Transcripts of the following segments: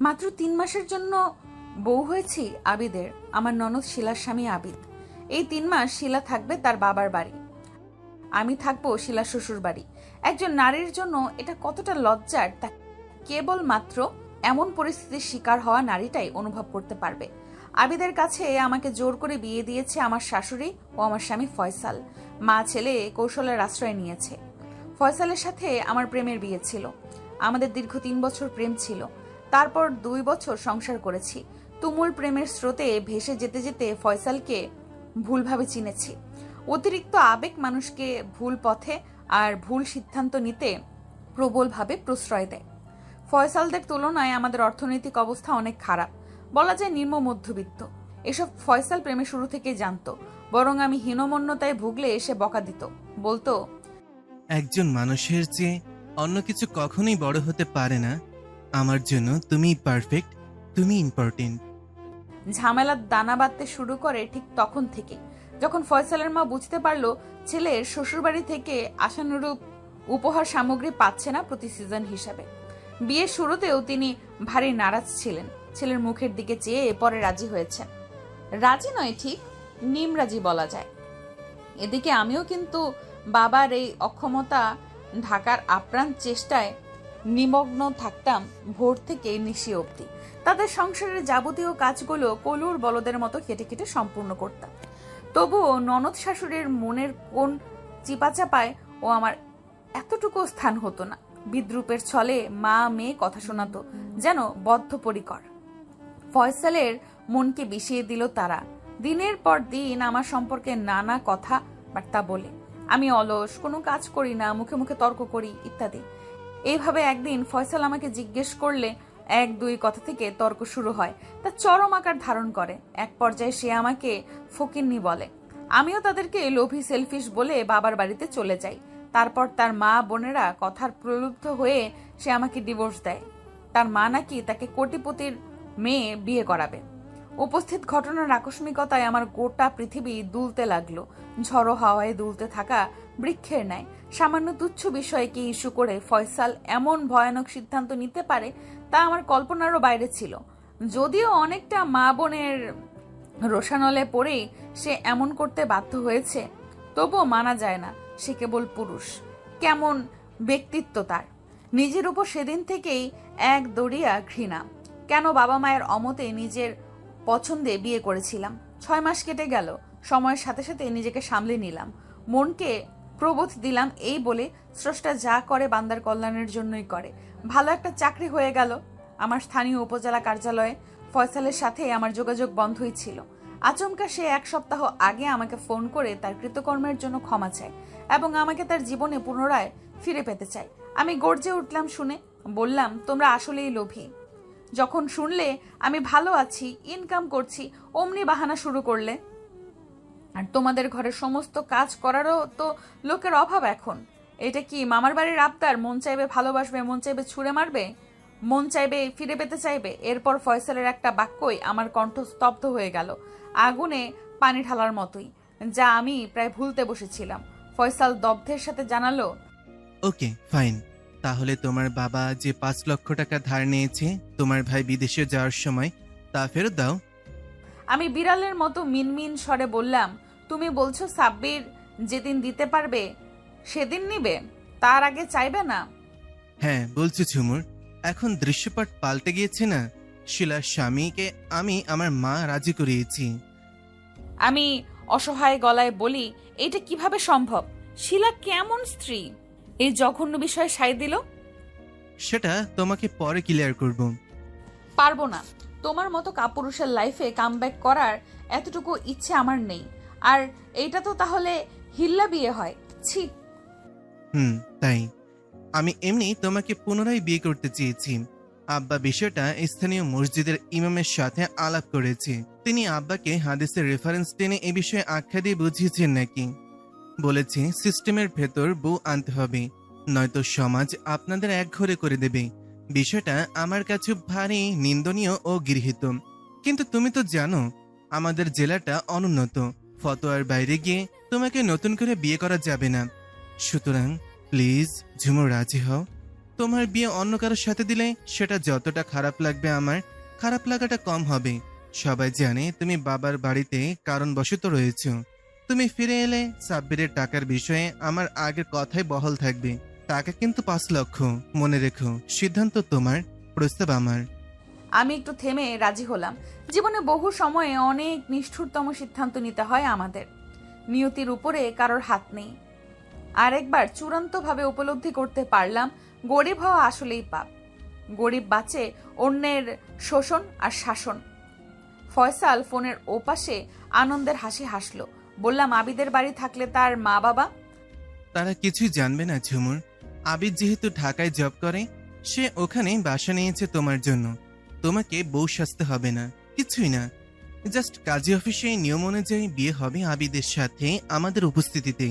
মাত্র 3 মাসের জন্য বউ হয়েছি আবিদের, আমার ননদ শিলার স্বামী আবিদ। এই 3 মাস শিলা থাকবে তার বাবার বাড়ি, আমি থাকবো শিলার শ্বশুর বাড়ি। একজন নারীর জন্য এটা কতটা লজ্জার তা কেবলমাত্র এমন পরিস্থিতির শিকার হওয়া নারীটাই অনুভব করতে পারবে। আবিদের কাছে আমাকে জোর করে বিয়ে দিয়েছে আমার শাশুড়ি ও আমার স্বামী ফয়সাল। মা ছেলে কৌশলের আশ্রয় নিয়েছে। ফয়সালের সাথে আমার প্রেমের বিয়ে ছিল। আমাদের দীর্ঘ 3 বছর প্রেম ছিল। তারপর 2 বছর সংসার করেছি। তুমুল প্রেমের স্রোতে ভেসে যেতে যেতে ফয়সালকে ভুলভাবে চিনেছি। অতিরিক্ত আবেগ মানুষকে ভুল পথে আর ভুল সিদ্ধান্ত নিতে প্রবলভাবে প্রশ্রয় দেয়। ফয়সালদের তুলনায় আমাদের অর্থনৈতিক অবস্থা অনেক খারাপ, বলা যায় নিম্ন মধ্যবিত্ত। এসব ফয়সাল প্রেমে শুরু থেকেই জানতো। বরং আমি হীনমন্যতায় ভুগলে এসে বকা দিত, বলতো, একজন মানুষের চেয়ে অন্য কিছু কখনোই বড় হতে পারে না। আমার জন্য তুমি পারফেক্ট, তুমি ইম্পর্টেন্ট। ঝামেলার দানা বাঁধতে শুরু করে ঠিক তখন থেকে, যখন ফয়সালের মা বুঝতে পারলো ছেলের শ্বশুরবাড়ি থেকে আশানুরূপ উপহার সামগ্রী পাচ্ছে না প্রতি সিজন হিসাবে। বিয়ের শুরুতেও তিনি ভারী নারাজ ছিলেন। ছেলের মুখের দিকে চেয়ে পরে রাজি হয়েছেন। রাজি নয় ঠিক, নিমরাজি বলা যায়। এদিকে আমিও কিন্তু বাবার এই অক্ষমতা ঢাকার আপ্রাণ চেষ্টায় নিমগ্ন থাকতাম ভোর থেকে নিশি অবধি। তাদের সংসারের যাবতীয় কাজগুলো কলুর বলদের মতো কেটে কেটে সম্পূর্ণ করতাম। তবুও ননদ শাশুড়ির মনের কোন চিপাচাপায় ও আমার এতটুকু স্থান হতো না। বিদ্রুপের ছলে মা মেয়ে কথা শোনাতো, যেন বদ্ধপরিকর। ফয়সালের মনকে বিষিয়ে দিল তারা। দিনের পর দিন আমার সম্পর্কে নানা কথা বার্তা বলে। আমি অলস, কোনো কাজ করি না, মুখে মুখে তর্ক করি ইত্যাদি। এইভাবে একদিন ফয়সাল আমাকে জিজ্ঞেস করলে 1-2 কথা থেকে তর্ক শুরু হয়। তা চরম আকার ধারণ করে। এক পর্যায়ে সে আমাকে ফকিন্নি বলে। আমিও তাদেরকে লোভী সেলফিশ বলে বাবার বাড়িতে চলে যাই। তারপর তার মা বোনেরা কথার প্রলুব্ধ হয়ে সে আমাকে ডিভোর্স দেয়। তার মা নাকি তাকে কোটিপতির মেয়ে বিয়ে করাবে। উপস্থিত ঘটনার আকস্মিকতায় আমার গোটা পৃথিবী দুলতে লাগলো। ঝড়ো হাওয়ায় দুলতে থাকা বৃক্ষের ন্যায়। সামান্য তুচ্ছ বিষয়কে ইস্যু করে ফয়সাল এমন ভয়ানক সিদ্ধান্ত নিতে পারে তা আমার কল্পনারও বাইরে ছিল। যদিও অনেকটা মা বোনের রোষানলে পড়েই সে এমন করতে বাধ্য হয়েছে, তবুও মানা যায় না সে কেবল পুরুষ। কেমন ব্যক্তিত্ব তার! নিজের উপর সেদিন থেকেই এক দড়িয়া ঘৃণা। কেন বাবা মায়ের অমতে নিজের পছন্দে বিয়ে করেছিলাম। 6 মাস কেটে গেল। সময়ের সাথে সাথে নিজেকে সামলে নিলাম। মনকে প্রবোধ দিলাম এই বলে স্রষ্টা যা করে বান্দার কল্যাণের জন্যই করে। ভালো একটা চাকরি হয়ে গেল। আমার স্থানীয় উপজেলা কার্যালয়ে ফয়সালের সাথে আমার যোগাযোগ বন্ধই ছিল। আচমকা সে 1 সপ্তাহ আগে আমাকে ফোন করে তার কৃতকর্মের জন্য ক্ষমা চায় এবং আমাকে তার জীবনে পুনরায় ফিরে পেতে চায়। আমি গর্জে উঠলাম শুনে। বললাম, তোমরা আসলেই লোভী। যখন শুনলে আমি ভালো আছি, ইনকাম করছি, অমনি বাহানা শুরু করলে। আর তোমাদের ঘরের সমস্ত কাজ করারও তো লোকের অভাব এখন। এটা কি মামার বাড়ির আবদার? মন চাইবে ভালোবাসবে, মন চাইবে ছুঁড়ে মারবে, মন চাইবে ফিরে পেতে চাইবে। এরপর ফয়সালের একটা বাক্যই আমার কণ্ঠ স্তব্ধ হয়ে গেল, আগুনে পানি ঢালার মতোই, যা আমি প্রায় ভুলতে বসেছিলাম। ফয়সাল দগ্ধের সাথে জানালো, ওকে ফাইন, তাহলে তোমার বাবা যে 5 লক্ষ টাকা ধার নিয়েছে তোমার ভাই বিদেশে যাওয়ার সময়, তা ফেরত দাও। আমি বিড়ালের মতো মিনমিন স্বরে বললাম, তুমি বলছো সাব্বির যেদিন দিতে পারবে সেদিন নিবে, তার আগে চাইবে না? হ্যাঁ বলছি ঝুমুর, এখন দৃশ্যপট পাল্টে গিয়েছে না। শিলার স্বামীকে আমি আমার মা রাজি করিয়েছি। আমি অসহায় গলায় বলি, এটা কিভাবে সম্ভব? শিলা কেমন স্ত্রী? এই জঘন্য বিষয়ে সায় দিল। সেটা তোমাকে পরে ক্লিয়ার করব। পারবো না। তোমার মতো কাপুরুষের লাইফে কামব্যাক করার এতটুকু ইচ্ছে আমার নেই। আর এইটা তো তাহলে হিল্লা বিয়ে হয়? ছি। তাই আমি এমনি তোমাকে পুনরায় বিয়ে করতে চেয়েছি। আব্বা বিষয়টা স্থানীয় মসজিদের ইমামের সাথে আলাপ করেছে। তিনি আব্বাকে হাদিসের রেফারেন্স টেনে এ বিষয়ে আখ্যা দিয়ে বুঝিয়েছেন নাকি। বলেছে সিস্টেমের ভেতর বউ আনতে হবে, নয়তো সমাজ আপনাদের একঘরে করে দেবে। বিষয়টা আমার কাছে ভারী নিন্দনীয় ও গৃহীত। কিন্তু তুমি তো জানো আমাদের জেলাটা অনুন্নত, ফতোয়ার বাইরে গিয়ে তোমাকে নতুন করে বিয়ে করা যাবে না। সুতরাং প্লিজ ঝুমুর রাজি হও, তোমার বিয়ে অন্য কারোর সাথে দিলে সেটা যতটা খারাপ লাগবে আমার খারাপ লাগাটা কম হবে। সবাই জানে তুমি বাবার বাড়িতে কারণবশত রয়েছ। তুমি ফিরে এলে সাব্বিরের টাকার বিষয়ে আমার আগের কথাই বহাল থাকবে। টাকা কিন্তু 5 লক্ষ, মনে রেখো। সিদ্ধান্ত তোমার, প্রস্তাব আমার। আমি একটু থেমে রাজি হলাম। জীবনে বহু সময়ে অনেক নিষ্ঠুরতম সিদ্ধান্ত নিতে হয় আমাদের। নিয়তির উপরে কারোর হাত নেই। আর একবার চূড়ান্তভাবে উপলব্ধি করতে পারলাম গরিব হওয়া আসলেই পাপ। গরিব বাঁচে অন্যের শোষণ আর শাসন। ফয়সাল ফোনের ওপাশে আনন্দের হাসি হাসলো। বললাম, আবিদের বাড়ি থাকলে তার মা বাবা? তারা কিছুই জানবে না ঝুমুর। আবিদ যেহেতু ঢাকায় জব করে, সে ওখানে বাসা নিয়েছে তোমার জন্য। তোমাকে বউ সাজতে হবে না, কিছুই না। জাস্ট কাজী অফিসে নিয়ম অনুযায়ী বিয়ে হবে আবিদের সাথে আমাদের উপস্থিতিতে।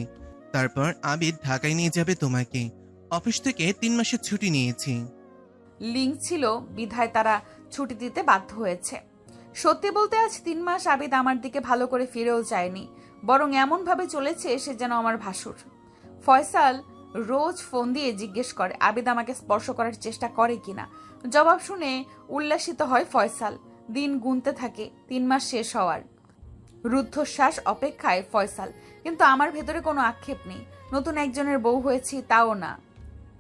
তারপর আবিদ ঢাকায় নিয়ে যাবে তোমাকে। অফিস থেকে 3 মাসের ছুটি নিয়েছি। লিঙ্ক ছিল বিধায় তারা ছুটি দিতে বাধ্য হয়েছে। সত্যি বলতে আজ 3 মাস আবিদ আমার দিকে ভালো করে ফিরেও যায়নি, বরং এমন ভাবে চলেছে সে যেন আমার ভাসুর। ফয়সাল রোজ ফোন দিয়ে জিজ্ঞেস করে আবিদ আমাকে স্পর্শ করার চেষ্টা করে কিনা। জবাব শুনে উল্লাসিত হয় ফয়সাল। দিন গুনতে থাকে 3 মাস শেষ হওয়ার। রুদ্ধশ্বাস অপেক্ষায় ফয়সাল। কিন্তু আমার ভেতরে কোনো আক্ষেপ নেই। নতুন একজনের বউ হয়েছি তাও না,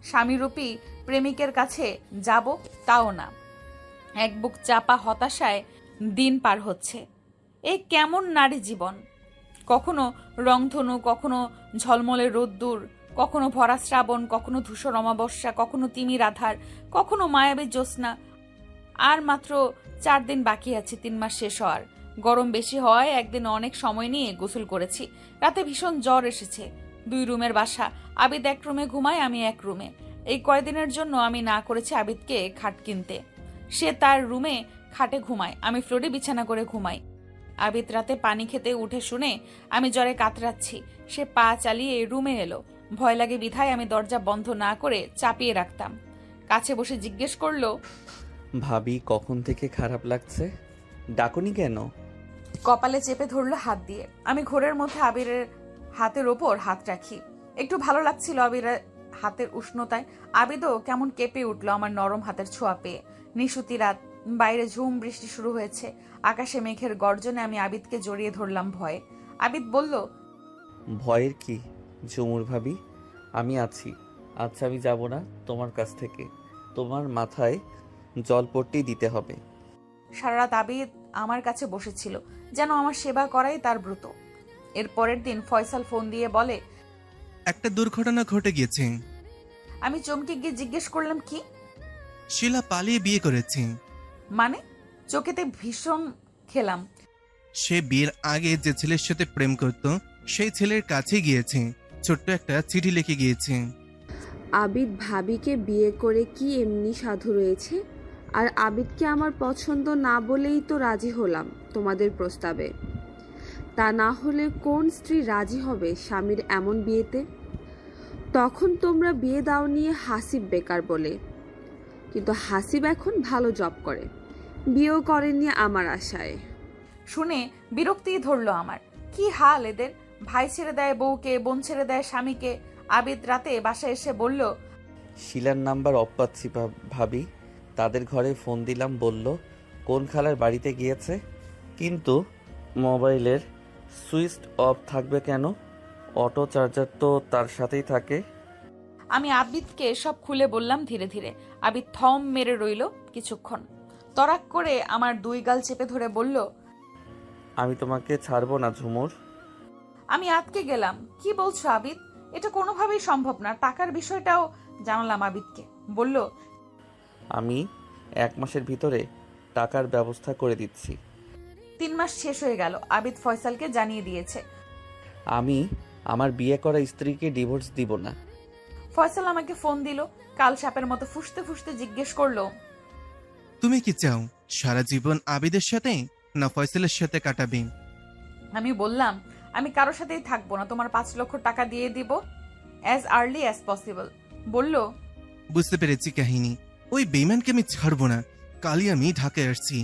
স্বামীরূপী প্রেমিকের কাছে যাব তাও না। এক বুক চাপা হতাশায় দিন পার হচ্ছে। এ কেমন নারী জীবন! কখনো রংধনু, কখনো ঝলমলে রোদ্দুর, কখনো ভরা শ্রাবণ, কখনো ধূসর অমাবস্যা, কখনো তিমির আধার, কখনো মায়াবী জ্যোৎস্না। আর মাত্র 4 দিন বাকি আছে 3 মাস শেষ হওয়ার। গরম বেশি হওয়ায় একদিন অনেক সময় নিয়ে গোসল করেছি। রাতে ভীষণ জ্বর এসেছে। 2 রুমের বাসা। আবিদ এক রুমে ঘুমায়, আমি এক রুমে। এই কয়দিনের জন্য আমি না করেছি আবিদকে খাট কিনতে। সে তার রুমে খাটে ঘুমায়, আমি ফ্লোরে বিছানা করে ঘুমাই। আবিদ রাতে পানি খেতে উঠে শুনে আমি জ্বরে কাতরাচ্ছি। সে পা চালিয়ে রুমে এলো। ভয় লাগে বিধায় আমি দরজা বন্ধ না করে চাপিয়ে রাখতাম। কাছে বসে জিজ্ঞেস করলো, ভাবি কখন থেকে খারাপ লাগছে? ডাকুনি কেন? কপালে চেপে ধরলো হাত দিয়ে। আমি ঘোরের মধ্যে আবিরের হাতের ওপর হাত রাখি। একটু ভালো লাগছিল আবিরের হাতের উষ্ণতায়। আবিদও কেমন কেঁপে উঠলো আমার নরম হাতের ছোঁয়া পেয়ে। নিশুতি রাত, বাইরে ঝুম বৃষ্টি শুরু হয়েছে। আকাশে মেঘের গর্জনে আমি আবিদকে জড়িয়ে ধরলাম ভয়ে। আবিদ বলল, ভয়ের কি ঝুমুর ভাবি, আমি আছি। আচ্ছা, আমি যাব না তোমার কাছ থেকে। তোমার মাথায় জলপট্টি দিতে হবে। সারা রাত আবিদ আমার কাছে বসেছিল, যেন আমার সেবা করাই তার ব্রত। এর পরের দিন ফয়সাল ফোন দিয়ে বলে, একটা দুর্ঘটনা ঘটে গিয়েছে। আমি চমকে গিয়ে জিজ্ঞেস করলাম, কি? শিলা পালিয়ে বিয়ে করেছে। মানে? চোখেতে ভীষণ খেলাম। সে বিয়ের আগে যে ছেলের সাথে প্রেম করত সেই ছেলের কাছে গিয়েছে, ছোট্ট একটা চিঠি লিখে গিয়েছে। আবিদ ভাবিকে বিয়ে করে কি এমনি সাধু রয়েছে? আর আবিদকে আমার পছন্দ না বলেই তো রাজি হলাম তোমাদের প্রস্তাবে। তা না হলে কোন স্ত্রী রাজি হবে স্বামীর এমন বিয়েতে? তখন তোমরা বিয়ে দাও নিয়ে হাসিব বেকার বলে, কিন্তু হাসিব এখন ভালো জব করে, বিয়েও করেননি আমার আশায়। শুনে বিরক্তি ধরলো আমার। কি হাল এদের! ভাই ছেড়ে দেয় বউকে, বোন ছেড়ে দেয় স্বামীকে। আবিদ রাতে বাসায় এসে বলল, শিলার নাম্বার অফ পাচ্ছি ভাবি। তাদের ঘরে ফোন দিলাম, বলল কোন খালার বাড়িতে গিয়েছে। কিন্তু মোবাইলের সুইচ অফ থাকবে কেন? অটো চার্জার তো তার সাথেই থাকে। আমি আবিদকে সব খুলে বললাম ধীরে ধীরে। আবিদ থম মেরে রইল কিছুক্ষণ। তরাক করে আমার 2 গাল চেপে ধরে বলল, আমি তোমাকে ছাড়বো না ঝুমুর। আমি আটকে গেলাম। কি বলছো আবিদ? এটা কোনোভাবেই সম্ভব না। টাকার বিষয়টাও জানালাম আবিদকে। বলল, আমি 1 মাসের ভিতরে টাকার ব্যবস্থা করে দিচ্ছি। 3 মাস শেষ হয়ে গেল। আবিদ ফয়সালকে জানিয়ে দিয়েছে। আমি আমার বিয়ে করা স্ত্রীকে ডিভোর্স দিব না। ফয়সাল আমাকে ফোন দিল। কাল সাপের মতো ফুঁসতে ফুঁসতে জিজ্ঞেস করলো, তুমি কি চাও সারা জীবন আবিদের সাথে না ফয়সালের সাথে কাটাবে? আমি বললাম, আমি কারোর সাথেই থাকবো না। তোমার 5 লক্ষ টাকা দিয়ে দিব অ্যাজ আর্লি অ্যাজ পসিবল। বলল, বুঝতে পেরেছি কাহিনী। ওই বেইমানকে আমি ছাড়বো না। কালই আমি ঢাকায় আসছি।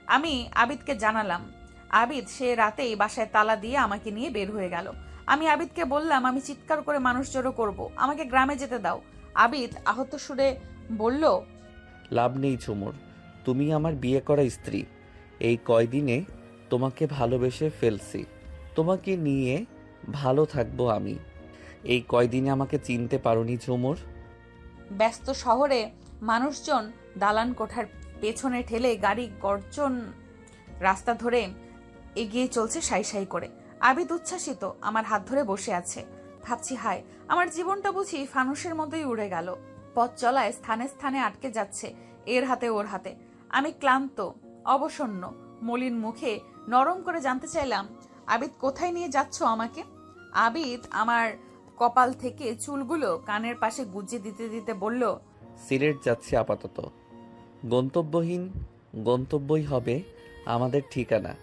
আমি আবিদকে জানালাম। আবিদ সে রাতেই বাসায় তালা দিয়ে আমাকে নিয়ে বের হয়ে গেল। আমি আবিদকে বললাম, আমি চিৎকার করে মানুষ জড়ো করবো, আমাকে গ্রামে যেতে দাও। আবিদ আহত সুরে বলল, লাভ নেই ঝুমুর, তুমি আমার বিয়ে করা স্ত্রী। এই কয়দিনে তোমাকে ভালোবেসে ফেলছি, তোমাকে নিয়ে ভালো থাকবো আমি। এই কয়দিনে আমাকে চিনতে পারোনি ঝুমুর? ব্যস্ত শহরে মানুষজন দালান কোঠার পেছনে ঠেলে গাড়ি গর্জন রাস্তা ধরে এগিয়ে চলছে সাই সাই করে। আবিদ উচ্ছ্বাসিত আমার হাত ধরে বসে আছে। ভাবছি, হায়, আমার জীবনটা বুঝি ফানুসের মতোই উড়ে গেল। পথ চলায় স্থানে স্থানে আটকে যাচ্ছে, এর হাতে ওর হাতে। আমি ক্লান্ত, অবসন্ন, মলিন মুখে নরম করে জানতে চাইলাম, আবিদ কোথায় নিয়ে যাচ্ছ আমাকে? আবিদ আমার কপাল থেকে চুলগুলো কানের পাশে গুজে দিতে দিতে বলল, সিলেট যাচ্ছি আপাতত। গন্তব্যহীন গন্তব্যই হবে আমাদের ঠিকানা।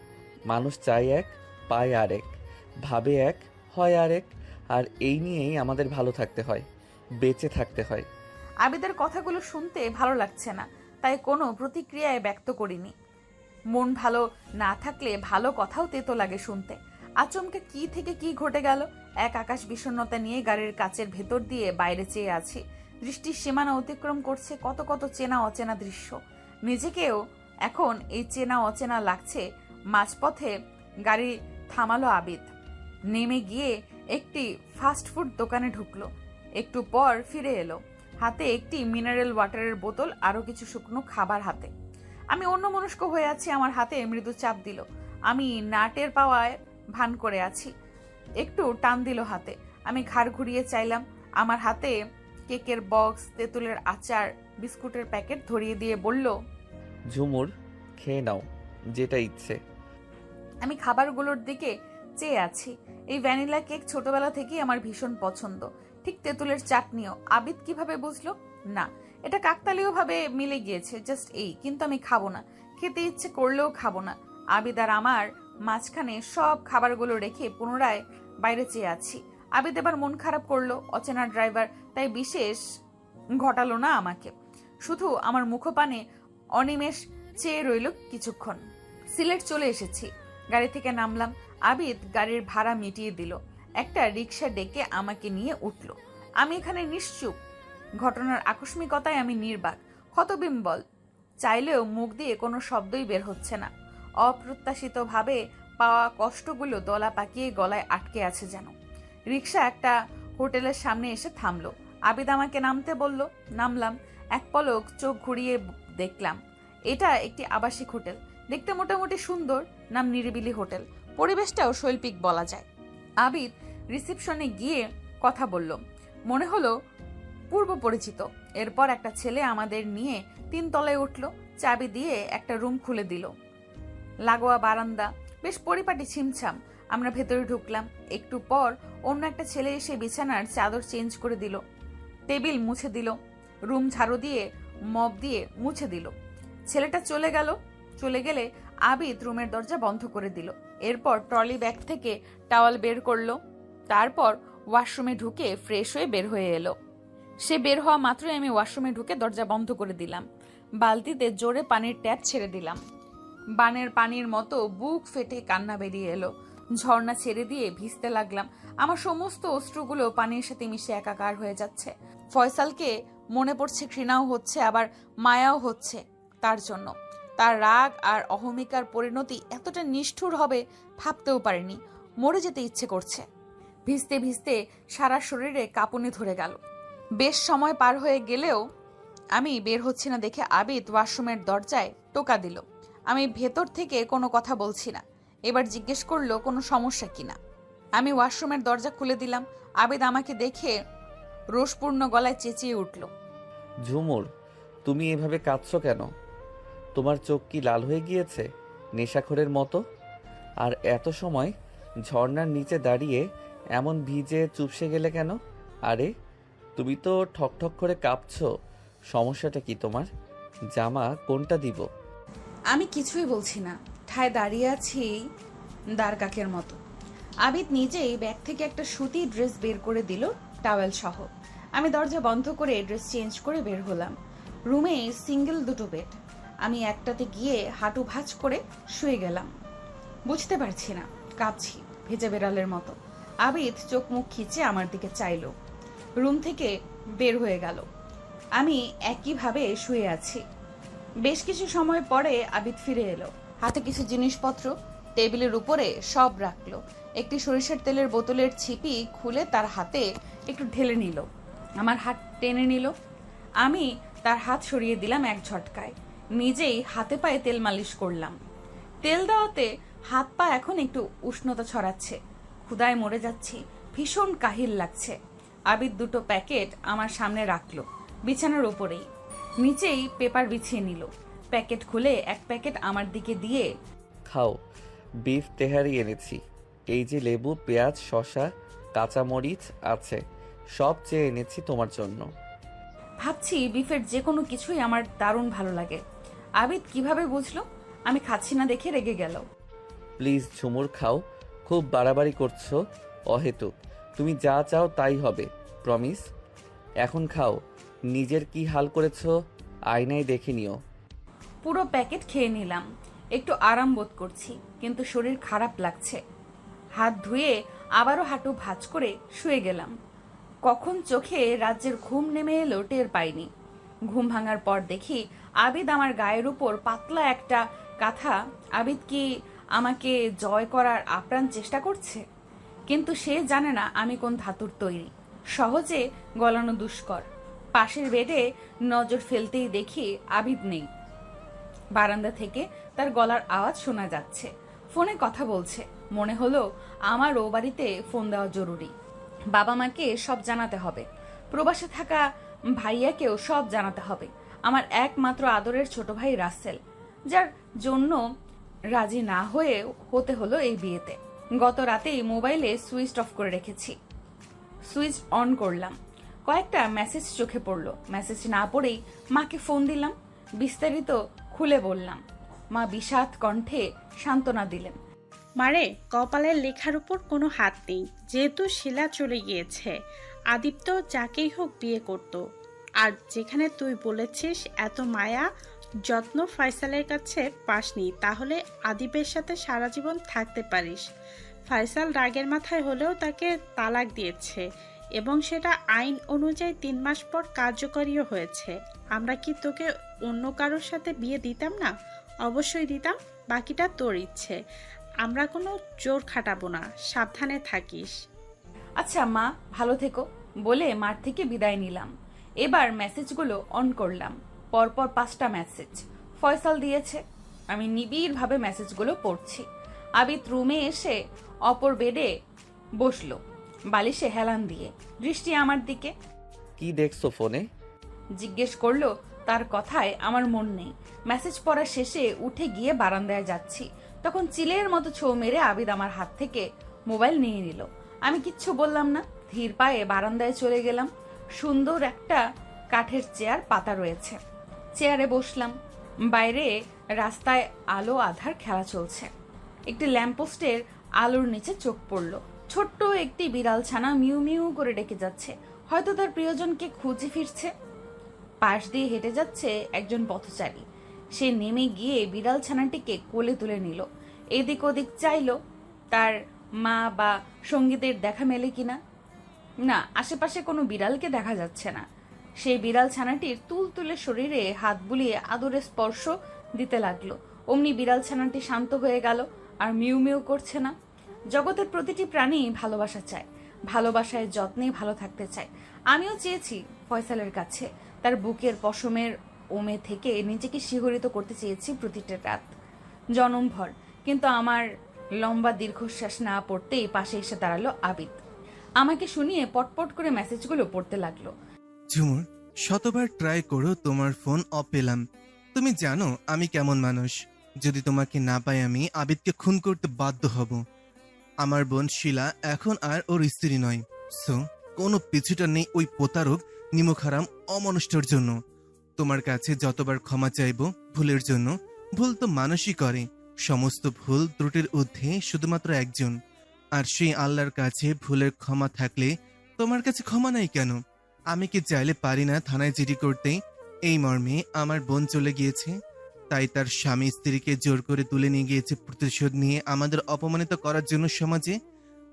মানুষ চায় এক, পায় আরেক, ভাবে এক, হয় আরেক। আর এই নিয়েই আমাদের ভালো থাকতে হয়, বেঁচে থাকতে হয়। আবিদের কথাগুলো শুনতে ভালো লাগছে না, তাই কোনো প্রতিক্রিয়ায় ব্যক্ত করিনি। মন ভালো না থাকলে ভালো কথাও তেতো লাগে শুনতে। আচমকা কি থেকে কি ঘটে গেল। এক আকাশ বিষণ্ণতা নিয়ে গাড়ির কাচের ভেতর দিয়ে বাইরে চেয়ে আছি। দৃষ্টির সীমানা অতিক্রম করছে কত কত চেনা অচেনা দৃশ্য। নিজেকেও এখন এই চেনা অচেনা লাগছে। মাঝপথে গাড়ি থামালো আবিদ। নেমে গিয়ে একটি ফাস্টফুড দোকানে ঢুকলো। একটু পর ফিরে এলো, হাতে একটি মিনারেল ওয়াটারের বোতল, আরো কিছু শুকনো খাবার হাতে। আমি অন্যমনস্ক হয়ে আছি, আমার হাতে মৃদু চাপ দিল। আমি নাটের পাওয়ায় ভান করে আছি। একটু টান দিল হাতে। আমি ঘাড় ঘুরিয়ে চাইলাম। আমার হাতে কেকের বক্স, তেঁতুলের আচার, বিস্কুটের প্যাকেট ধরিয়ে দিয়ে বলল, ঝুমুর, খেয়ে নাও যেটা ইচ্ছে। আমি খাবারগুলোর দিকে চেয়ে আছি। এই ভ্যানিলা কেক ছোটবেলা থেকেই আমার ভীষণ পছন্দ, ঠিক তেঁতুলের চাটনিও। আবিদ কিভাবে বুঝলো? না, এটা কাকতালীয় ভাবে মিলে গিয়েছে, জাস্ট এই। কিন্তু আমি খাবো না, খেতে ইচ্ছে করলেও খাবো না। আবিদ আর আমার মাঝখানে সব খাবারগুলো রেখে পুনরায় বাইরে চেয়ে আছি। আবিদ এবার মন খারাপ করলো। অচেনা ড্রাইভার তাই বিশেষ ঘটালো না আমাকে, শুধু আমার মুখপানে অনিমেষ চেয়ে রইল কিছুক্ষণ। সিলেট চলে এসেছি। গাড়ি থেকে নামলাম। আবিদ গাড়ির ভাড়া মিটিয়ে দিল। একটা রিক্সা ডেকে আমাকে নিয়ে উঠল। আমি এখানে নিশ্চুপ। ঘটনার আকস্মিকতায় আমি নির্বাক, হতবিম্বল। চাইলেও মুখ দিয়ে কোনো শব্দই বের হচ্ছে না। অপ্রত্যাশিতভাবে পাওয়া কষ্টগুলো দলা পাকিয়ে গলায় আটকে আছে যেন। রিক্সা একটা হোটেলের সামনে এসে থামলো। আবিদ আমাকে নামতে বলল। নামলাম। এক পলক চোখ ঘুরিয়ে দেখলাম এটা একটি আবাসিক হোটেল। দেখতে মোটামুটি সুন্দর, নাম নিরিবিলি হোটেল। পরিবেশটাও শৈল্পিক বলা যায়। আবিদ রিসেপশনে গিয়ে কথা বলল, মনে হলো পূর্ব পরিচিত। এরপর একটা ছেলে আমাদের নিয়ে 3 তলায় উঠলো, চাবি দিয়ে একটা রুম খুলে দিল। লাগোয়া বারান্দা, বেশ পরিপাটি ছিমছাম। আমরা ভেতরে ঢুকলাম। একটু পর অন্য একটা ছেলে এসে বিছানার চাদর চেঞ্জ করে দিল, টেবিল মুছে দিল, রুম ঝাড়ু দিয়ে মপ দিয়ে মুছে দিল। ছেলেটা চলে গেলে আবিদ রুমের দরজা বন্ধ করে দিল। এরপর ট্রলি ব্যাগ থেকে টাওয়াল বের করলো। তারপর ওয়াশরুমে ঢুকে ফ্রেশ হয়ে বের হয়ে এলো। সে বের হওয়া মাত্রই আমি ওয়াশরুমে ঢুকে দরজা বন্ধ করে দিলাম। বালতিতে জোরে পানির ট্যাপ ছেড়ে দিলাম। বানের পানির মতো বুক ফেটে কান্না বেরিয়ে এলো। ঝর্ণা ছেড়ে দিয়ে ভিজতে লাগলাম। আমার সমস্ত অশ্রুগুলো পানির সাথে মিশে একাকার হয়ে যাচ্ছে। ফয়সালকে মনে পড়ছে, ঘৃণাও হচ্ছে, আবার মায়াও হচ্ছে তার জন্য। তার রাগ আর অহমিকার পরিণতি এতটা নিষ্ঠুর হবে ভাবতেও পারিনি। মরে যেতে ইচ্ছে করছে। ভিজতে ভিজতে সারা শরীরে কাঁপুনি ধরে গেল। বেশ সময় পার হয়ে গেলেও আমি বের হচ্ছি না দেখে আবিদ ওয়াশরুমের দরজায় টোকা দিল। আমি ভেতর থেকে কোনো কথা বলছি না। এবার জিজ্ঞেস করলো কোনো সমস্যা কিনা। আমি ওয়াশরুমের দরজা খুলে দিলাম। আবিদ আমাকে দেখে রোষপূর্ণ গলায় চেঁচিয়ে উঠল, ঝুমুর, তুমি এভাবে কাঁদছো কেন? তোমার চোখ কি লাল হয়ে গিয়েছে নেশাখোরের মতো? আর এত সময় ঝর্ণার নিচে দাঁড়িয়ে এমন ভিজে চুপসে গেলে কেন? আরে তুমি তো ঠকঠক করে কাঁপছো, সমস্যাটা কি তোমার? জামা কোনটা দিব? আমি কিছুই বলছি না, ঠায় দাঁড়িয়ে আছি দাঁড় কাকের মতো। আবিদ নিজেই ব্যাগ থেকে একটা সুতি ড্রেস বের করে দিল, টাওয়েল সহ। আমি দরজা বন্ধ করে ড্রেস চেঞ্জ করে বের হলাম। রুমে সিঙ্গেল 2টো বেড। আমি একটাতে গিয়ে হাঁটু ভাঁজ করে শুয়ে গেলাম। বুঝতে পারছি না, কাঁপছি ভেজা বেড়ালের মতো। আবিদ চোখ মুখ খিচে আমার দিকে চাইলো। রুম থেকে বের হয়ে গেল। আমি একইভাবে শুয়ে আছি। বেশ কিছু সময় পরে আবিদ ফিরে এলো, হাতে কিছু জিনিসপত্র টেবিলের উপরে সব রাখলো। একটি সরিষার তেলের বোতলের ছিপি খুলে তার হাতে একটু ঢেলে নিল, আমার হাত টেনে নিল। আমি তার হাত সরিয়ে দিলাম এক ঝটকায়, নিজেই হাতে পায়ে তেল মালিশ করলাম। তেল দেওয়াতে হাত পা এখন একটু উষ্ণতা ছড়াচ্ছে। ক্ষুধায় মরে যাচ্ছি, ভীষণ কাহিল লাগছে। আবিদ দুটো প্যাকেট আমার সামনে রাখলো বিছানার উপরেই, নিচেই পেপার বিছিয়ে নিল। প্যাকেট খুলে এক প্যাকেট আমার দিকে দিয়ে, খাও, বিফ তেহারি এনেছি। এই যে লেবু, পেঁয়াজ, শসা, কাঁচামরিচ আছে, সব চেয়ে এনেছি তোমার জন্য। ভাবছি বিফের যে কোনো কিছুই আমার দারুণ ভালো লাগে। আবিদ কিভাবে বুঝলো আমি খাচ্ছি না দেখে রেগে গেল। প্লিজ ঝুমুর খাও, খুব বাড়াবাড়ি করছো অহেতুক। তুমি যা চাও তাই হবে, প্রমিস। এখন খাও, নিজের কি হাল করেছো আয়নায় দেখে নিও। পুরো প্যাকেট খেয়ে নিলাম, একটু আরাম বোধ করছি, কিন্তু শরীর খারাপ লাগছে। হাত ধুয়ে আবারও হাঁটু ভাঁজ করে শুয়ে গেলাম। কখন চোখে রাজ্যের ঘুম নেমে এলো টের পাইনি। ঘুম ভাঙার পর দেখি আবিদ আমার গায়ের উপর পাতলা একটা কাঁথা। আবিদ কি আমাকে জয় করার আপ্রাণ চেষ্টা করছে? কিন্তু সে জানে না আমি কোন ধাতুর তৈরি, সহজে গলানো দুষ্কর। পাশের বেডে নজর ফেলতেই দেখি আবিদ নেই। বারান্দা থেকে তার গলার আওয়াজ শোনা যাচ্ছে, ফোনে কথা বলছে। মনে হলো আমার ও বাড়িতে ফোন দেওয়া জরুরি। বাবা মাকে সব জানাতে হবে, প্রবাসে থাকা ভাইয়াকেও সব জানাতে হবে। আমার একমাত্র আদরের ছোট ভাই রাসেল, যার জন্য রাজি না হয়ে হতে হলো এই বিয়েতে। গত রাতেই মোবাইলে সুইচ অফ করে রেখেছি, সুইচ অন করলাম। কয়েকটা মেসেজ চোখে পড়লো। মেসেজ না পড়েই মাকে ফোন দিলাম, বিস্তারিত খুলে বললাম। মা বিষাদ কণ্ঠে সান্ত্বনা দিলেন। মারে, কপালের লেখার উপর কোনো হাত নেই। যেহেতু শিলা চলে গিয়েছে, আদিত্য যাকেই হোক বিয়ে করত। আর যেখানে তুই বলেছিস এত মায়া যত্ন ফয়সালের কাছে পাসনি, তাহলে আদিবের সাথে সারা জীবন থাকতে পারিস। ফয়সাল রাগের মাথায় হলেও তাকে তালাক দিয়েছে, এবং সেটা আইন অনুযায়ী 3 মাস পর কার্যকরীও হয়েছে। আমরা কি তোকে অন্য কারোর সাথে বিয়ে দিতাম না? অবশ্যই দিতাম, বাকিটা তোর ইচ্ছে। আমরা কোনো জোর খাটাবো না, সাবধানে থাকিস। আচ্ছা মা, ভালো থেকো বলে মার থেকে বিদায় নিলাম। এবার মেসেজগুলো অন করলাম। পরপর 5টা মেসেজ ফয়সাল দিয়েছে। আমি নিবিড়ভাবে মেসেজগুলো পড়ছি। আবিদ রুমে এসে অপর বেডে বসলো, বালিশে হেলান দিয়ে, দৃষ্টি আমার দিকে। কি দেখছো ফোনে? জিজ্ঞেস করলো। তার কথায় আমার মন নেই। মেসেজ পড়া শেষে উঠে গিয়ে বারান্দায় যাচ্ছি, তখন চিলের মতো ছোঁ মেরে আবিদ আমার হাত থেকে মোবাইল নিয়ে নিল। আমি কিচ্ছু বললাম না, ধীর পায়ে বারান্দায় চলে গেলাম। সুন্দর একটা কাঠের চেয়ার পাতা রয়েছে, চেয়ারে বসলাম। বাইরে রাস্তায় আলো আধার খেলা চলছে। একটি ল্যাম্পপোস্টের আলোর নিচে চোখ পড়লো। ছোট্ট একটি বিড়াল ছানা মিউ মিউ করে ডেকে যাচ্ছে, হয়তো তার প্রিয়জনকে খুঁজে ফিরছে। পাশ দিয়ে হেঁটে যাচ্ছে একজন পথচারী। সে নেমে গিয়ে বিড়াল ছানাটিকে কোলে তুলে নিল। এদিক ওদিক চাইলো তার মা বা সঙ্গীতের দেখা মেলে কিনা। না, আশেপাশে কোনো বিড়ালকে দেখা যাচ্ছে না। সেই বিড়াল ছানাটির তুলতুলে শরীরে হাত বুলিয়ে আদরে স্পর্শ দিতে লাগলো। অমনি বিড়াল ছানাটি শান্ত হয়ে গেল, আর মিউ মিউ করছে না। জগতের প্রতিটি প্রাণী ভালোবাসা চায়, ভালোবাসায় যত্নে ভালো থাকতে চায়। আমিও চেয়েছি ফয়সালের কাছে তার বুকের পশমের ওমে থেকে নিজেকে শিহরিত করতে চেয়েছি প্রতিটা রাত, জনমভর। কিন্তু আমার লম্বা দীর্ঘশ্বাস না পড়তেই পাশে এসে দাঁড়ালো আবিদ। আমাকে শুনিয়ে পটপট করে মেসেজগুলো পড়তে লাগলো। ঝুমুর, শতবার ট্রাই করো, তোমার ফোন অফ পেলাম। তুমি জানো আমি কেমন মানুষ। যদি তোমাকে না পাই আমি আবিদকে খুন করতে বাধ্য হব। আমার বোন শিলা এখন আর ওর স্ত্রী নয়। সো কোনো পিছুটা নেই ওই প্রতারক নিমুখারাম অমনুষ্ঠর জন্য। তোমার কাছে যতবার ক্ষমা চাইব ভুলের জন্য, ভুল তো মানুষই করে। সমস্ত ভুল ত্রুটির ঊর্ধ্বে শুধুমাত্র একজন, আর সেই আল্লাহর কাছে ভুলের ক্ষমা থাকলে তোমার কাছে ক্ষমা নাই কেন? আমি কি চাইলে পারি না থানায় জিডি করতে? এই মর্মে আমার বোন চলে গিয়েছে, তাই তার স্বামী স্ত্রীকে জোর করে তুলে নিয়ে গিয়েছে প্রতিশোধ নিয়ে আমাদের অপমানিত করার জন্য সমাজে।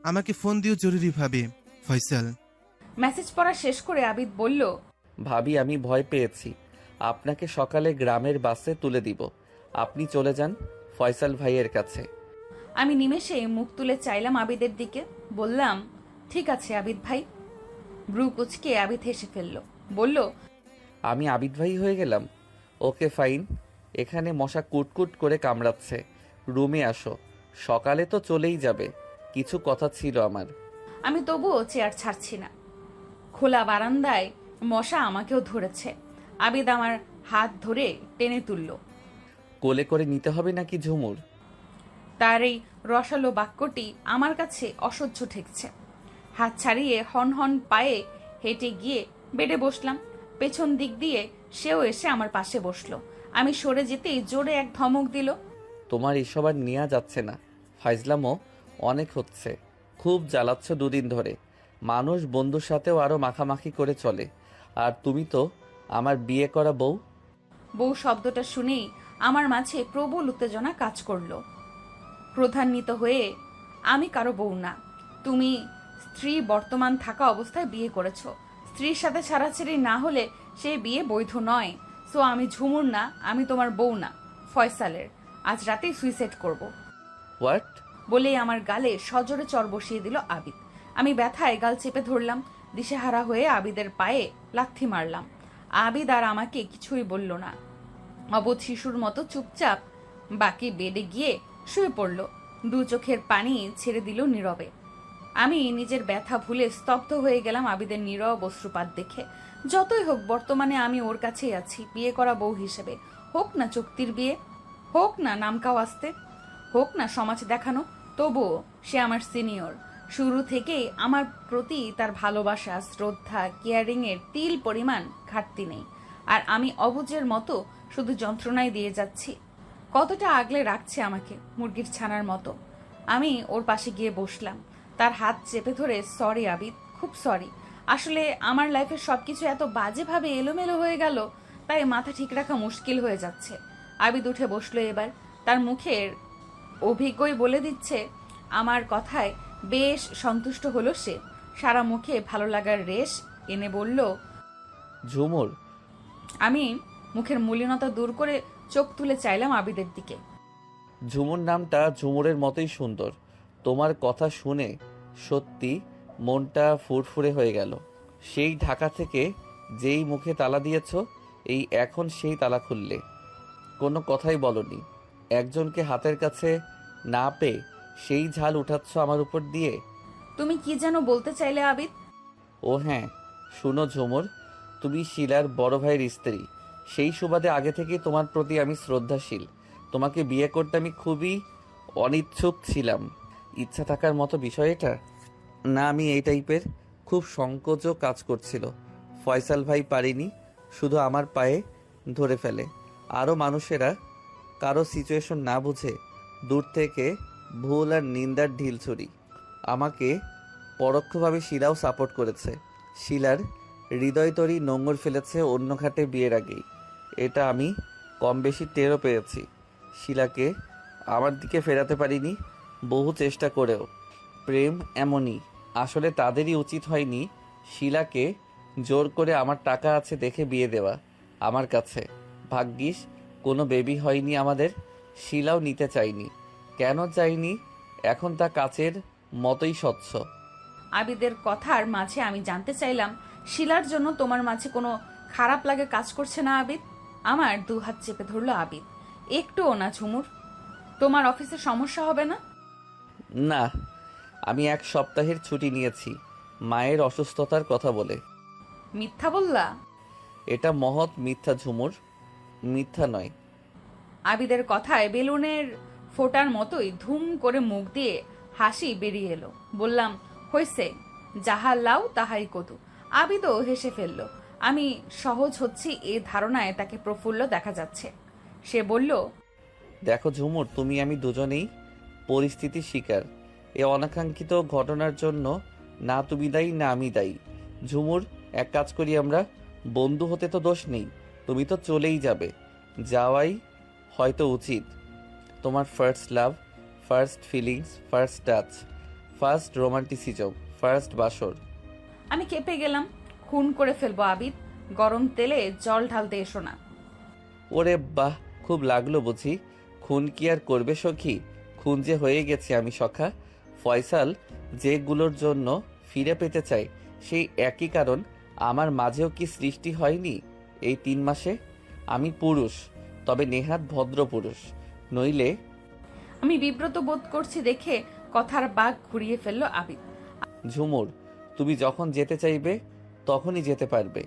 আমাকে ফোন দিও জরুরি ভাবে, ফয়সাল। মেসেজ পড়া শেষ করে আবিদ বলল, ভাবি আমি ভয় পেয়েছি। আপনাকে সকালে গ্রামের বাসে তুলে দিব। আপনি চলে যান ফয়সাল ভাইয়ের কাছে। আমি নিমেষে মুখ তুলে চাইলাম আবিদের দিকে। বললাম, ঠিক আছে আবিদ ভাই। ব্রু কুচকে আবিদ হেসে ফেলল, বলল, আমি আবিদ ভাই হয়ে গেলাম? Okay fine. এখানে মশা কুটকুট করে কামড়াচ্ছে, রুমে আসো। সকালে তো চলেই যাবে, কিছু কথা ছিল আমার। আমি তবুও চেয়ার ছাড়ছি না। খোলা বারান্দায় মশা আমাকেও ধরেছে। আবিদ আমার হাত ধরে টেনে তুলল। কোলে করে নিতে হবে নাকি ঝুমুর? তার এই রসালো বাক্যটি আমার কাছে অসহ্য ঠেকছে। হাত ছাড়িয়ে হন হন পায়ে হেঁটে গিয়ে বেডে বসলাম। পেছন দিক দিয়ে সেও এসে আমার পাশে বসলো। আমি সরে যেতেই জোরে এক ধমক দিল। তোমার এসব আর নেওয়া যাচ্ছে না। ফাইজলামও অনেক হচ্ছে, খুব জ্বালাচ্ছ দুদিন ধরে। মানুষ বন্ধুর সাথেও আরো মাখামাখি করে চলে, আর তুমি তো আমার বিয়ে করা বউ। বউ শব্দটা শুনেই আমার মাঝে প্রবল উত্তেজনা কাজ করলো। প্রধান্বিত হয়ে, আমি কারো বউ না। তুমি স্ত্রী বর্তমান থাকা অবস্থায় বিয়ে করেছো। স্ত্রীর সাথে ছাড়াছাড়ি না হলে সেই বিয়ে বৈধ নয়। সো আমি ঝুমুর না, আমি তোমার বউ না, ফয়সালের। আজ রাতেই সুইসাইড করব। হোয়াট? বলেই আমার গালে সজোরে চর বসিয়ে দিল আবিদ। আমি ব্যথায় গাল চেপে ধরলাম। দিশেহারা হয়ে আবিদের পায়ে লাথি মারলাম। আবিদ আর আমাকে কিছুই বলল না। অবোধ শিশুর মতো চুপচাপ বাকি বেডে গিয়ে শুয়ে পড়ল। দু চোখের পানি ছেড়ে দিল নীরবে। আমি নিজের ব্যথা ভুলে স্তব্ধ হয়ে গেলাম আবিদের নীরব অশ্রুপাত দেখে। যতই হোক বর্তমানে আমি ওর কাছেই আছি, বিয়ে করা বউ হিসেবে। হোক না চুক্তির বিয়ে, হোক না নামকাও আসতে, হোক না সমাজ দেখানো, তবুও সে আমার সিনিয়র। শুরু থেকেই আমার প্রতি তার ভালোবাসা, শ্রদ্ধা, কেয়ারিং এর তিল পরিমাণ ঘাটতি নেই। আর আমি অবুঝের মতো শুধু যন্ত্রণাই দিয়ে যাচ্ছি। কতটা আগলে রাখছে আমাকে মুরগির ছানার মতো। আমি ওর পাশে গিয়ে বসলাম। তার হাত চেপে ধরে, সরি আবিদ, খুব সরি। আসলে আমার লাইফের সবকিছু এত বাজেভাবে এলোমেলো হয়ে গেল, তাই মাথা ঠিক রাখা মুশকিল হয়ে যাচ্ছে। আবিদ উঠে বসলো এবার। তার মুখের অভিজ্ঞই বলে দিচ্ছে আমার কথায় বেশ সন্তুষ্ট হলো সে। সারা মুখে ভালো লাগার রেশ এনে বলল, ঝুমুর। আমি মুখের মলিনতা দূর করে চোখ তুলে চাইলাম আবিদের দিকে। ঝুমুর নামটা ঝুমুরের মতোই সুন্দর। তোমার কথা শুনে সত্যি মনটা ফুরফুরে হয়ে গেল। সেই ঢাকা থেকে যেই মুখে তালা দিয়েছ, এই এখন সেই তালা খুললে। কোনো কথাই বলনি। একজনকে হাতের কাছে না পেয়ে সেই ঝাল উঠাচ্ছ আমার উপর দিয়ে। তুমি কি যেন বলতে চাইলে আবিদ? ও হ্যাঁ, শুনো ঝুমুর, তুমি শিলার বড় ভাইয়ের স্ত্রী। সেই সুবাদে আগে থেকেই তোমার প্রতি আমি শ্রদ্ধাশীল। তোমাকে বিয়ে করতে আমি খুবই অনিচ্ছুক ছিলাম। ইচ্ছা থাকার মতো বিষয় এটা না। আমি এই টাইপের খুব সংকোচও কাজ করছিল। ফয়সাল ভাই পারিনি, শুধু আমার পায়ে ধরে ফেলে। আরও মানুষেরা কারো সিচুয়েশন না বুঝে দূর থেকে ভুল আর নিন্দার ঢিল ছুরি। আমাকে পরোক্ষভাবে শিলাও সাপোর্ট করেছে। শিলার হৃদয় তরি নোঙর ফেলেছে অন্য ঘাটে বিয়ের আগেই। এটা আমি কম বেশি টেরও পেয়েছি। শিলাকে আমার দিকে ফেরাতে পারিনি বহু চেষ্টা করেও। প্রেম এমনই, আসলে তাদেরই উচিত হয়নি শিলাকে জোর করে আমার টাকা আছে দেখে বিয়ে দেওয়া আমার কাছে। ভাগ্যিস কোনো বেবি হয়নি আমাদের। শিলাও নিতে চাইনি। কেন চাইনি এখন তা কাচের মতোই স্বচ্ছ। আবিদের কথার মাঝে আমি জানতে চাইলাম, শিলার জন্য তোমার মাঝে কোনো খারাপ লাগে কাজ করছে না আবিদ? আমার দু হাত চেপে ধরলো আবিদ। একটুও না ঝুমুর, তোমার অফিসে সমস্যা হবে না? না, আমি 1 সপ্তাহের ছুটি নিয়েছি মায়ের অসুস্থতার কথা বলে। মিথ্যা বললা? এটা মহৎ মিথ্যা ঝুমুর, মিথ্যা নয়। আবিদের কথায় বেলুনের ফোটার মতোই ধুম করে মুখ দিয়ে হাসি বেরিয়ে এলো। বললাম, হইছে, যাহা লাউ তাহাই কদু। আবিদও হেসে ফেলল। আমি সহজ হচ্ছি এ ধারণায় তাকে প্রফুল্ল দেখা যাচ্ছে। সে বলল, দেখো ঝুমুর, তুমি আমি দুজনেই পরিস্থিতির শিকার। এ অনাকাঙ্ক্ষিত ঘটনার জন্য না তুমি দায়ী না আমি দায়ী। ঝুমুর, এক কাজ করি আমরা, বন্ধু হতে তো দোষ নেই। তুমি তো চলেই যাবে, যাওয়াই হয়তো উচিত। তোমার first love, first feelings, first touch, first romanticism, first বাসর। আমি কেঁপে গেলাম। খুন করে ফেলবো আবিদ, গরম তেলে জল ঢালতে এসো না। ওরে বাহ, খুব লাগলো বুঝি। খুন কি আর করবে সখী? খুন যে হয়ে গেছে আমি সখা। ফয়সাল যেগুলোর জন্য ফিরে পেতে চাই, সেই একই কারণ আমার মাঝেও কি সৃষ্টি হয়নি এই 3 মাসে? আমি পুরুষ, তবে নেহাত ভদ্র পুরুষ, নইলে। আমি বিব্রত বোধ করছি দেখে কথার বাঁক ঘুরিয়ে ফেললো আবিদ। ঝুমুর, তুমি যখন যেতে চাইবে তখনই যেতে পারবে।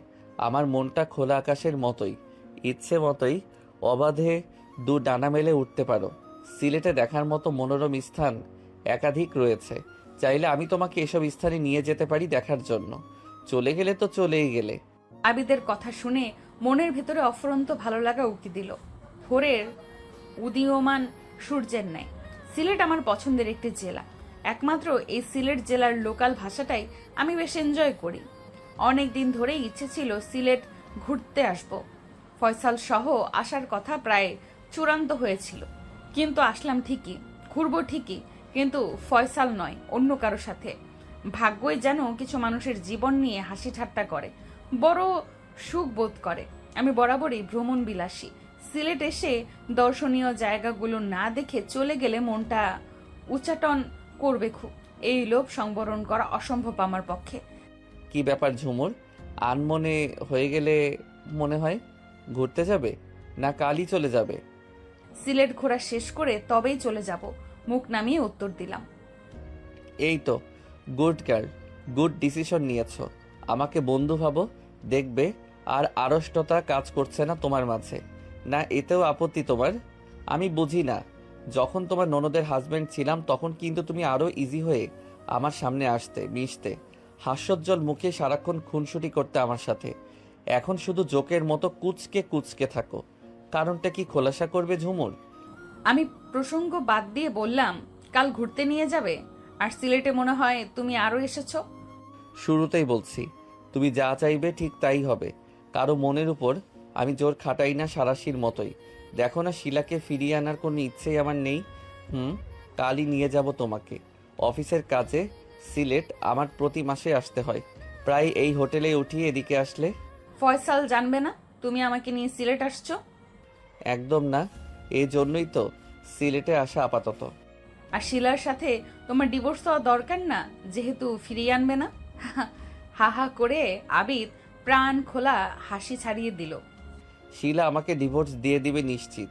আমার মনটা খোলা আকাশের মতোই, ইচ্ছে মতোই অবাধে ডানা মেলে উঠতে পারো। সিলেটে দেখার মতো মনোরম স্থান একাধিক রয়েছে, চাইলে আমি তোমাকে এসব স্থানে নিয়ে যেতে পারি দেখার জন্য। চলে গেলে তো চলেই গেলে। আবিদের কথা শুনে মনের ভেতরে অফুরন্ত ভালো লাগা উকি দিল, ভোরের উদীয়মান সূর্যের ন্যায়। সিলেট আমার পছন্দের একটি জেলা। একমাত্র এই সিলেট জেলার লোকাল ভাষাটাই আমি বেশ এনজয় করি। অনেক দিন ধরেই ইচ্ছে ছিল সিলেট ঘুরতে আসব। ফয়সাল সহ আসার কথা প্রায় চূড়ান্ত হয়েছিল, কিন্তু আসলাম ঠিকই, ঘুরবো ঠিকই, কিন্তু ফয়সাল নয়, অন্য কারো সাথে। ভাগ্যই যেন কিছু মানুষের জীবন নিয়ে হাসি ঠাট্টা করে, বড় সুখ বোধ করে। আমি বরাবরই ভ্রমণ বিলাসী। সিলেট এসে দর্শনীয় জায়গাগুলো না দেখে চলে গেলে মনটা উচ্চাটন করবে খুব। এই লোভ সংবরণ করা অসম্ভব আমার পক্ষে। কি ব্যাপার ঝুমুর, আনমনে হয়ে গেলে মনে হয়? ঘুরতে যাবে না কালই চলে যাবে? সিলেট ঘোরা শেষ করে তবেই চলে যাব, মুখ নামিয়ে উত্তর দিলাম। এই তো, গুড গার্ল, গুড ডিসিশন নিয়েছ। আমাকে বন্ধু ভাবো, দেখবে আর আড়ষ্টতা কাজ করছে না তোমার মাঝে। না এতেও আপত্তি তোমার? আমি বুঝি না, যখন তোমার ননদের হাজবেন্ড ছিলাম তখন কিন্তু তুমি আরো ইজি হয়ে আমার সামনে আসতে, মিশতে, হাস্যোজ্জ্বল মুখে সারাক্ষণ খুনসুটি করতে আমার সাথে। এখন শুধু জোকের মতো কুচকে কুচকে থাকো। কারণটা কি খোলাসা করবে ঝুমুর? আমি প্রসঙ্গ বাদ দিয়ে বললাম, কাল ঘুরতে নিয়ে যাবে? আর সিলেটে মনে হয় তুমি আরো এসেছো। শুরুতেই বলছি, তুমি যা চাইবে ঠিক তাই হবে। কারো মনের উপর আমি জোর খাটাই না, সারাশির মতোই। দেখো না, শিলাকে ফিরিয়ে আনার কোনো ইচ্ছেই আমার নেই। কালই নিয়ে যাব তোমাকে। অফিসের কাজে সিলেট আমার প্রতি মাসে আসতে হয়, প্রায় এই হোটেলে উঠিয়ে এদিকে আসলে। ফয়সাল জানবে না তুমি আমাকে নিয়ে সিলেট আসছো? একদম না, এই জন্যই তো সিলেটে আসা আপাতত। আর শিলার সাথে তোমার ডিভোর্স হওয়া দরকার না, যেহেতু ফিরিয়ে আনবে না। হা হা করে আবিদ প্রাণ খোলা হাসি ছাড়িয়ে দিল। শিলা আমাকে ডিভোর্স দিয়ে দিবে নিশ্চিত,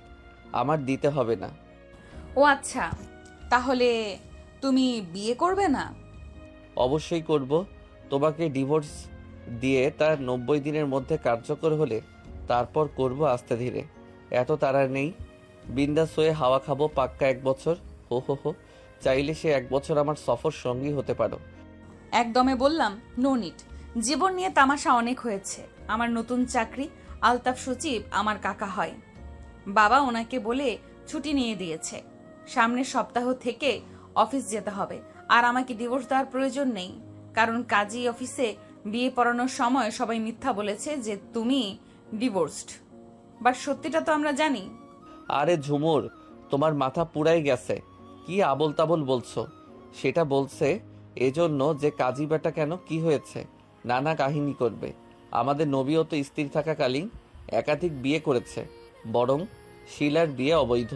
আমার দিতে হবে না। ও আচ্ছা, তাহলে তুমি বিয়ে করবে না? অবশ্যই করব। তোমাকে ডিভোর্স দিয়ে তার 90 দিনের মধ্যে কার্যকর হলে তারপর করব আস্তে ধীরে। এত তাড়া নেই। বিন্দাস হয়ে হাওয়া খাবো পাক্কা 1 বছর। হো হো হো, চাইলে সে 1 বছর আমার সফর সঙ্গী হতে পারো। একদমে বললাম, নো নিড। জীবন নিয়ে তামাশা অনেক হয়েছে। আমার নতুন চাকরি, আলতাফ সচিব আমার কাকা হয়। বাবা ওনাকে বলে ছুটি নিয়ে দিয়েছে। সামনের সপ্তাহ থেকে অফিস যেতে হবে। আর আমাকে ডিভোর্স দেওয়ার প্রয়োজন নেই, কারণ কাজী অফিসে বিয়ে পড়ানোর সময় সবাই মিথ্যা বলেছে যে তুমি ডিভোর্সড। বাট সত্যিটা তো আমরা জানি। আরে ঝুমুর, তোমার মাথা পুরাই গেছে। কি আবল তাবল বলছো? সেটা বলছে এজন্য যে কাজী বেটা কেন, কি হয়েছে? নানা কাহিনী করবে। আমাদের নবীও তো স্ত্রী থাকাকালীন একাধিক বিয়ে করেছে, বরং শিলার বিয়ে অবৈধ।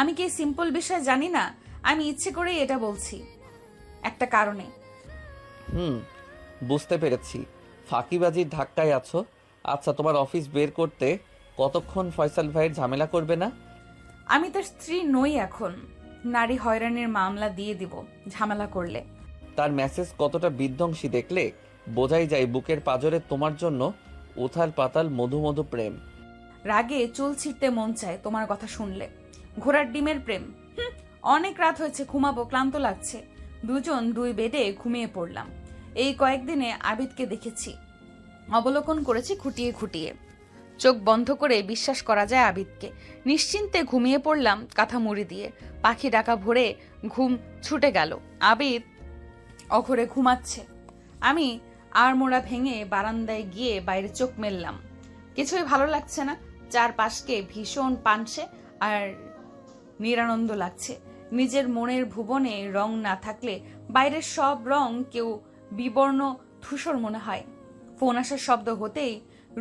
আমি কি সিম্পল বিষয় জানি না? আমি ইচ্ছে করেই এটা বলছি, একটা কারণে। বুঝতে পেরেছি, ফাঁকিবাজির ধাক্কায় আছো। আচ্ছা, তোমার অফিস বের করতে কতক্ষণ ফয়সাল ভাইয়ের ঝামেলা করবে না? আমি তার স্ত্রী নই এখন। নারী হয়রানির মামলা দিয়ে দিব ঝামেলা করলে। তার মেসেজ কতটা বিধ্বংসী দেখলে বোঝাই যায় বুকের পাজরে তোমার জন্য উথাল পাতাল মধু মধু প্রেম। রাগে চুল ছিঁড়তে মন চায় তোমার কথা শুনলে। ঘোড়ার ডিমের প্রেম। অনেক রাত হয়েছে, ঘুমাবো, ক্লান্ত লাগছে। দুজন 2 বেডে ঘুমিয়ে পড়লাম। এই কয়েকদিনে আবিদকে দেখেছি, অবলোকন করেছি খুঁটিয়ে খুঁটিয়ে। চোখ বন্ধ করে বিশ্বাস করা যায় আবিদকে। নিশ্চিন্তে ঘুমিয়ে পড়লাম কাঁথা মুড়ি দিয়ে। পাখি ডাকা ভোরে ঘুম ছুটে গেল। আবিদ অঘরে ঘুমাচ্ছে। আমি আড়মোড়া ভেঙে বারান্দায় গিয়ে বাইরে চোখ মেললাম। কিছুই ভালো লাগছে না। চারপাশকে ভীষণ পানসে আর নিরানন্দ লাগছে। নিজের মনের ভুবনে রং না থাকলে বাইরের সব রং কেউ বিবর্ণ ধূসর মনে হয়। ফোন আসার শব্দ হতেই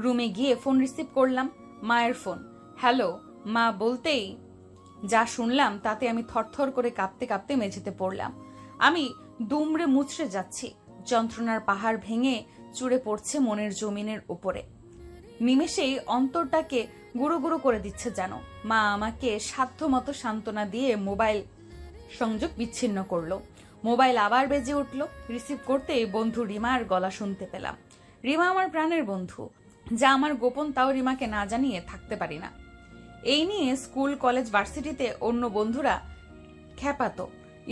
রুমে গিয়ে ফোন রিসিভ করলাম। মায়ের ফোন। হ্যালো মা বলতেই যা শুনলাম তাতে আমি থরথর করে কাঁপতে কাঁপতে মেঝেতে পড়লাম। আমি দুমড়ে মুচড়ে যাচ্ছি। যন্ত্রণার পাহাড় ভেঙে চুড়ে পড়ছে মনের জমিনের উপরে। নিমেষেই অন্তরটাকে গুঁড়ো গুঁড়ো করে দিচ্ছে যেন। মা আমাকে সাধ্যমতো সান্ত্বনা দিয়ে মোবাইল সংযোগ বিচ্ছিন্ন করলো। মোবাইল আবার বেজে উঠল। রিসিভ করতেই বন্ধু রিমার গলা শুনতে পেলাম। রিমা আমার প্রাণের বন্ধু। যা আমার গোপন তাও রিমাকে না জানিয়ে থাকতে পারি না। এই নিয়ে স্কুল কলেজ ভার্সিটিতে অন্য বন্ধুরা খ্যাপাতো,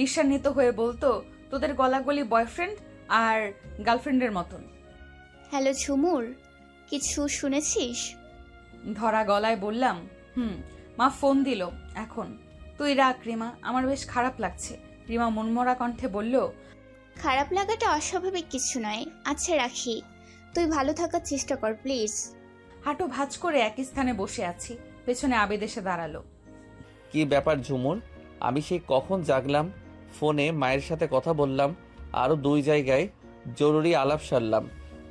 ঈর্ষান্বিত হয়ে বলতো তোদের গলাগলি বয়ফ্রেন্ড আর গার্লফ্রেন্ডের মতন। হ্যালো ঝুমুর, কিছু শুনেছিস? ধরা গলায় বললাম মা ফোন দিল এখন। তুই রাখ রিমা, আমার বেশ খারাপ লাগছে। রিমা মনমরা কণ্ঠে বলল, খারাপ লাগাটা অস্বাভাবিক কিছু নয়। আচ্ছা রাখি, তুই ভালো থাকার চেষ্টা কর প্লিজ। হাঁটু ভাঁজ করে একই স্থানে বসে আছি। পেছনে আবেদ এসে দাঁড়ালো। কি ব্যাপার ঝুমুর? আমি সেই কখন জাগলাম, ফোনে মায়ের সাথে কথা বললাম, আরও 2 জায়গায় জরুরি আলাপ সারলাম,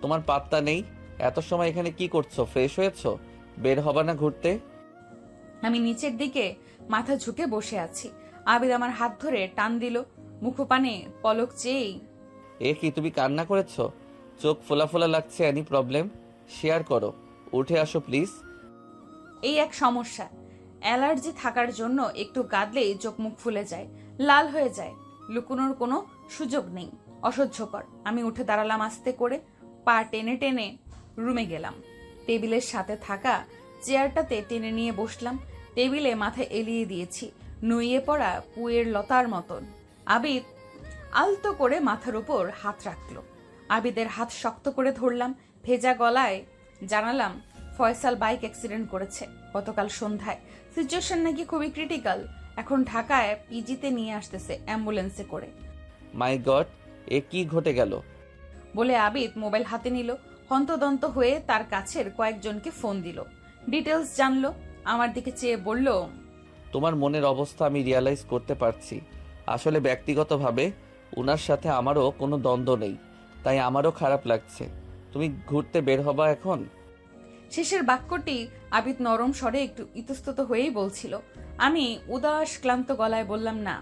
তোমার পাত্তা নেই। এত সময় এখানে কি করছো? ফ্রেশ হয়েছো? বের হবা না ঘুরতে? আমি নিচের দিকে মাথা ঝুঁকে বসে আছি। আবিদ আমার হাত ধরে টান দিল। মুখপানে পলক চেয়েই, এ কি তুমি কান্না করেছো? চোখ ফোলা ফোলা লাগছে। Any problem? শেয়ার করো। উঠে আসো প্লিজ। এই এক সমস্যা। অ্যালার্জি থাকার জন্য একটু কাঁদলেই চোখ মুখ ফুলে যায়, লাল হয়ে যায়। লুকোনোর কোনো সুযোগ নেই। অসহ্যকর। আমি উঠে দাঁড়ালাম আস্তে করে। পা টেনে টেনে রুমে গেলাম। টেবিলের সাথে থাকা চেয়ারটাতে টেনে নিয়ে বসলাম। টেবিলে মাথা এলিয়ে দিয়েছি, নুইয়ে পড়া পুয়ের লতার মতন। আবিদ আলতো করে মাথার উপর হাত রাখলো। আবিদের হাত শক্ত করে ধরলাম। ভেজা গলায় জানালাম, ফয়সাল বাইক অ্যাক্সিডেন্ট করেছে গতকাল সন্ধ্যায়। সিচুয়েশন নাকি খুবই ক্রিটিক্যাল। এখন ঢাকায় পিজিতে নিয়ে আসতেছে অ্যাম্বুলেন্সে করে। মাই গড, এ কি ঘটে গেল? বলে আবিদ মোবাইল হাতে নিল। হন্তদন্ত হয়ে তার কাছের কয়েকজনকে ফোন দিল, ডিটেলস জানলো। আমার দিকে চেয়ে বলল, তোমার মনের অবস্থা আমি রিয়ালাইজ করতে পারছি। আসলে ব্যক্তিগতভাবে উনার সাথে আমারও কোনো দ্বন্দ্ব নেই, তাই আমারও খারাপ লাগছে। তুমি ঘুরতে বের হবা এখন? শেষের বাক্যটি আবিদ নরম স্বরে একটু ইতস্তত হয়েই বলছিল। আমি উদাস ক্লান্ত গলায় বললাম না।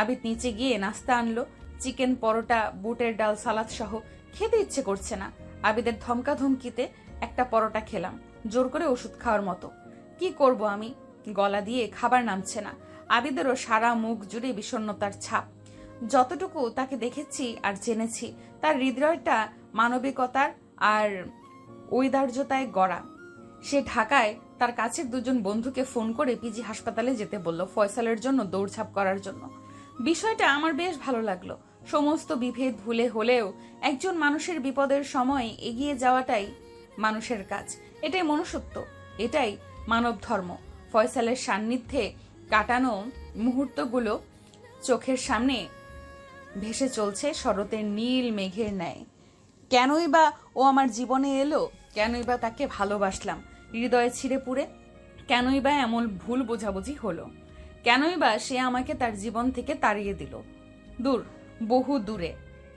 আবিদ নিচে গিয়ে নাস্তা আনলো, চিকেন পরোটা, বুটের ডাল, সালাদ সহ। খেতে ইচ্ছে করছে না। আবিদের ধমকা ধমকিতে একটা পরোটা খেলাম, জোর করে ওষুধ খাওয়ার মতো। কি করব আমি? গলা দিয়ে খাবার নামছে না। আবিদেরও সারা মুখ জুড়ে বিষণ্ণতার ছাপ। যতটুকু তাকে দেখেছি আর জেনেছি, তার হৃদয়টা মানবিকতার আর ঔদার্যতায় গড়া। সে ঢাকায় তার কাছের 2জন বন্ধুকে ফোন করে পিজি হাসপাতালে যেতে বলল ফয়সালের জন্য দৌড়ঝাঁপ করার জন্য। বিষয়টা আমার বেশ ভালো লাগলো। সমস্ত বিভেদ ভুলে হলেও একজন মানুষের বিপদের সময় এগিয়ে যাওয়াটাই মানুষের কাজ। এটাই মনুষ্যত্ব, এটাই মানব ধর্ম। ফয়সালের সান্নিধ্যে কাটানো মুহূর্তগুলো চোখের সামনে ভেসে চলছে শরতের নীল মেঘের ন্যায়। কেনই বা ও আমার জীবনে এলো? কেনই বা তাকে ভালোবাসলাম হৃদয়ে ছিঁড়ে পুড়ে? কেনই বা এমন ভুল বোঝাবুঝি হলো? কেনই বা সে আমাকে তার জীবন থেকে তাড়িয়ে দিল দূর, বহু দূরে?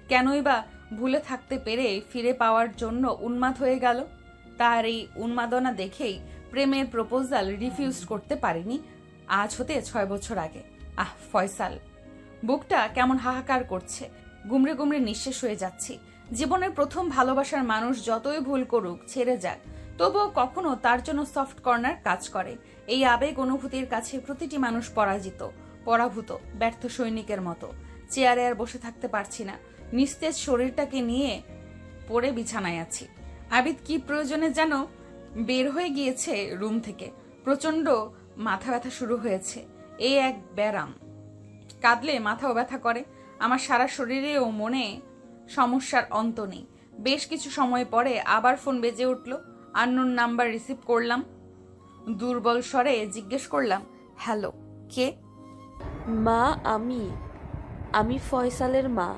কেনই বা ভুলে থাকতে পেরে ফিরে পাওয়ার জন্য উন্মাদ হয়ে গেল? তার এই উন্মাদনা দেখেই প্রেমের প্রপোজাল রিফিউজ করতে পারিনি আজ হতে 6 বছর আগে। ফয়সাল। বুকটা কেমন হাহাকার করছে। গুমড়ে গুমড়ে নিঃশেষ হয়ে যাচ্ছি। জীবনের প্রথম ভালোবাসার মানুষ যতই ভুল করুক, ছেড়ে যাক, তবুও কখনো তার জন্য সফট কর্নার কাজ করে। এই আবেগ অনুভূতির কাছে প্রতিটি মানুষ পরাজিত, পরাভূত, ব্যর্থ সৈনিকের মতো। চেয়ারে আর বসে থাকতে পারছি না। নিস্তেজ শরীরটাকে নিয়ে পড়ে বিছানায় আছি। আবিদ কি প্রয়োজনে যেন বের হয়ে গিয়েছে রুম থেকে। প্রচন্ড মাথা ব্যথা শুরু হয়েছে। এই এক ব্যারাম। কাঁদলে মাথাও ব্যথা করে। আমার সারা শরীরে ও মনে সমস্যার অন্ত নেই। বেশ কিছু সময় পরে আবার ফোন বেজে উঠল। আননোন নাম্বার রিসিভ করলাম। দুর্বল স্বরে জিজ্ঞেস করলাম, হ্যালো, কে? মা, আমি ফয়সালের মা।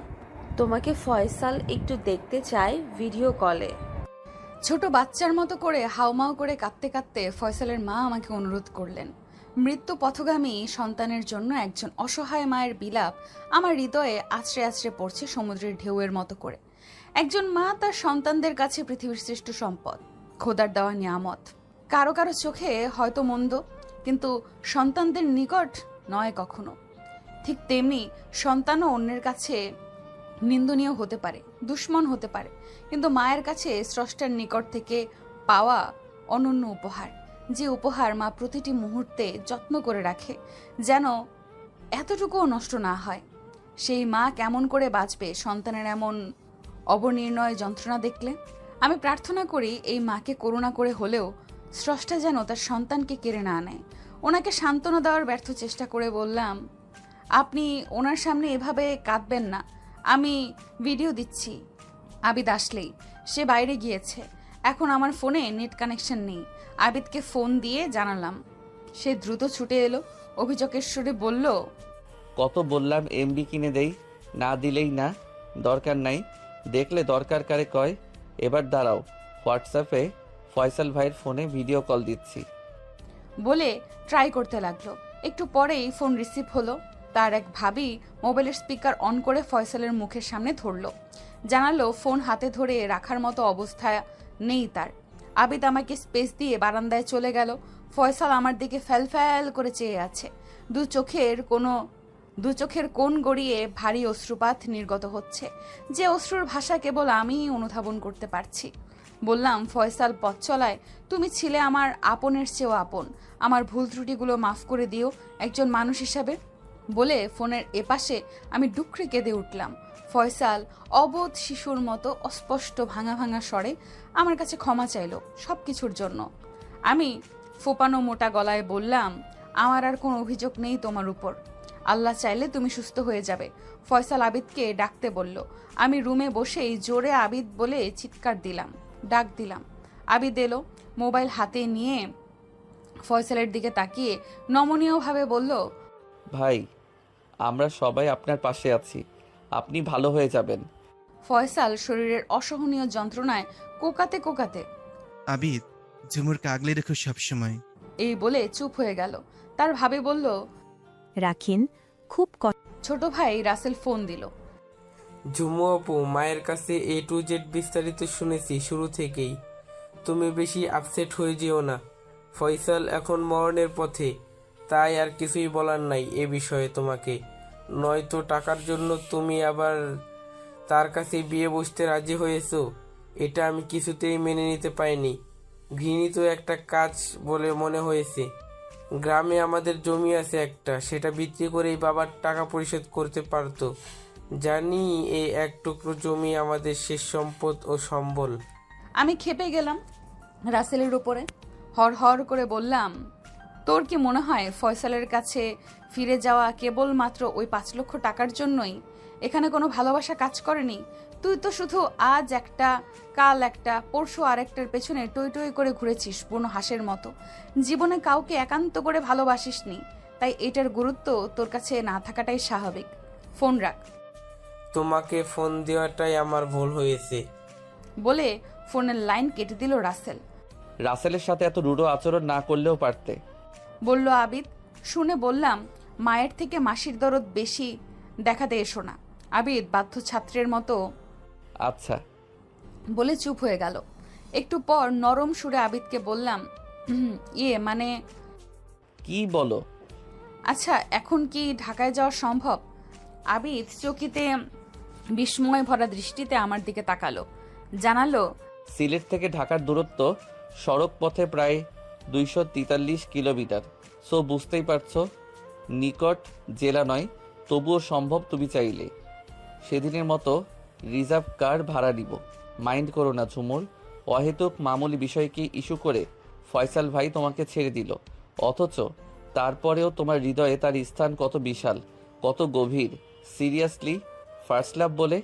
তোমাকে ফয়সাল একটু দেখতে চাই ভিডিও কলে। ছোট বাচ্চার মতো করে হাউমাউ করে কাঁদতে কাঁদতে ফয়সালের মা আমাকে অনুরোধ করলেন। মৃত্যু পথগামী সন্তানের জন্য একজন অসহায় মায়ের বিলাপ আমার হৃদয়ে আছড়ে আছড়ে পড়ছে সমুদ্রের ঢেউয়ের মতো করে। একজন মা তার সন্তানদের কাছে পৃথিবীর শ্রেষ্ঠ সম্পদ, খোদার দেওয়া নিয়ামত। কারো কারো চোখে হয়তো মন্দ, কিন্তু সন্তানদের নিকট নয় কখনো। ঠিক তেমনি সন্তানও অন্যের কাছে নিন্দনীয় হতে পারে, দুশ্মন হতে পারে, কিন্তু মায়ের কাছে স্রষ্টার নিকট থেকে পাওয়া অনন্য উপহার, যে উপহার মা প্রতিটি মুহূর্তে যত্ন করে রাখে যেন এতটুকুও নষ্ট না হয়। সেই মা কেমন করে বাঁচবে সন্তানের এমন অবনির্ণয় যন্ত্রণা দেখলে? আমি প্রার্থনা করি এই মাকে করুণা করে হলেও স্রষ্টা যেন তার সন্তানকে কেড়ে না নেয়। ওনাকে সান্ত্বনা দেওয়ার ব্যর্থ চেষ্টা করে বললাম, আপনি ওনার সামনে এভাবে কাঁদবেন না, আমি ভিডিও দিচ্ছি। আবিদ আসলেই, সে বাইরে গিয়েছে, এখন আমার ফোনে নেট কানেকশন নেই। আবিদকে ফোন দিয়ে জানালাম, সে দ্রুত ছুটে এলো, অভিযোগের সুরে বলল, কত বললাম এমবি কিনে দেই, না দিলেই না, দরকার নাই, দেখলে দরকার কারে কয়। এবার দাঁড়াও, হোয়াটসঅ্যাপে ফয়সাল ভাইয়ের ফোনে ভিডিও কল দিচ্ছি। বলে ট্রাই করতে লাগলো। একটু পরেই ফোন রিসিভ হলো। তার এক ভাবি মোবাইলের স্পিকার অন করে ফয়সালের মুখের সামনে ধরলো, জানালো ফোন হাতে ধরে রাখার মতো অবস্থা নেই তার। আবিদ আমাকে স্পেস দিয়ে বারান্দায় চলে গেল। ফয়সাল আমার দিকে ফ্যাল ফ্যাল করে চেয়ে আছে। দু চোখের কোণ গড়িয়ে ভারী অশ্রুপাত নির্গত হচ্ছে, যে অশ্রুর ভাষা কেবল আমিই অনুধাবন করতে পারছি। বললাম, ফয়সাল, পথ চলায় তুমি ছিলে আমার আপনের চেয়েও আপন, আমার ভুল ত্রুটিগুলো মাফ করে দিও একজন মানুষ হিসাবে। বলে ফোনের এপাশে আমি ডুকরে কেঁদে উঠলাম। ফয়সাল অবোধ শিশুর মতো অস্পষ্ট ভাঙা ভাঙা স্বরে আমার কাছে ক্ষমা চাইল সব কিছুর জন্য। আমি ফোপানো মোটা গলায় বললাম, আমার আর কোনো অভিযোগ নেই তোমার উপর, আল্লাহ চাইলে তুমি সুস্থ হয়ে যাবে। ফয়সাল আবিদকে ডাকতে বলল। আমি রুমে বসেই জোরে আবিদ বলে চিৎকার দিলাম, ডাক দিলাম। আবিদ এলো, মোবাইল হাতে নিয়ে ফয়সালের দিকে তাকিয়ে নমনীয়ভাবে বলল, ভাই, আমরা সবাই আপনার পাশে আছি, আপনি ভালো হয়ে যাবেন। ফয়সাল শরীরের অসহনীয় যন্ত্রণায় কোকাতে কোকাতে, আবিদ, ঝুমুরকে আগলে রেখো সবসময়। এই বলে চুপ হয়ে গেল। তার ভাবে বলল, রাখিন, খুব ছোট ভাই রাসেল ফোন দিল। ঝুমু আপু, মায়ের কাছে A to Z বিস্তারিত শুনেছি শুরু থেকেই। তুমি বেশি আপসেট হয়ে যেও না। ফয়সাল এখন মরণের পথে, তাই আর কিছুই বলার নাই এ বিষয়ে তোমাকে। নয়তো টাকার জন্য তুমি আবার তার কাছে বিয়ে বসতে রাজি হয়েছো, এটা আমি কিছুতেই মেনে নিতে পারিনি। ঘৃণিত একটা কাজ বলে মনে হয়েছে। গ্রামে আমাদের জমি আছে একটা, সেটা বিক্রি করেই বাবার টাকা পরিশোধ করতে পারতো। জানি এই এক টুকরো জমি আমাদের শেষ সম্পদ ও সম্বল। আমি খেপে গেলাম রাসেলের উপরে। হর হর করে বললাম, তোর কি মনে হয় ফয়সালের কাছে ফিরে যাওয়া কেবলমাত্র ওই 5 লক্ষ টাকার জন্যই? এখানে কোনো ভালোবাসা কাজ করেনি। তুই তো শুধু আজ একটা, কাল একটা, পরশু আরেকটার পেছনে টই টই করে ঘুরেছিস বুনো হাঁসের মতো। জীবনে কাউকে একান্ত করে ভালোবাসিসনি, তাই এটার গুরুত্ব তোর কাছে না থাকাটাই স্বাভাবিক। ফোন রাখ। তোমাকে ফোন দেওয়াটাই আমার ভুল হয়েছে। বলে ফোনের লাইন কেটে দিল রাসেল। রাসেলের সাথে এত রূঢ় আচরণ না করলেও পারতে, বলল আবিদ। শুনে বললাম, মায়ের থেকে মাসির দরদ বেশি দেখাতে এসো না। আবিদ বাধ্য ছাত্রের মতো আচ্ছা বলে চুপ হয়ে গেল। একটু পর নরম সুরে আবিদকে বললাম, মানে কি বলো? আচ্ছা, এখন কি ঢাকায় যাওয়া সম্ভব? আবিদ চকিতে বিস্ময় ভরা দৃষ্টিতে আমার দিকে তাকালো, জানালো, সিলেট থেকে ঢাকার দূরত্ব সড়ক পথে প্রায় 243 কিলোমিটার। সো বুঝতেই পারছো, নিকট জেলা নয়, তবুও সম্ভব তুমি চাইলে। সেদিনের মতো রিজার্ভ কার ভাড়া নিব। মাইন্ড করো না ঝুমুর, অহেতুক মামুলি বিষয়কে ইস্যু করে ফয়সাল ভাই তোমাকে ছেড়ে দিল, অথচ তারপরেও তোমার হৃদয়ে তার স্থান কত বিশাল, কত গভীর। সিরিয়াসলি, ফার্স্ট লাভ বলে,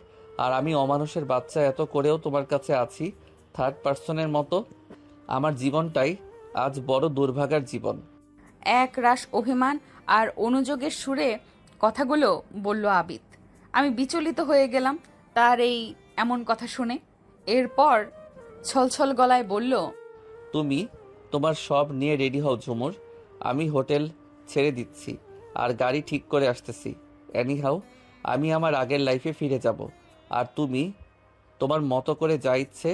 আর আমি অমানুষের বাচ্চা এত করেও তোমার কাছে আছি থার্ড পার্সনের মতো। আমার জীবনটাই আজ বড় দুর্ভাগার জীবন। এক রাশ অভিমান আর অনুযোগের সুরে কথাগুলো বলল আবিদ। আমি বিচলিত হয়ে গেলাম তার এই এমন কথা শুনে। এরপর ছলছল গলায় বলল, তুমি তোমার সব নিয়ে রেডি হও ঝুমুর, আমি হোটেল ছেড়ে দিচ্ছি আর গাড়ি ঠিক করে আসতেছি। এনিহাউ, আমি আমার আগের লাইফে ফিরে যাব, আর তুমি তোমার মতো করে যা ইচ্ছে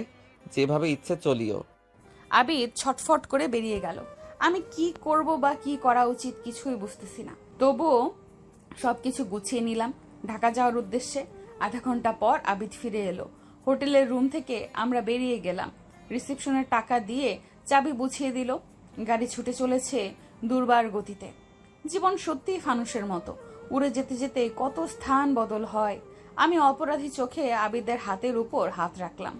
যেভাবে ইচ্ছে চলিও। আবিদ ছটফট করে বেরিয়ে গেল। আমি কি করব বা কি করা উচিত কিছুই বুঝতেছি না। তবুও সবকিছু গুছিয়ে নিলাম ঢাকা যাওয়ার উদ্দেশ্যে। আধা ঘন্টা পর আবিদ ফিরে এলো। হোটেলের রুম থেকে আমরা বেরিয়ে গেলাম। রিসেপশনের টাকা দিয়ে চাবি বুঝিয়ে দিল। গাড়ি ছুটে চলেছে দুর্বার গতিতে। জীবন সত্যিই ফানুষের মতো, উড়ে যেতে যেতে কত স্থান বদল হয়। আমি অপরাধী চোখে আবিদের হাতের উপর হাত রাখলাম।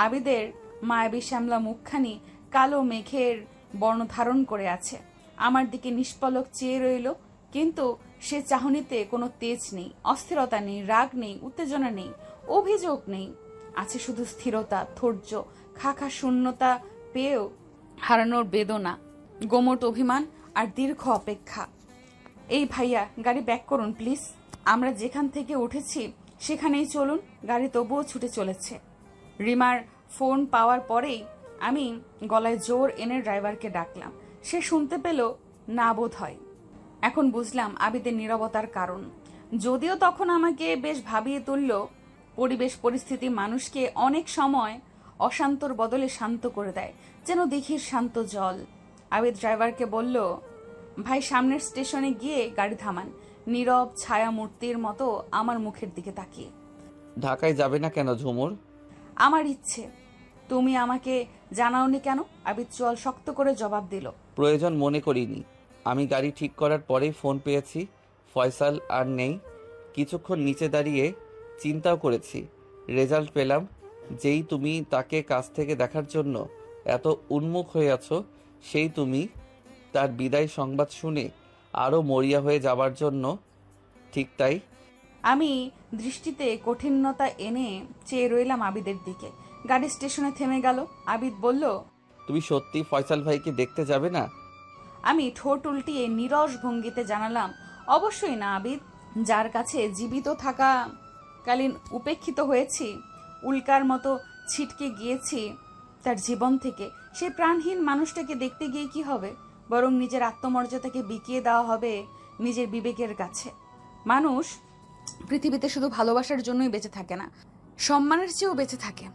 আবিদের মায়াবী শ্যামলা মুখখানি কালো মেঘের বর্ণ ধারণ করে আছে। আমার দিকে নিষ্পলক চেয়ে রইল, কিন্তু সে চাহনিতে কোনো তেজ নেই, অস্থিরতা নেই, রাগ নেই, উত্তেজনা নেই, অভিযোগ নেই। আছে শুধু স্থিরতা, ধৈর্য, খাখা শূন্যতা পেয়েও হারানোর বেদনা, গোমট অভিমান আর দীর্ঘ অপেক্ষা। এই ভাইয়া, গাড়ি ব্যাক করুন প্লিজ। আমরা যেখান থেকে উঠেছি সেখানেই চলুন। গাড়ি তবুও ছুটে চলেছে। রিমার ফোন পাওয়ার পরেই আমি গলায় জোর এনে ড্রাইভারকে ডাকলাম। সে শুনতে পেল না বোধ হয়। এখন বুঝলাম আবিদের নীরবতার কারণ। যদিও তখন আমাকে বেশ ভাবিয়ে তুলল। পরিবেশ পরিস্থিতি মানুষকে অনেক সময় অশান্তর বদলে শান্ত করে দেয়, যেন দিঘির শান্ত জল। আবিদ ড্রাইভারকে বলল, ভাই সামনের স্টেশনে গিয়ে গাড়ি থামান। নীরব ছায়া মূর্তির মতো আমার মুখের দিকে তাকিয়ে। ঢাকায় যাবে না কেন ঝুমুর? আমার ইচ্ছে। তুমি আমাকে জানাওনি কেন? আবিদ চোয়াল শক্ত করে জবাব দিল। প্রয়োজন মনে করিনি। আমি গাড়ি ঠিক করার পরেই ফোন পেয়েছি। ফয়সাল আর নেই। কিছুক্ষণ নিচে দাঁড়িয়ে চিন্তাও করেছি। রেজাল্ট পেলাম। যেই তুমি তাকে কাছ থেকে দেখার জন্য এত উন্মুখ হয়ে আছো, সেই তুমি তার বিদায় সংবাদ শুনে আরও মরিয়া হয়ে যাবার জন্য। ঠিক তাই। আমি দৃষ্টিতে কঠিনতা এনে চেয়ে রইলাম আবিদের দিকে। গাড়ি স্টেশনে থেমে গেল। আবিদ বলল, তুমি সত্যি ফয়সাল ভাইকে দেখতে যাবে না? আমি ঠোঁট উল্টিয়ে নীরস ভঙ্গিতে জানালাম, অবশ্যই না আবিদ। যার কাছে জীবিত থাকাকালীন উপেক্ষিত হয়েছি, উল্কার মতো ছিটকে গিয়েছি তার জীবন থেকে, সেই প্রাণহীন মানুষটাকে দেখতে গিয়ে কি হবে? বরং নিজের আত্মমর্যাদাকে বিকিয়ে দেওয়া হবে নিজের বিবেকের কাছে। মানুষ পৃথিবীতে শুধু ভালোবাসার জন্যই বেঁচে থাকে না, সম্মানের চেয়েও বেঁচে থাকে,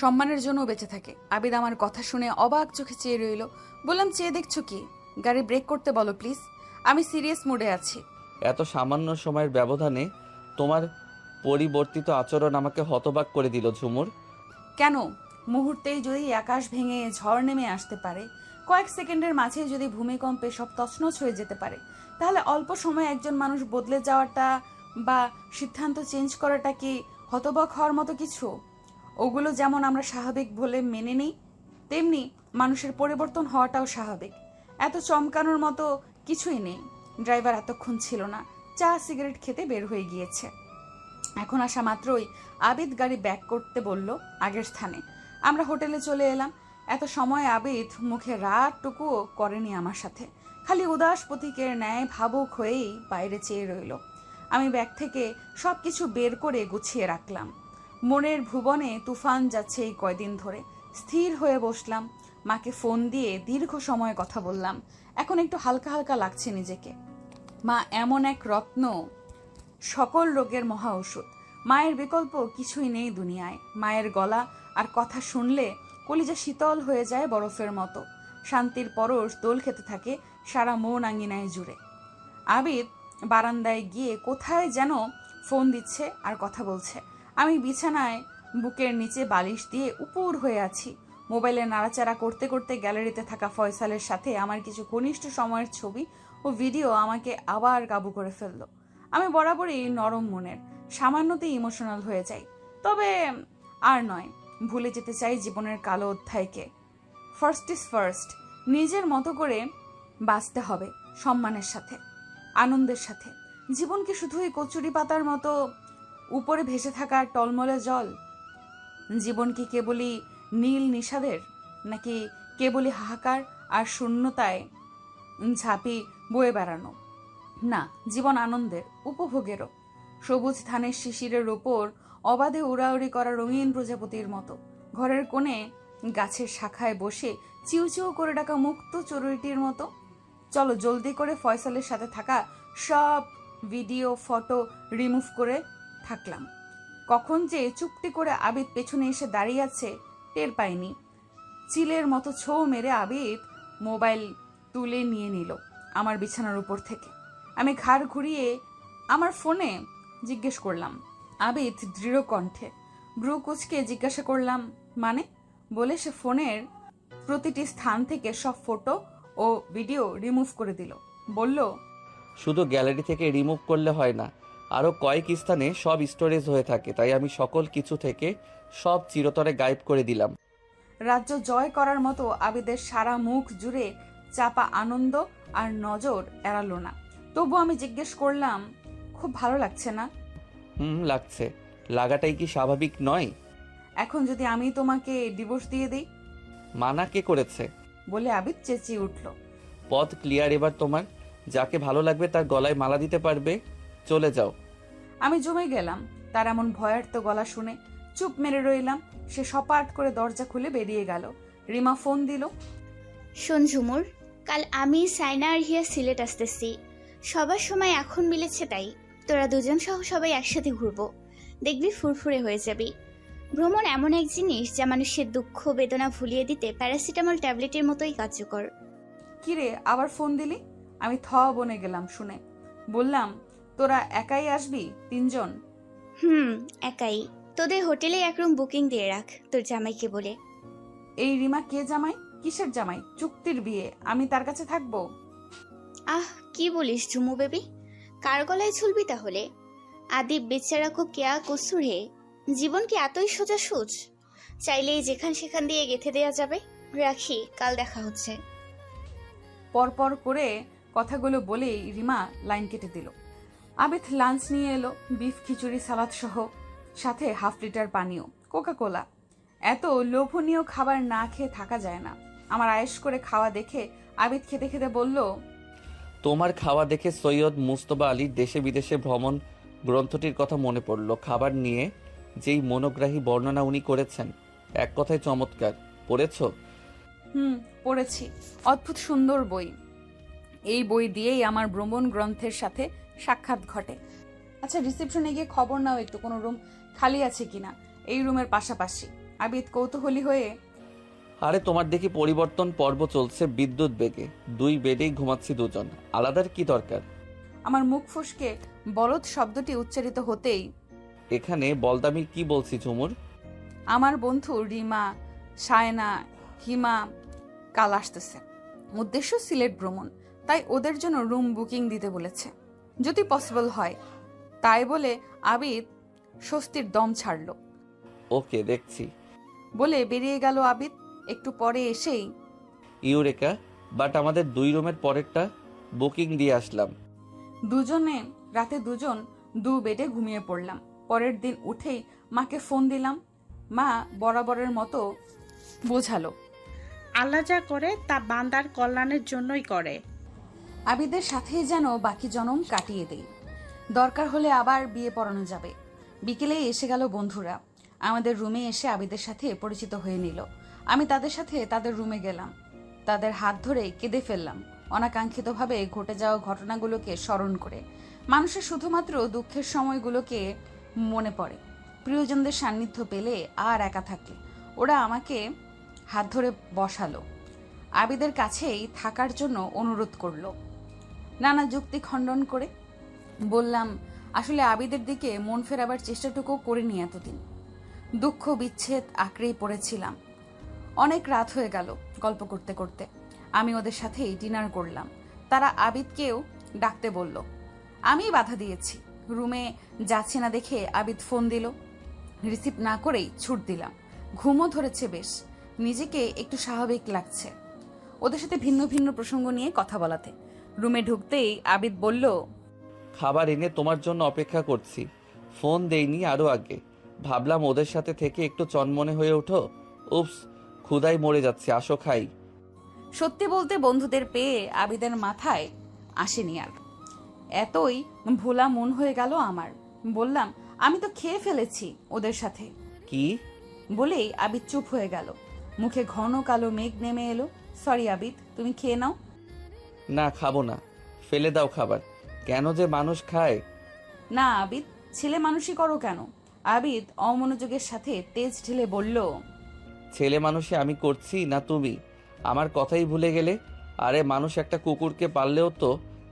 সম্মানের জন্যও বেঁচে থাকে। আবিদ আমার কথা শুনে অবাক চোখে চেয়ে রইল। বললাম, চেয়ে দেখছো কি? গাড়ি ব্রেক করতে বলো প্লিজ। আমি সিরিয়াস মুডে আছি। এত সামান্য সময়ের ব্যবধানে তোমার পরিবর্তিত আচরণ আমাকে হতবাক করে দিল ঝুমুর। কেন? মুহূর্তেই যদি আকাশ ভেঙে ঝড় নেমে আসতে পারে, কয়েক সেকেন্ডের মাঝে যদি ভূমিকম্পে সব তছনছ হয়ে যেতে পারে, তাহলে অল্প সময়ে একজন মানুষ বদলে যাওয়াটা বা সিদ্ধান্ত চেঞ্জ করাটা কি হতবাক হওয়ার মতো কিছু? ওগুলো যেমন আমরা স্বাভাবিক বলে মেনে নিই, তেমনি মানুষের পরিবর্তন হওয়াটাও স্বাভাবিক। এত চমকানোর মতো কিছুই নেই। ড্রাইভার এতক্ষণ ছিল না, চা সিগারেট খেতে বের হয়ে গিয়েছে। এখন আসা মাত্রই আবিদ গাড়ি ব্যাক করতে বলল আগের স্থানে। আমরা হোটেলে চলে এলাম। এত সময় আবিদ মুখে রাতটুকুও করেনি আমার সাথে, খালি উদাস প্রতীকের ন্যায় ভাবুক হয়েই বাইরে চেয়ে রইল। আমি ব্যাগ থেকে সব কিছু বের করে গুছিয়ে রাখলাম। মনের ভুবনে তুফান যাচ্ছে এই কয়দিন ধরে। স্থির হয়ে বসলাম। মাকে ফোন দিয়ে দীর্ঘ সময় কথা বললাম। এখন একটু হালকা হালকা লাগছে নিজেকে। মা এমন এক রত্ন, সকল রোগের মহা ওষুধ। মায়ের বিকল্প কিছুই নেই দুনিয়ায়। মায়ের গলা আর কথা শুনলে কলিজা শীতল হয়ে যায় বরফের মতো। শান্তির পরশ দোল খেতে থাকে সারা মন আঙ্গিনায় জুড়ে। আবিদ বারান্দায় গিয়ে কোথায় যেন ফোন দিচ্ছে আর কথা বলছে। আমি বিছানায় বুকের নিচে বালিশ দিয়ে উপুর হয়ে আছি। মোবাইলে নাড়াচাড়া করতে করতে গ্যালারিতে থাকা ফয়সালের সাথে আমার কিছু ঘনিষ্ঠ সময়ের ছবি ও ভিডিও আমাকে আবার কাবু করে ফেলল। আমি বরাবরই নরম মনের, সামান্যতেই ইমোশনাল হয়ে যাই। তবে আর নয়, ভুলে যেতে চাই জীবনের কালো অধ্যায়কে। First is first. নিজের মতো করে বাঁচতে হবে, সম্মানের সাথে, আনন্দের সাথে। জীবন কি শুধুই কচুরি পাতার মতো উপরে ভেসে থাকা টলমলে জল? জীবন কি কেবলই নীল নিষাদের, নাকি কেবলই হাহাকার আর শূন্যতায় ঝাঁপি বয়ে বেড়ানো? না, জীবন আনন্দের, উপভোগেরও। সবুজ ধানের শিশিরের ওপর অবাধে উড়াউড়ি করা রঙিন প্রজাপতির মতো। ঘরের কোণে গাছের শাখায় বসে চিউচিউ করে ডাকা মুক্ত চড়ুইটির মতো। চলো জলদি করে ফয়সালের সাথে থাকা সব ভিডিও ফটো রিমুভ করে থাকলাম। কখন যে চুপটি করে আবিদ পেছনে এসে দাঁড়িয়ে আছে টের পাইনি। চিলের মতো ছোঁ মেরে আবিদ মোবাইল তুলে নিয়ে নিল আমার বিছানার উপর থেকে। আমি ঘাড় ঘুরিয়ে আমার ফোনে জিজ্ঞেস করলাম। আবিদ দৃঢ় কণ্ঠে ভ্রু কুচকে জিজ্ঞাসা করলাম মানে, বলে সে ফোনের প্রতিটি স্থান থেকে সব ফটো ও ভিডিও রিমুভ করে দিল। বলল, শুধু গ্যালারি থেকে রিমুভ করলে হয় না, আরও কয়েক স্থানে সব স্টোরেজ হয়ে থাকে, তাই আমি সকল কিছু থেকে সব চিরতরে গায়েব করে দিলাম। রাজ্য জয় করার মতো আবিদের সারা মুখ জুড়ে চাপা আনন্দ আর নজর এড়ালো না। তবু আমি জিজ্ঞেস করলাম, খুব ভালো লাগছে না? লাগছে। লাগাটাই কি স্বাভাবিক নয়? এখন যদি আমি তোমাকে ডিভোর্স দিয়ে দিই? মানা কে করেছে? বলে আবিদ চেঁচিয়ে উঠল। পথ ক্লিয়ার এবার তোমার। যাকে ভালো লাগবে তার গলায় মালা দিতে পারবে। চলে যাও। আমি জমে গেলাম তার এমন ভয়ার্ত গলা শুনে। চুপ মেরে রইলাম। সে সপাট করে দরজা খুলে বেরিয়ে গেল। রিমা ফোন দিল। শোন ঝুমুর, কাল আমি, সাইনা আর হিয়া সিলেট আসতেছি। সবার সময় এখন মিলেছে, তাই তোরা দুজন সহ সবাই একসাথে ঘুরবো। দেখবি ফুরফুরে হয়ে যাবি। ভ্রমণ এমন এক জিনিস যা মানুষের দুঃখ বেদনা ভুলিয়ে দিতে প্যারাসিটামল ট্যাবলেটের মতোই কার্যকর। কিরে, আবার ফোন দিলি? আমি বনে গেলাম শুনে। বললাম, তোরা একাই আসবি? 3 জন? একাই। তোদের হোটেলে এক রুম বুকিং দিয়ে রাখ তোর জামাইকে বলে। এই রিমা কে জামাই? কিসের জামাই? চুক্তির বিয়ে, আমি তার কাছে থাকবো? আহ, কি বলিস ঝুমু বেবি? কার গলায় ঝুলবি তাহলে? আদিব বেচারা কো কেয়া কসুর হে। জীবন কি এতই সোজা সুজ? চাইলেই যেখান সেখান দিয়ে গেঁথে দেয়া যাবে। রাখি, কাল দেখা হচ্ছে। পরপর করে কথাগুলো বলেই রিমা লাইন কেটে দিল। আবিদ লাঞ্চ নিয়ে এলো, বিফ খিচুড়ি সালাদ সহ, সাথে 1/2 লিটার পানীয়, কোকা কোলা। এত লোভনীয় খাবার না খেয়ে থাকা যায় না। আমার আয়েশ করে খাওয়া দেখে আবিদ খেতে খেতে বলল, তোমার খাওয়া দেখে সৈয়দ মুস্তফা আলীর দেশে বিদেশে ভ্রমণ গ্রন্থটির কথা মনে পড়ল। খাবার নিয়ে যেই মনোগ্রাহী বর্ণনা উনি করেছেন, এক কথায় চমৎকার। পড়েছো? পড়েছি। অদ্ভুত সুন্দর বই। এই বই দিয়েই আমার ভ্রমণ গ্রন্থের সাথে সাক্ষাৎ ঘটে। আচ্ছা, রিসেপশনে গিয়ে খবর নাও একটু কোনো রুম খালি আছে কিনা এই রুমের পাশাপাশি। আবিদ কৌতূহলী হয়ে, আরে তোমার দেখি পরিবর্তন পর্ব চলছে বিদ্যুৎ বেগে। 2 বেডেই ঘুমাচ্ছি দুজন, আলাদার কি দরকার? আমার মুখ ফসকে বলদ শব্দটি উচ্চারিত হতেই, এখানে বলদামি কি বলছি ঝুমুর? আমার বন্ধু রিমা, সায়না, হিমা কাল আসতেছে। উদ্দেশ্য সিলেট ভ্রমণ, তাই ওদের জন্য রুম বুকিং দিতে বলেছে যদি পসিবল হয়। তাই বলে আবিদ স্বস্তির দম ছাড়ল। ওকে, দেখছি বলে বেরিয়ে গেল আবিদ। একটু পরে এসেই, ইউরেকা, বাট আমাদের 2 রুমের পরেরটা বুকিং দিয়ে আসলাম। দুজনে রাতে 2 বেডে ঘুমিয়ে পড়লাম। পরের দিন উঠেই মাকে ফোন দিলাম। মা বরাবরের মতো বোঝালো, আল্লাহ যা করে তা বান্দার কল্যাণের জন্যই করে। আবিদের সাথেই যেন বাকি জনম কাটিয়ে দেই। দরকার হলে আবার বিয়ে পড়ানো যাবে। বিকেলে এসে গেল বন্ধুরা। আমাদের রুমে এসে আবিদের সাথে পরিচিত হয়ে নিল। আমি তাদের সাথে তাদের রুমে গেলাম। তাদের হাত ধরে কেঁদে ফেললাম অনাকাঙ্ক্ষিতভাবে ঘটে যাওয়া ঘটনাগুলোকে স্মরণ করে। মানুষের শুধুমাত্র দুঃখের সময়গুলোকে মনে পড়ে, প্রিয়জনদের সান্নিধ্য পেলে আর একা থাকলে। ওরা আমাকে হাত ধরে বসালো, আবিদের কাছেই থাকার জন্য অনুরোধ করলো। নানা যুক্তি খণ্ডন করে বললাম, আসলে আবিদের দিকে মন ফেরাবার চেষ্টাটুকু করিনি এতদিন। দুঃখ বিচ্ছেদ আঁকড়েই পড়েছিলাম। অনেক রাত হয়ে গেল গল্প করতে করতে। আমি ওদের সাথেই ডিনার করলাম। তারা আবিদকেও ডাকতে বলল। আমি বাধা দিয়েছি। রুমে যাচ্ছে না দেখে আবিদ ফোন দিল। রিসিভ না করেই ছুট দিলাম। ঘুমও ধরেছে বেশ, নিজেকে একটু স্বাভাবিক লাগছে ওদের সাথে ভিন্ন ভিন্ন প্রসঙ্গ নিয়ে কথা বলাতে। রুমে ঢুকতেই আবিদ বলল, খাবার এনে তোমার জন্য অপেক্ষা করছি। ফোন দেইনি আরো আগে, ভাবলাম ওদের সাথে থেকে একটু চনমনে হয়ে ওঠো। উপস, ক্ষুধায় মরে যাচ্ছে, আসো খাই। সত্যি বলতে বন্ধুদের পেয়ে আবিদের মাথায় আসেনি আর। এতই ভোলা মন হয়ে গেল আমার। বললাম, আমি তো খেয়ে ফেলেছি ওদের সাথে। কি বলেই আবিদ চুপ হয়ে গেল। মুখে ঘন কালো মেঘ নেমে এলো। সরি আবিদ, তুমি খেয়ে নাও। না, খাবো না, ফেলে দাও খাবার। কেন যে মানুষ খায়। না আবিদ, ছেলে মানুষই করো কেন? আবিদ অমনোযোগের সাথে তেজ ঢেলে বলল, ছেলে মানুষে আমি করছি না তুমি? আমার কথাই ভুলে গেলে? আরে মানুষ একটা কুকুরকে পাললেও তো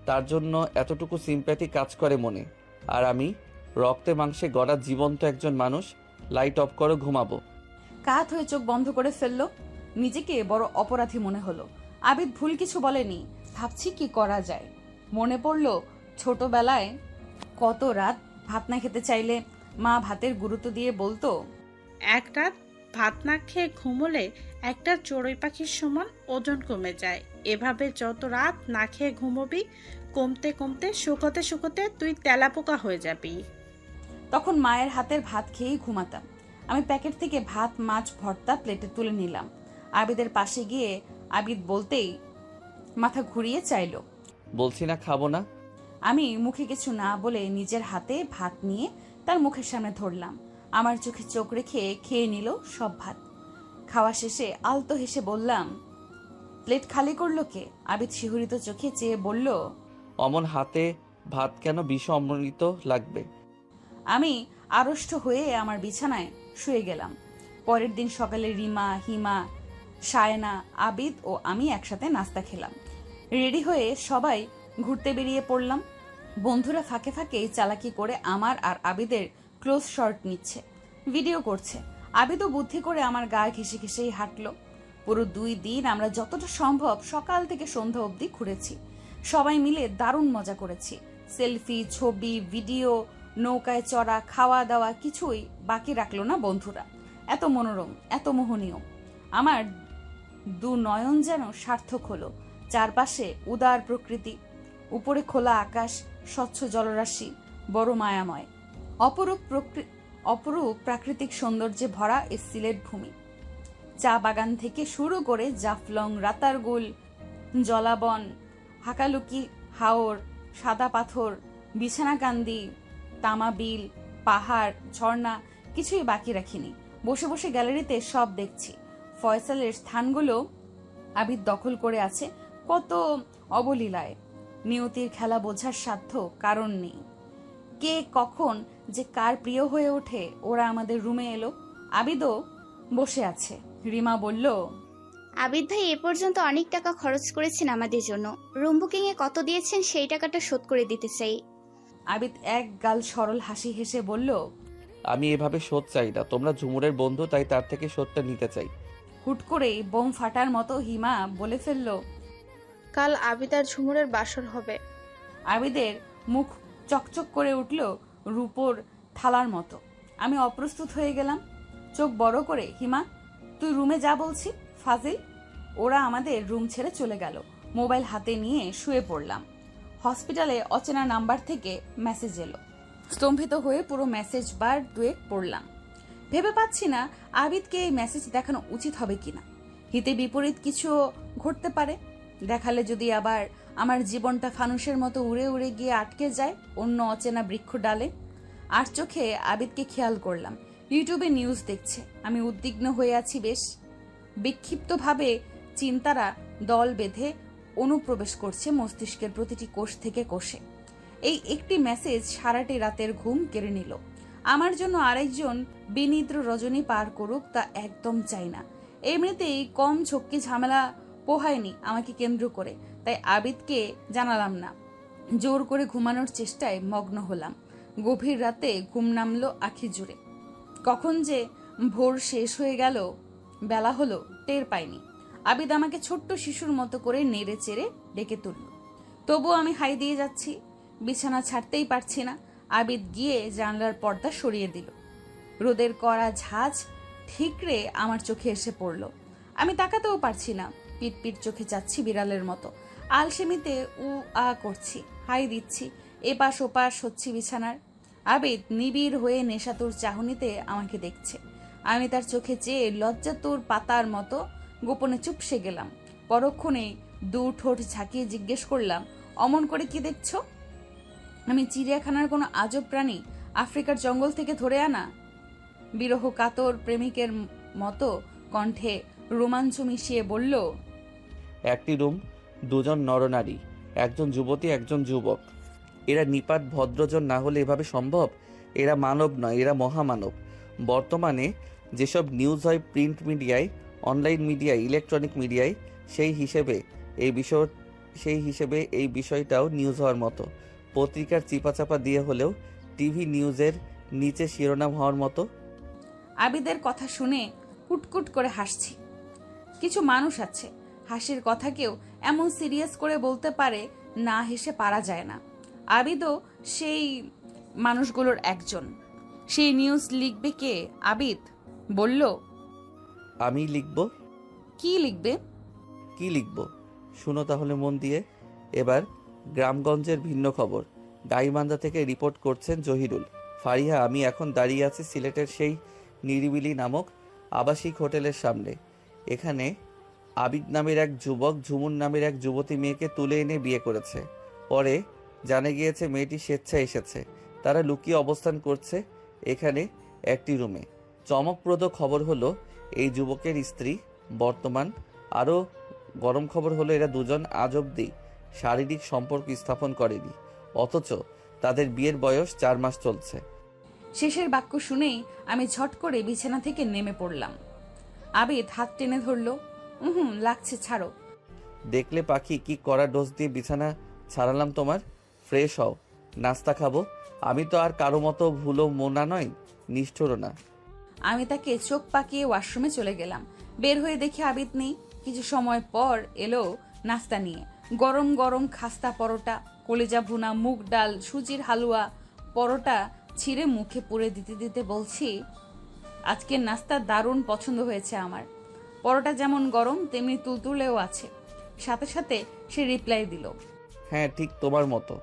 তার জন্য এতটুকু সিম্প্যাথি কাজ করে মনে। আর আমি রক্তে মাংসে গড়া জীবন্ত একজন মানুষ। লাইট অফ করো, ঘুমাবো। কাত হয়ে চোখ বন্ধ করে ফেললো। নিজেকে বড় অপরাধী মনে হলো। আবিদ ভুল কিছু বলেনি। ভাবছি কি করা যায়। মনে পড়ল ছোটবেলায় কত রাত ভাত না খেতে চাইলে মা ভাতের গুরুত্ব দিয়ে বলতো, এক রাত ভাত না খেয়ে ঘুমোলে একটা চড়ুই পাখির সমান ওজন কমে যায়। এভাবে যত রাত না খেয়ে ঘুমোবি, কমতে কমতে শুকোতে শুকোতে তুই তেলাপোকা হয়ে যাবি। তখন মায়ের হাতের ভাত খেয়েই ঘুমাতাম। আমি প্যাকেট থেকে ভাত মাছ ভর্তা প্লেটে তুলে নিলাম। আবিদের পাশে গিয়ে আবিদ বলতেই মাথা ঘুরিয়ে চাইলো। বলছি না খাবো না। আমি মুখে কিছু না বলে নিজের হাতে ভাত নিয়ে তার মুখের সামনে ধরলাম। আমার চোখে চোখ রেখে খেয়ে নিল সব ভাত। খাওয়া শেষে আলতো হেসে বললাম, প্লেট খালি করলো কে? আবিদ শিহরিত চোখে চেয়ে বলল, অমন হাতে ভাত কেন? বিষ অমৃত লাগবে। আমি আড়ষ্ট হয়ে আমার বিছানায় শুয়ে গেলাম। পরের দিন সকালে রিমা, হিমা, সায়না, আবিদ ও আমি একসাথে নাস্তা খেলাম। রেডি হয়ে সবাই ঘুরতে বেরিয়ে পড়লাম। বন্ধুরা ফাঁকে ফাঁকে চালাকি করে আমার আর আবিদের ক্লোজ শট নিচ্ছে, ভিডিও করছে। আবিদও বুদ্ধি করে আমার গা ঘেঁষে ঘেঁষেই হাঁটলো। পুরো 2 দিন আমরা যতটা সম্ভব সকাল থেকে সন্ধ্যা অবধি ঘুরেছি। সবাই মিলে দারুণ মজা করেছি। সেলফি, ছবি, ভিডিও, নৌকায় চড়া, খাওয়া দাওয়া কিছুই বাকি রাখলো না বন্ধুরা। এত মনোরম, এত মোহনীয়। আমার 2 নয়ন যেন সার্থক হলো। চারপাশে উদার প্রকৃতি, উপরে খোলা আকাশ, স্বচ্ছ জলরাশি, বড় মায়াময়। অপরূপ প্রাকৃতিক সৌন্দর্যে ভরা এই সিলেট ভূমি। চা বাগান থেকে শুরু করে জাফলং, রাতারগুল, জলাবন, হাকালুকি হাওর, সাদা পাথর, বিছানাকান্দি, তামা বিল, পাহাড়, ঝর্ণা কিছুই বাকি রাখিনি। বসে বসে গ্যালারিতে সব দেখছি। ফয়সালের স্থানগুলো আবিদ দখল করে আছে কত অবলীলায়। নিয়তির খেলা বোঝার সাধ্য কারণ নেই। কে কখন যে কার প্রিয় হয়ে ওঠে। ওরা আমাদের রুমে এলো। আবিদও বসে আছে। রিমা বলল, আবিদ ভাই এ পর্যন্ত অনেক টাকা খরচ করেছেন আমাদের জন্য। রুম বুকিং এ কত দিয়েছেন সেই টাকাটা শোধ করে দিতে চাই। আবিদ এক গাল সরল হাসি হেসে বলল, আমি এভাবে শোধ চাই না। তোমরা ঝুমুরের বন্ধু, তাই তার থেকে শোধটা নিতে চাই। হুট করেই বোম ফাটার মতো হিমা বলে ফেলল, কাল আবিদ আর ঝুমুরের বাসর হবে। আবিদের মুখ চকচক করে উঠল রূপোর থালার মতো। আমি অপ্রস্তুত হয়ে গেলাম। চোখ বড় করে, হিমা তুই রুমে যা বলছি। ফাজিল। ওরা আমাদের রুম ছেড়ে চলে গেল। মোবাইল হাতে নিয়ে শুয়ে পড়লাম। হসপিটালে অচেনা নাম্বার থেকে মেসেজ এলো। স্তম্ভিত হয়ে পুরো মেসেজ বার 2 পড়লাম। ভেবে পাচ্ছি না আবিদকে এই মেসেজ দেখানো উচিত হবে কিনা। হিতে বিপরীত কিছু ঘটতে পারে। দেখালে যদি আবার আমার জীবনটা ফানুসের মতো উড়ে উড়ে গিয়ে আটকে যায় অন্য অচেনা বৃক্ষ ডালে। আর চোখে আবিদকে খেয়াল করলাম ইউটিউবে নিউজ দেখছে। আমি উদ্বিগ্ন হয়ে আছি বেশ। বিক্ষিপ্তভাবে চিন্তারা দল বেঁধে অনুপ্রবেশ করছে মস্তিষ্কের প্রতিটি কোষ থেকে কোষে। এই একটি মেসেজ সারাটি রাতের ঘুম কেড়ে নিল। আমার জন্য আরেকজন বিনিদ্র রজনী পার করুক তা একদম চাই না। এমনিতেই কম ঝক্কি ঝামেলা পোহায়নি আমাকে কেন্দ্র করে, তাই আবিদকে জানালাম না। জোর করে ঘুমানোর চেষ্টায় মগ্ন হলাম। গভীর রাতে ঘুম নামলো আখি জুড়ে। কখন যে ভোর শেষ হয়ে গেল, বেলা হলো, টের পাইনি। আবিদ আমাকে ছোট্ট শিশুর মতো করে নেড়ে চেড়ে ডেকে তুলল। তবুও আমি হাই দিয়ে যাচ্ছি। বিছানা ছাড়তেই পারছি না। আবিদ গিয়ে জানলার পর্দা সরিয়ে দিল। রোদের কড়া ঝাঁজ ঠিকরে আমার চোখে এসে পড়ল। আমি তাকাতেও পারছি না। পিট পিট চোখে যাচ্ছি বিড়ালের মতো। আলসেমিতে উ আ করছি, হাই দিচ্ছি, এপাশ ওপাশ হচ্ছি বিছানার। আবিদ নিবিড় হয়ে নেশাতুর চাহনিতে আমাকে দেখছে। আমি তার চোখে চেয়ে লজ্জাতুর পাতার মতো গোপনে চুপসে গেলাম। পরক্ষণে 2 ঠোঁট ঝাঁকিয়ে জিজ্ঞেস করলাম, অমন করে কি দেখছো? আমি চিড়িয়াখানার কোনো আজব প্রাণী আফ্রিকার জঙ্গল থেকে ধরে আনা? বিরহ কাতর প্রেমিকের মতো কণ্ঠে রোমাঞ্চ মিশিয়ে বলল, একটি রুম, 2 জন নরনারী, একজন যুবতী, একজন যুবক। এরা নিপাট ভদ্রজন না হলে এভাবে সম্ভব? এরা মানব নয়, এরা মহামানব। বর্তমানে যেসব নিউজ হয় প্রিন্ট মিডিয়ায়, অনলাইন মিডিয়ায়, ইলেকট্রনিক মিডিয়ায়, সেই হিসেবে এই বিষয়টাও নিউজ হওয়ার মতো। পত্রিকার চিপাচাপা দিয়ে হলেও টিভি নিউজের নিচে শিরোনাম হওয়ার মতো। আবিদের কথা শুনে কুটকুট করে হাসছি। কিছু মানুষ আছে হাসির কথাকেও এমন সিরিয়াস করে বলতে পারে, না হেসে পারা যায় না। আবিদও সেই মানুষগুলোর একজন। সেই নিউজ লিখবে কে? আবিদ বলল, আমি লিখব। কি লিখবে? কি লিখব শুনো তাহলে মন দিয়ে। এবার গ্রামগঞ্জের ভিন্ন খবর। গাইবান্ধা থেকে রিপোর্ট করছেন জহিরুল। ফারিহা, আমি এখন দাঁড়িয়ে আছি সিলেটের সেই নিরিবিলি নামক আবাসিক হোটেলের সামনে। এখানে আবিদ নামের এক যুবক ঝুমুর নামের এক যুবতী মেয়েকে তুলে এনে বিয়ে করেছে। পরে জানা গিয়েছে মেয়েটি স্বেচ্ছায় এসেছে। তারা লুকিয়ে অবস্থান করছে এখানে একটি রুমে। চমকপ্রদ খবর হলো এই যুবকের স্ত্রী বর্তমান। আরও গরম খবর হলো এরা দুজন আজ অবধি শারীরিক সম্পর্ক স্থাপন করেনি, অথচ তাদের বিয়ের বয়স 4 মাস চলছে। শেষের বাক্য শুনেই আমি ঝট করে বিছানা থেকে নেমে পড়লাম। আবিদ হাত টেনে ধরল। লাগছে, ছাড়ো। দেখলে পাখি, কি কড়া ডোজ দিয়ে বিছানা ছাড়ালাম তোমার। ফ্রেশ হও, নাস্তা খাবো। আমি তো আর কারো মতো ভুলো মোনা নয়, নিষ্ঠুরও না। আমি তাকে চোখ পাকিয়ে ওয়াশরুমে চলে গেলাম। বের হয়ে দেখি আবিদ নেই। কিছু সময় পর এলো নাস্তা নিয়ে। গরম গরম খাস্তা পরোটা, কলিজা ভুনা, মুগ ডাল, সুজির হালুয়া। পরোটা ছিঁড়ে মুখে পুরে দিতে দিতে বলছি, আজকের নাস্তা দারুণ পছন্দ হয়েছে আমার। পরোটা যেমন গরম তেমনি তুলতুলেও আছে। সাথে সাথে সে রিপ্লাই দিল, হ্যাঁ, ঠিক তোমার মতো।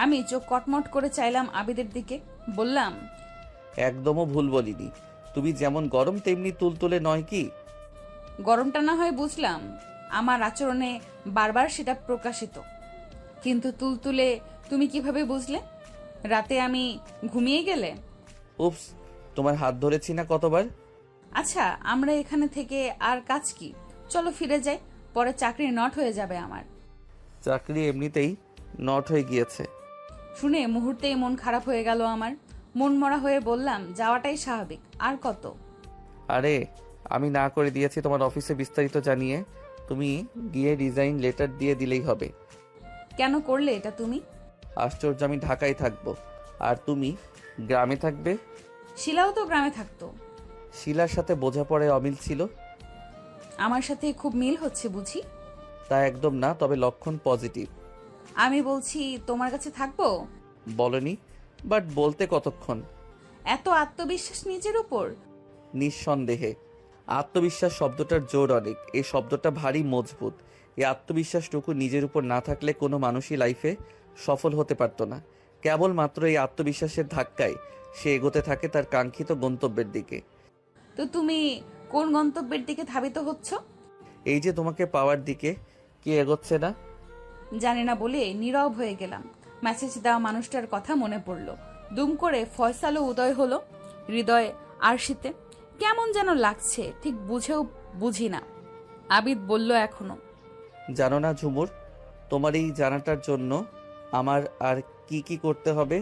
আমি চোখ কটমট করে চাইলাম আবিদের দিকে। বললাম, একদমও ভুল বলিনি। তুমি যেমন গরম তেমনি তুলতুলে নয় কি? গরমটা না হয় বুঝলাম, আমার আচরণে বারবার সেটা প্রকাশিত। কিন্তু তুলতুলে তুমি কিভাবে বুঝলে? রাতে আমি ঘুমিয়ে গেলে? উপস, তোমার হাত ধরেছি না কতবার। আচ্ছা, আমরা এখানে থেকে আর কাজ কি? চলো ফিরে যাই, পরে চাকরি নট হয়ে যাবে আমার। চাকরি এমনিতেই নট হয়ে গিয়েছে। শুনে মুহূর্তেই মন খারাপ হয়ে গেল আমার। মন মরা হয়ে বললাম, যাওয়াটাই স্বাভাবিক, আর কত। আরে, আমি না করে দিয়েছি তোমার অফিসে বিস্তারিত জানিয়ে। তুমি গিয়ে রিজাইন লেটার দিয়ে দিলেই হবে। কেন করলে এটা তুমি? আশ্চর্য, আমি ঢাকায় থাকবো আর তুমি গ্রামে থাকবে। শিলাও তো গ্রামে থাকতো। শিলার সাথে বোঝাপড়ায় অমিল ছিল। আমার সাথে খুব মিল হচ্ছে বুঝি? তা একদম না, তবে লক্ষণ পজিটিভ। আমি বলছি, তোমার কাছে থাকবো। বলনি, বাট বলতে কতক্ষণ। এত আত্মবিশ্বাস নিজের উপর? নিঃসন্দেহে। আত্মবিশ্বাস শব্দটার জোর অনেক। এই শব্দটা ভারী মজবুত। এই আত্মবিশ্বাসটুকু নিজের উপর না থাকলে কোনো মানুষই লাইফে সফল হতে পারতো না। কেবলমাত্র এই আত্মবিশ্বাসের ধাক্কায় সে এগোতে থাকে তার কাঙ্ক্ষিত গন্তব্যের দিকে। তো তুমি কোন গন্তব্যের দিকে ধাবিত হচ্ছ? এই যে তোমাকে পাওয়ার দিকে। কি এগোচ্ছে না? জানি না বলে নীরব হয়ে গেলাম। মেসেজ দেওয়া মানুষটার কথা মনে পড়লো। দুম করে ফয়সালও উদয় হলো হৃদয়ে। আরশিতে কেমন যেন লাগছে, ঠিক বুঝেও বুঝি না। আবিদ বলল, এখনো জানো না ঝুমুর, তোমার এই জানাটার জন্য আমার আর কি কি করতে হবে।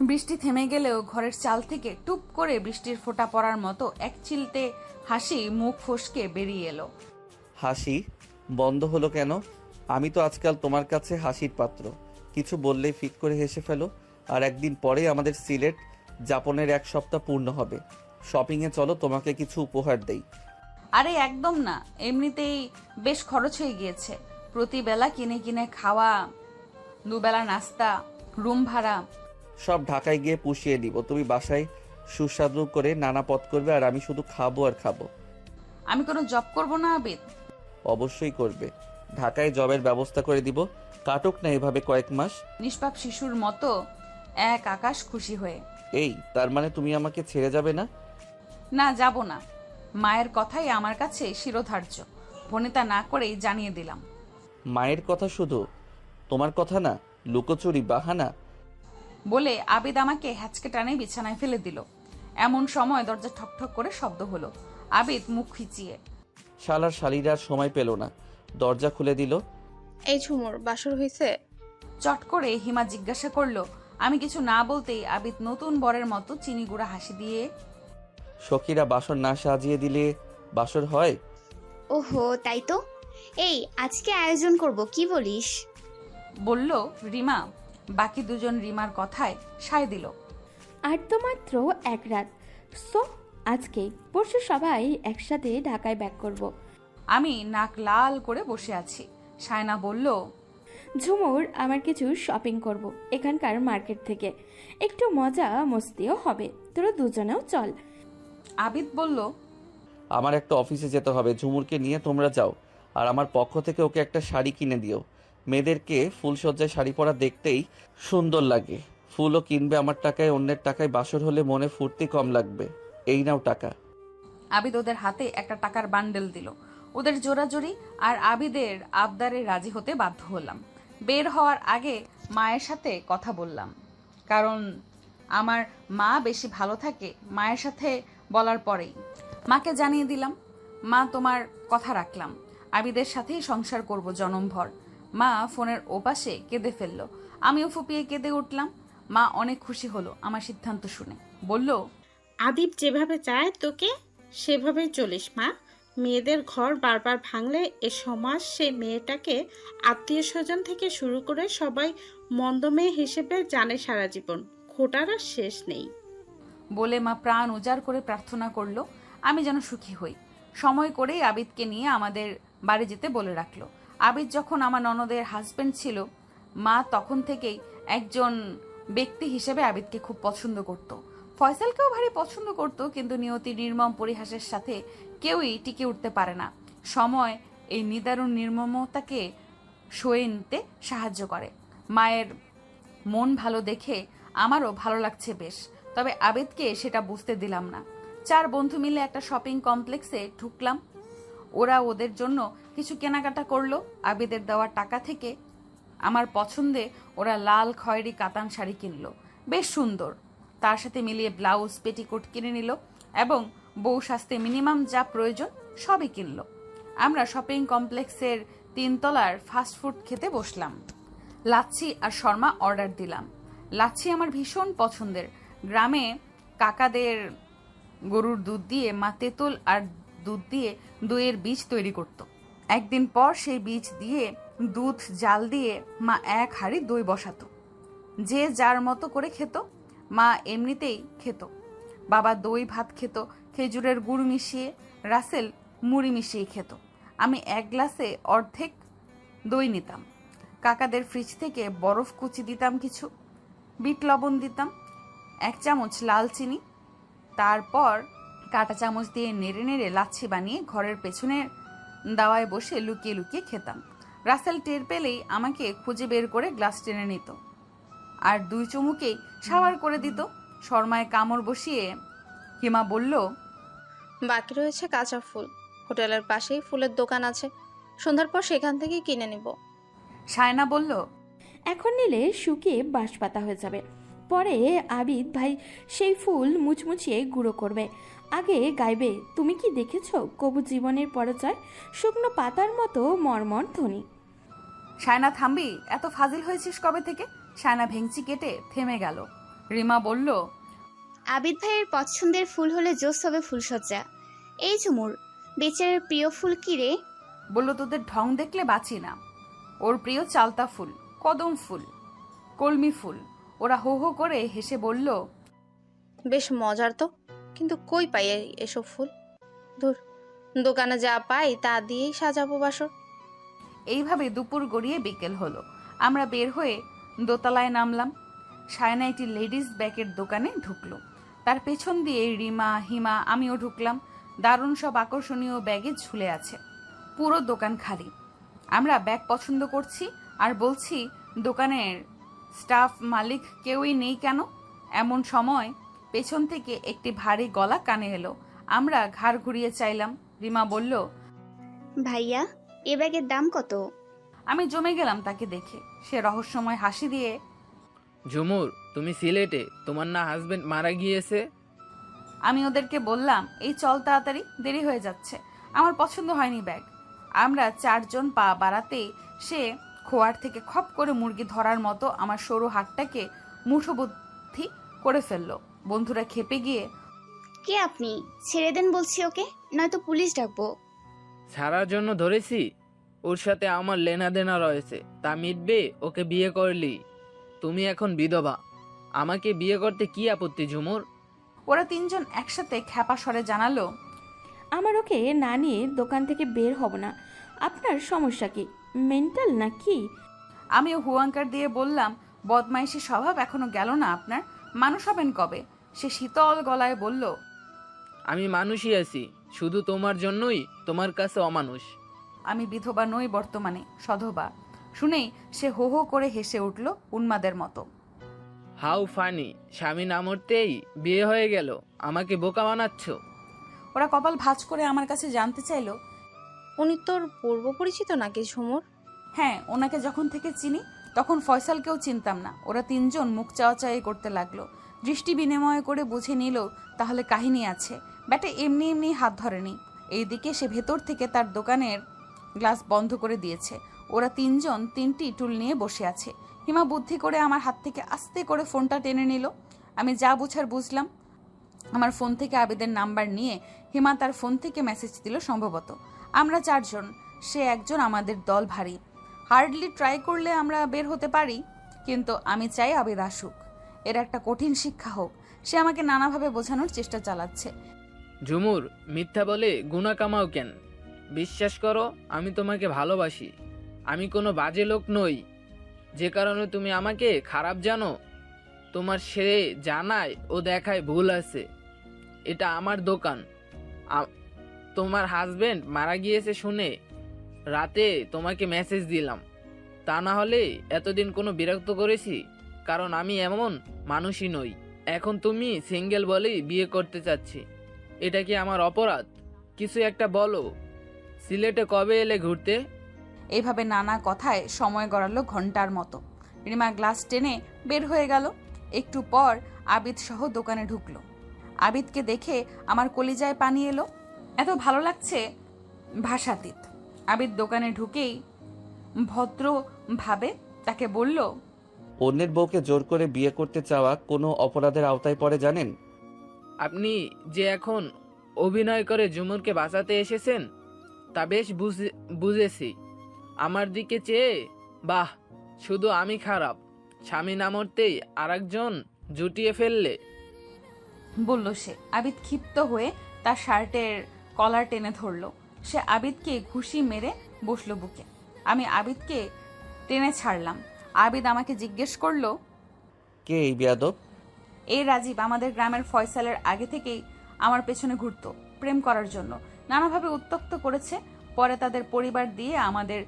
বৃষ্টি থেমে গেলেও ঘরের চাল থেকে টুপ করে বৃষ্টির ফোঁটা পড়ার মতো এক চিলতে হাসি মুখ ফসকে বেরিয়ে এলো। হাসি বন্ধ হলো কেন? আমি তো আজকাল তোমার কাছে হাসির পাত্র। কিছু বললেই ফিক করে হেসে ফেলো। আর একদিন পরে আমাদের সিলেট যাপনের 1 সপ্তাহ পূর্ণ হবে। শপিংয়ে চলো, তোমাকে কিছু উপহার দেই। আরে একদম না, এমনিতেই বেশ খরচ হয়ে গিয়েছে। প্রতিবেলা কিনে কিনে খাওয়া, দুবেলা নাস্তা, রুম ভাড়া। সব ঢাকায় গিয়ে পুষিয়ে দিব। তুমি বাসায় সুস্বাদু করে নানা পদ করবে আর আমি শুধু খাবো আর খাবো। আমি কোনো জব করব না আবিদ? অবশ্যই করবে। ঢাকায় জবের ব্যবস্থা করে দিব। কাটুক না এভাবে কয়েক মাস। নিষ্পাপ শিশুর মতো এক আকাশ খুশি হয়ে। এই, তার মানে তুমি আমাকে ছেড়ে যাবে না? না, যাব না। মায়ের কথাই আমার কাছে শিরোধার্য। ভনিতা না করেই জানিয়ে দিলাম। মায়ের কথা শুধু? তোমার কথা না? লুকোচুরি, বাহানা? বলে আবিদ আমাকে হ্যাচকে টানে বিছানায় ফেলে দিল। এমন সময় দরজা ঠকঠক করে শব্দ হলো। আবিদ মুখ খিচিয়ে। শালার শালিরা আর সময় পেল না, দরজা খুলে দিল। এই ঝুমুর, বাসর হয়েছে? চট করে হিমা জিজ্ঞাসা করলো, আমি কিছু না বলতেই আবিদ নতুন বরের মতো চিনি গুঁড়া হাসি দিয়ে সখীরা বাসর না সাজিয়ে দিলে বাসর হয়? ওহো, তাই তো। এই আজকে আয়োজন করব, কি বলিস? বলল রিমা। বাকি দুজন রিমার কথায় সায় দিল। আর তো মাত্র এক রাত, সো আজকে পরশু সবাই একসাথে ঢাকায় ব্যাক করব। আমি নাক লাল করে বসে আছি। সায়না বলল, ঝুমুর, আমার কিছু শপিং করব এখানকার মার্কেট থেকে, একটু মজা মস্তিও হবে, তোরা দুজনেও চল। আবিদ বলল, আমার একটা অফিসে যেতে হবে, ঝুমুরকে নিয়ে তোমরা যাও। আর আমার পক্ষ থেকে ওকে একটা শাড়ি কিনে দিও। মেয়েদেরকে ফুলসজ্জায় শাড়ি পরা দেখতেই সুন্দর লাগে। ফুলও কিনবে আমার টাকায়, অন্যের টাকায় বাসর হলে মনে ফুর্তি কম লাগবে। এই নাও টাকা। আবিদ ওদের হাতে একটা টাকার বান্ডেল দিল। ওদের জোরাজোরি আর আবিদের আবদারে রাজি হতে বাধ্য হলাম। বের হওয়ার আগে মায়ের সাথে কথা বললাম, কারণ আমার মা বেশি ভালো থাকে মায়ের সাথে বলার পরেই। মাকে জানিয়ে দিলাম, মা তোমার কথা রাখলাম, আবিদের সাথেই সংসার করব জনমভর। মা ফোনের ওপাশে কেঁদে ফেললো। আমিও ফুপিয়ে কেঁদে উঠলাম। মা অনেক খুশি হলো আমার সিদ্ধান্ত শুনে। বলল, আদিব যেভাবে চায় তোকে সেভাবেই চলিস মা। মেয়েদের ঘর বারবার ভাঙলে এ সমাজ সে মেয়েটাকে আত্মীয় স্বজন থেকে শুরু করে সবাই মন্দ মেয়ে হিসেবে জানে সারা জীবন। খোটার আর শেষ নেই। বলে মা প্রাণ উজাড় করে প্রার্থনা করলো আমি যেন সুখী হই। সময় করেই আবিদকে নিয়ে আমাদের বাড়ি যেতে বলে রাখলো। আবিদ যখন আমার ননদের হাজবেন্ড ছিল, মা তখন থেকেই একজন ব্যক্তি হিসেবে আবিদকে খুব পছন্দ করত। ফয়সালকেও ভারী পছন্দ করত, কিন্তু নিয়তি নির্মম পরিহাসের সাথে কেউই টিকে উঠতে পারে না। সময় এই নিদারুণ নির্মমতাকে সয়ে নিতে সাহায্য করে। মায়ের মন ভালো দেখে আমারও ভালো লাগছে বেশ, তবে আবিদকে সেটা বুঝতে দিলাম না। 4 বন্ধু মিলে একটা শপিং কমপ্লেক্সে ঢুকলাম। ওরা ওদের জন্য কিছু কেনাকাটা করলো। আবিদের দেওয়া টাকা থেকে আমার পছন্দে ওরা লাল খয়েরি কাতান শাড়ি কিনলো, বেশ সুন্দর। তার সাথে মিলিয়ে ব্লাউজ, পেটিকোট কিনে নিল এবং বউ সাজতে মিনিমাম যা প্রয়োজন সবই কিনলো। আমরা শপিং কমপ্লেক্সের 3 তলার ফাস্টফুড খেতে বসলাম। লাচ্ছি আর শর্মা অর্ডার দিলাম। লাচ্ছি আমার ভীষণ পছন্দের। গ্রামে কাকাদের গরুর দুধ দিয়ে মা তেঁতুল আর দুধ দিয়ে দইয়ের বীজ তৈরি করত। একদিন পর সেই বীজ দিয়ে দুধ জাল দিয়ে মা 1 হাঁড়ি দই বসাতো। যে যার মতো করে খেত। মা এমনিতেই খেত, বাবা দই ভাত খেত খেজুরের গুড় মিশিয়ে, রাসেল মুড়ি মিশিয়ে খেত। আমি 1 গ্লাসে অর্ধেক দই নিতাম। কাকাদের ফ্রিজ থেকে বরফ কুচি দিতাম, কিছু বিট লবণ দিতাম, 1 চামচ লাল চিনি। তারপর কাঁটা চামচ দিয়ে নেড়ে নেড়ে লাচ্ছি বানিয়ে ঘরের পেছনের দাওয়ায় বসে লুকিয়ে লুকিয়ে খেতাম। রাসেল টের পেলেই আমাকে খুঁজে বের করে গ্লাস টেনে নিত আর 2 চুমুকেই শাওয়ার করে দিত। শর্মায় কামড় বসিয়ে হিমা বলল, বাকি রয়েছে কাঁচা ফুল, হোটেলের পাশেই ফুলের দোকান আছে, সন্ধ্যার পর সেখান থেকে কিনে নিব। সায়না বলল, এখন নিলে শুকিয়ে বাঁশ পাতা হয়ে যাবে, পরে আবিদ ভাই সেই ফুল মুচমুচিয়ে গুঁড়ো করবে, আগে গাইবে, তুমি কি দেখেছো কবু জীবনের পরিচয়, শুকনো পাতার মতো মর্মর ধ্বনি। সায়না থামবি, এত ফাজিল হয়েছিস কবে থেকে? সায়না ভেঙচি কেটে থেমে গেল। রিমা বলল, আবিদ ভাইয়ের পছন্দের ফুল হলে জোস হবে ফুলসজ্জা। এই ঝুমুর, বেচারের প্রিয় ফুল কি রে? বলল, তোদের ঢং দেখলে বাঁচি না। ওর প্রিয় চালতা ফুল, কদম ফুল, কলমি ফুল। ওরা হো হো করে হেসে বলল, বেশ মজার তো, কিন্তু কই পাই এসব ফুল? ধুর, দোকানে যা পাই তা দিয়েই সাজাবো বাসর। এইভাবে দুপুর গড়িয়ে বিকেল হলো। আমরা বের হয়ে দোতলায় নামলাম। সায়না একটি লেডিস ব্যাগের দোকানে ঢুকলো। তার পেছন দিয়ে রিমা, হিমা, আমিও ঢুকলাম। দারুণ সব আকর্ষণীয় ব্যাগে ঝুলে আছে। পুরো দোকান খালি। আমরা ব্যাগ পছন্দ করছি আর বলছি, দোকানের স্টাফ, মালিক কেউই নেই কেন? এমন সময় পেছন থেকে একটি ভারী গলা কানে এলো। আমরা ঘাড় ঘুরিয়ে চাইলাম। রিমা বলল, ভাইয়া, এ ব্যাগের দাম কত? আমি জমে গেলাম তাকে দেখে। সে রহস্যময় হাসি দিয়ে, ঝুমুর, তুমি সিলেটে, তোমার না হাজবেন্ড মারা গিয়েছে? আমি ওদেরকে বললাম, এই চল তাড়াতাড়ি, দেরি হয়ে যাচ্ছে। আমার পছন্দ হয়নি ব্যাগ। আমরা 4 জন পা বাড়াতেই সে খোয়ার থেকে খপ করে মুরগি ধরার মতো আমার সরু হাতটাকে মুঠো বুদ্ধি করে ফেললো। বন্ধুরা খেপে গিয়ে, কে আপনি? ছেড়ে দেন বলছি ওকে, নয়তো পুলিশ ডাকবো। ছাড়ার জন্য ধরেছি? ওর সাথে আমার লেনাদেনা রয়েছে, তা মিটবে ওকে বিয়ে করলি। তুমি এখন বিধবা, আমাকে বিয়ে করতে কি আপত্তি ঝুমুর? ওরা তিনজন একসাথে খ্যাপা স্বরে জানালো, আমার ওকে না নিয়ে দোকান থেকে বের হব না। আপনার সমস্যা কি? মেন্টাল নাকি? আমিও হুয়াঙ্কার দিয়ে বললাম, বদমাইশি স্বভাব এখনো গেল না আপনার? মানুষ হবেন কবে? সে শীতল গলায় বলল, আমি মানুষই আছি, শুধু তোমার জন্যই তোমার কাছে অমানুষ। আমি বিধবা নই বর্তমানে, সধবা। শুনেই সে হো হো করে হেসে উঠল উন্মাদের মতো। হাউ ফানি, স্বামী না মরতেই বিয়ে হয়ে গেল, আমাকে বোকা বানাচ্ছ? ওরা কপাল ভাঁজ করে আমার কাছে জানতে চাইলো, উনি তোর পূর্ব পরিচিত নাকি ঝুমুর? হ্যাঁ, ওনাকে যখন থেকে চিনি তখন ফয়সালকেও চিনতাম না। ওরা তিনজন মুখ চাওয়াচাই করতে লাগলো। দৃষ্টি বিনিময় করে বুঝে নিল তাহলে কাহিনী আছে। ব্যাটা এমনি এমনি হাত ধরেনি। এইদিকে সে ভেতর থেকে তার দোকানের গ্লাস বন্ধ করে দিয়েছে। ওরা তিনজন তিনটি টুল নিয়ে বসে আছে। হিমা বুদ্ধি করে আমার হাত থেকে আস্তে করে ফোনটা টেনে নিল। আমি যা বুঝার বুঝলাম। আমার ফোন থেকে আবিদের নাম্বার নিয়ে হিমা তার ফোন থেকে মেসেজ দিল সম্ভবত। আমরা চারজন, সে একজন, আমাদের দল ভারী। হার্ডলি ট্রাই করলে আমরা বের হতে পারি, কিন্তু আমি চাই আবিদ আসুক। এর একটা কঠিন শিক্ষা হোক। সে আমাকে নানাভাবে বোঝানোর চেষ্টা চালাচ্ছে। ঝুমুর, মিথ্যা বলে গুণা কামাও কেন? বিশ্বাস করো, আমি তোমাকে ভালোবাসি। আমি কোনো বাজে লোক নই। যে কারণে তুমি আমাকে খারাপ জানো, তোমার সে জানায় ও দেখায় ভুল আছে। এটা আমার দোকান। তোমার হাজবেন্ড মারা গিয়েছে শুনে রাতে তোমাকে মেসেজ দিলাম। তা না হলে এতদিন কোনো বিরক্ত করেছি? কারণ আমি এমন মানুষই নই। এখন তুমি সিঙ্গেল বলেই বিয়ে করতে চাচ্ছি, এটা কি আমার অপরাধ? কিছু একটা বলো। সিলেটে কবে এলে ঘুরতে? এইভাবে নানা কথায় সময় গড়ালো ঘন্টার মতো। রিমা গ্লাস টেনে বের হয়ে গেল। একটু পর আবিদ সহ দোকানে ঢুকলো। আবিদকে দেখে আমার কলিজায় পানি এলো। এত ভালো লাগছে ভাষাতীত। আবিদ দোকানে ঢুকেই ভদ্রভাবে তাকে বলল, অন্যের বউকে জোর করে বিয়ে করতে চাওয়া কোনো অপরাধের আওতায় পড়ে জানেন? আপনি যে এখন অভিনয় করে ঝুমুরকে বাঁচাতে এসেছেন তা বেশ বুঝেছি। আমার দিকে চেয়ে, বাহ, শুধু আমি খারাপ, স্বামী না মরতেই আরেকজন জুটিয়ে ফেললে, বলল সে। আবিদ ক্ষিপ্ত হয়ে তার শার্টের কলার টেনে ধরল। সে আবিদকে ঘুষি মেরে বসলো বুকে। আমি আবিদকে টেনে ছাড়লাম। আবিদ আমাকে জিজ্ঞেস করলো, কে এই বেয়াদব? এই রাজীব, আমাদের গ্রামের ফয়সালের আগে থেকেই আমার পেছনে ঘুরতো প্রেম করার জন্য। নানাভাবে উত্ত্যক্ত করেছে। পরে তাদের পরিবার দিয়ে আমাদের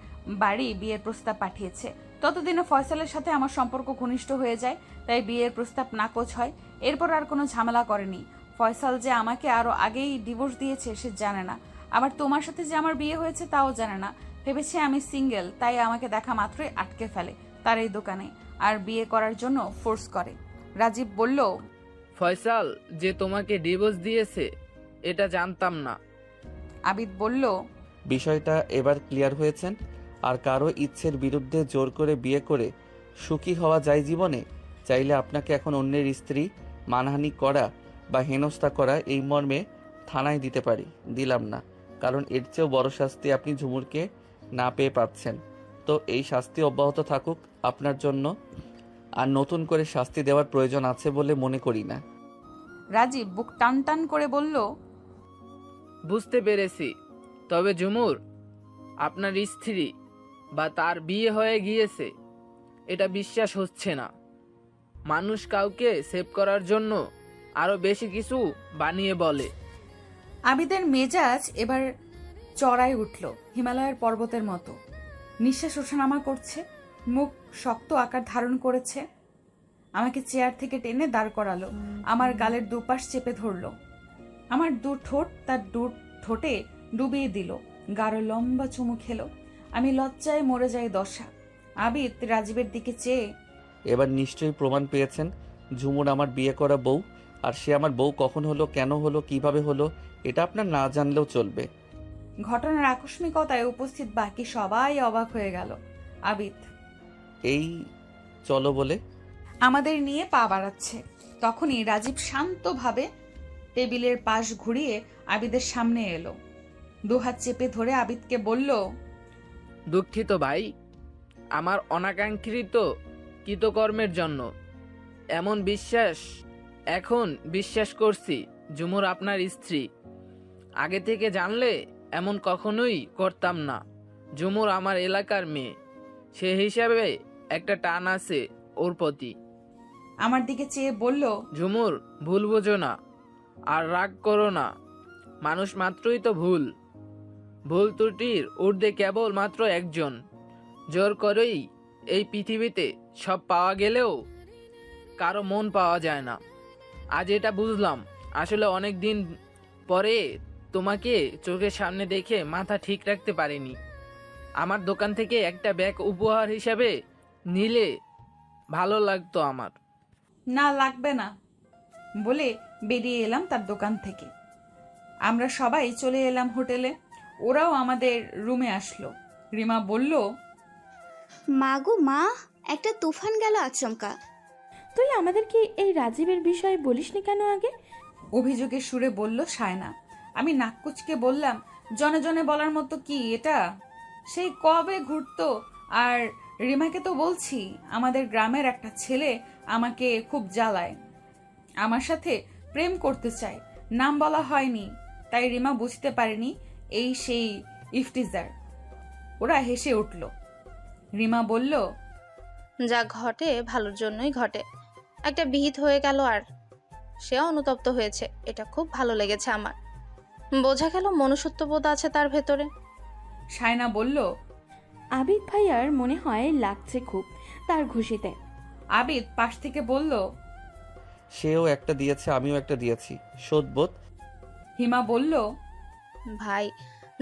বাড়ি বিয়ের প্রস্তাব পাঠিয়েছে। ততদিনে ফয়সালের সাথে আমার সম্পর্ক ঘনিষ্ঠ হয়ে যায়, তাই বিয়ের প্রস্তাব নাকচ হয়। এরপর আর কোনো ঝামেলা করেনি। ফয়সাল যে আমাকে আরো আগেই ডিভোর্স দিয়েছে সে জানে না। আবার তোমার সাথে যে আমার বিয়ে হয়েছে তাও জানে না। ভেবেছে আমি সিঙ্গেল, তাই আমাকে দেখা মাত্রই আটকে ফেলে তার এই দোকানে, আর বিয়ে করার জন্য ফোর্স করে। রাজীব বলল, ফয়সাল যে তোমাকে ডিভোর্স দিয়েছে এটা জানতাম না। আবিদ বলল, বিষয়টা এবার ক্লিয়ার হয়েছেন? আর কারো ইচ্ছের বিরুদ্ধে জোর করে বিয়ে করে সুখী হওয়া যায় জীবনে? চাইলে আপনাকে এখন অন্যের স্ত্রী মানহানি করা বা হেনস্থা করা এই মর্মে থানায় দিতে পারি। দিলাম না, কারণ এর চেয়েও বড় শাস্তি আপনি ঝুমুরকে না পেয়ে পাচ্ছেন। তো এই শাস্তি অব্যাহত থাকুক আপনার জন্য, আর নতুন করে শাস্তি দেওয়ার প্রয়োজন আছে বলে মনে করি না। রাজীব বুক টান টান করে বলল, বুঝতে পেরেছি। তবে ঝুমুর, আপনার স্ত্রী বা তার বিয়ে হয়ে গিয়েছে এটা বিশ্বাস হচ্ছে না। মানুষ কাউকে সেভ করার জন্য আরো বেশি কিছু বানিয়ে বলে। আবিদের মেজাজ এবার চড়াই উঠল হিমালয়ের পর্বতের মতো। নিঃশ্বাস ওঠানামা করছে, মুখ শক্ত আকার ধারণ করেছে। আমাকে চেয়ার থেকে টেনে দাঁড় করালো। আমার গালের দুপাশ চেপে ধরলো। আমার দু ঠোঁট তার দু ঠোঁটে ডুবিয়ে দিল। গাঢ় লম্বা চুমু খেলো। আমি লজ্জায় মরে যাই দশা। আবিদ রাজীবের দিকে চেয়ে, এবার নিশ্চয়ই প্রমাণ পেয়েছেন ঝুমুর আমার বিয়ে করা বউ, আর সে আমার বউ কখন হলো, কেন হলো, কিভাবে হলো, এটা আপনার না জানলেও চলবে। ঘটনার আকস্মিকতায় উপস্থিত বাকি সবাই অবাক হয়ে গেল। আবিদ, এই চলো বলে আমাদের নিয়ে পা বাড়াচ্ছে। তখনই রাজীব শান্তভাবে টেবিলের পাশ ঘুরিয়ে আবিদের সামনে এলো। দুহাত চেপে ধরে আবিদকে বলল, দুঃখিত ভাই, আমার অনাকাঙ্ক্ষিত কৃতকর্মের জন্য। এমন বিশ্বাস এখন বিশ্বাস করছি ঝুমুর আপনার স্ত্রী। আগে থেকে জানলে এমন কখনোই করতাম না। ঝুমুর আমার এলাকার মেয়ে, সে হিসাবে একটা টান আছে ওর প্রতি। আমার দিকে চেয়ে বলল, ঝুমুর, ভুল বোঝো না আর রাগ করো না। মানুষ মাত্রই তো ভুল। ভুল ত্রুটির ঊর্ধ্বে কেবল মাত্র একজন। জোর করেই এই পৃথিবীতে সব পাওয়া গেলেও কারো মন পাওয়া যায় না। আজ এটা বুঝলাম। আসলে অনেক দিন পরে তোমাকে চোখের সামনে দেখে মাথা ঠিক রাখতে পারিনি। আমার দোকান থেকে একটা ব্যাগ উপহার হিসাবে নিলে ভালো লাগতো আমার। না লাগবে না বলে বেরিয়ে এলাম তার দোকান থেকে। আমরা সবাই চলে এলাম হোটেলে। ওরাও আমাদের রুমে আসলো। রিমা বলল, মা গো মা, একটা তুফান গেল আচমকা। তুই আমাদেরকে এই রাজীবের বিষয়ে বলিসনি কেন আগে? অভিযোগের সুরে বলল সায়না। আমি নাক কুচকে বললাম, জনে জনে বলার মতো কি এটা? সেই কবে ঘুরতো। আর রিমাকে তো বলছি, আমাদের গ্রামের একটা ছেলে আমাকে খুব জ্বালায়, আমার সাথে প্রেম করতে চায়। নাম বলা হয়নি, তাই রিমা বুঝতে পারেনি এই সেই ইফতিজার। ওরা হেসে উঠল। রিমা বলল, যা ঘটে ভালোর জন্যই ঘটে। একটা বিহিত হয়ে গেল আর সে অনুতপ্ত হয়েছে, এটা খুব ভালো লেগেছে আমার। বোঝা গেল মনুষ্যত্ববোধ আছে তার ভেতরে। সায়না বলল, আবিদ ভাইয়ার মনে হয় লাগছে খুব তার খুশিতে। আবিদ পাশ থেকে বলল, সেও একটা দিয়েছে, আমিও একটা দিয়েছি, শোধবোধ। হিমা বলল, ভাই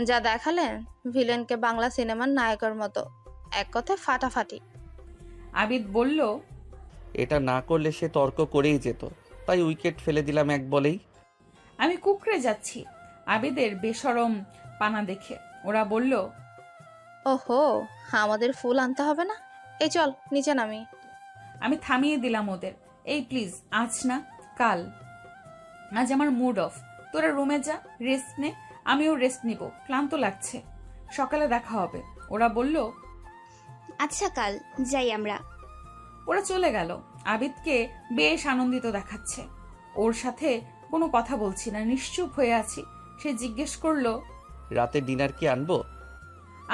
যা দেখালেন, ভিলেনকে বাংলা সিনেমার নায়কের মতো, এক কথায় ফাটাফাটি। আবিদ বলল, এটা না করলে সে তর্ক করেই যেত, তাই উইকেট ফেলে দিলাম এক বলেই। আমি কুকড়ে যাচ্ছি আবিদের বেশরম পানা দেখে। ওরা বলল, ওহো, আমাদের ফুল আনতে হবে না? এই চল নিচে নামি। আমি থামিয়ে দিলাম ওদের। এই প্লিজ, আজ না কাল। আজ আমার মুড অফ। তোরা রুমে যা, রেস্ট নে। আমিও রেস্ট নিব, ক্লান্ত লাগছে। সকালে দেখা হবে। ওরা বলল, আচ্ছা কাল যাই আমরা। ওরা চলে গেল। আবিদকে বেশ আনন্দিত দেখাচ্ছে। ওর সাথে কোনো কথা বলছি না, নিশ্চুপ হয়ে আছি। সে জিজ্ঞেস করলো, রাতে ডিনার কি আনবো?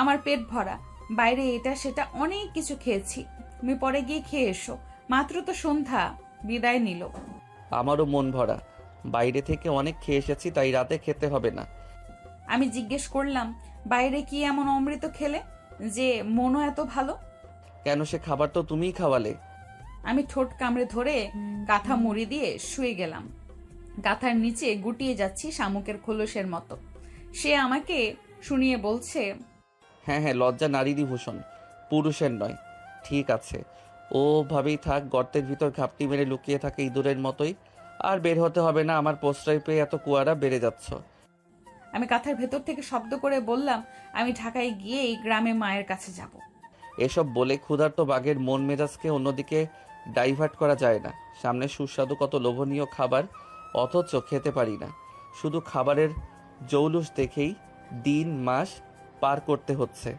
আমার পেট ভরা, বাইরে এটা সেটা অনেক কিছু খেয়েছি। তুমি পরে গিয়ে খেয়ে এসো। মাত্র তো সন্ধ্যা। বিদায় নিল। আমারও মন ভরা, বাইরে থেকে অনেক খেয়ে এসেছি, তাই রাতে খেতে হবে না। আমি জিজ্ঞেস করলাম, বাইরে কি এমন অমৃত খেলে যে মনও এত ভালো? কেন, সে খাবার তো তুমিই খাওয়ালে। আমি ঠোঁট কামড়ে ধরে কাঁথা মুড়ি দিয়ে শুয়ে গেলাম। কাঁথার নিচে গুটিয়ে যাচ্ছি শামুকের খোলসের মতো। সে আমাকে শুনিয়ে বলছে, হ্যাঁ হ্যাঁ, লজ্জা নারীরই ভূষণ, পুরুষের নয়। ঠিক আছে, ও ভাবেই থাক, গর্তের ভিতর ঘাপটি মেরে লুকিয়ে থাকে ইঁদুরের মতোই। আর বের হতে হবে না, আমার প্রশ্রয় পেয়ে এত কুয়ারা বেড়ে যাচ্ছ। আমি কাঁথার ভেতর থেকে শব্দ করে বললাম, আমি ঢাকায় গিয়ে এই গ্রামে মায়ের কাছে যাব। এসব বলে ক্ষুধার্ত বাঘের মন মেজাজকে অন্যদিকে ডাইভার্ট করা যায় না। সামনে সুস্বাদু কত লোভনীয় খাবার, অথচ খেতে পারি না। শুধু খাবারের জৌলুস দেখেই দিন মাস পার করতে হচ্ছে।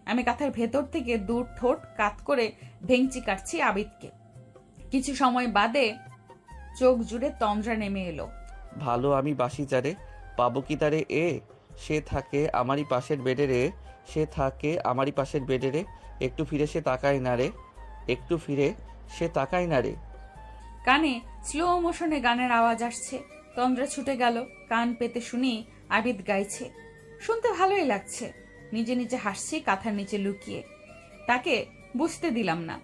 আমি কাঁথার ভেতর থেকে দূর ঠোঁট কাত করে ভেঙচি কাটছি আবিদকে। কিছু সময় বাদে চোখ জুড়ে তন্দ্রা নেমে এলো। ভালো আমি বাসি যারে, পাবো কি তারে এ? সে থাকে আমারই পাশের বেডে রে, সে থাকে আমারই পাশের বেডে রে। একটু ফিরে সে তাকায় না রে, একটু ফিরে সে তাকায় না রে। কানে স্লো মোশনে গানের আওয়াজ আসছে। তন্দ্রা ছুটে গেল। কান পেতে শুনি আবিদ গাইছে। শুনতে ভালোই লাগছে। নিজে নিজে হাসছি কাঁথার নিচে লুকিয়ে। তাকে বুঝতে দিলাম না।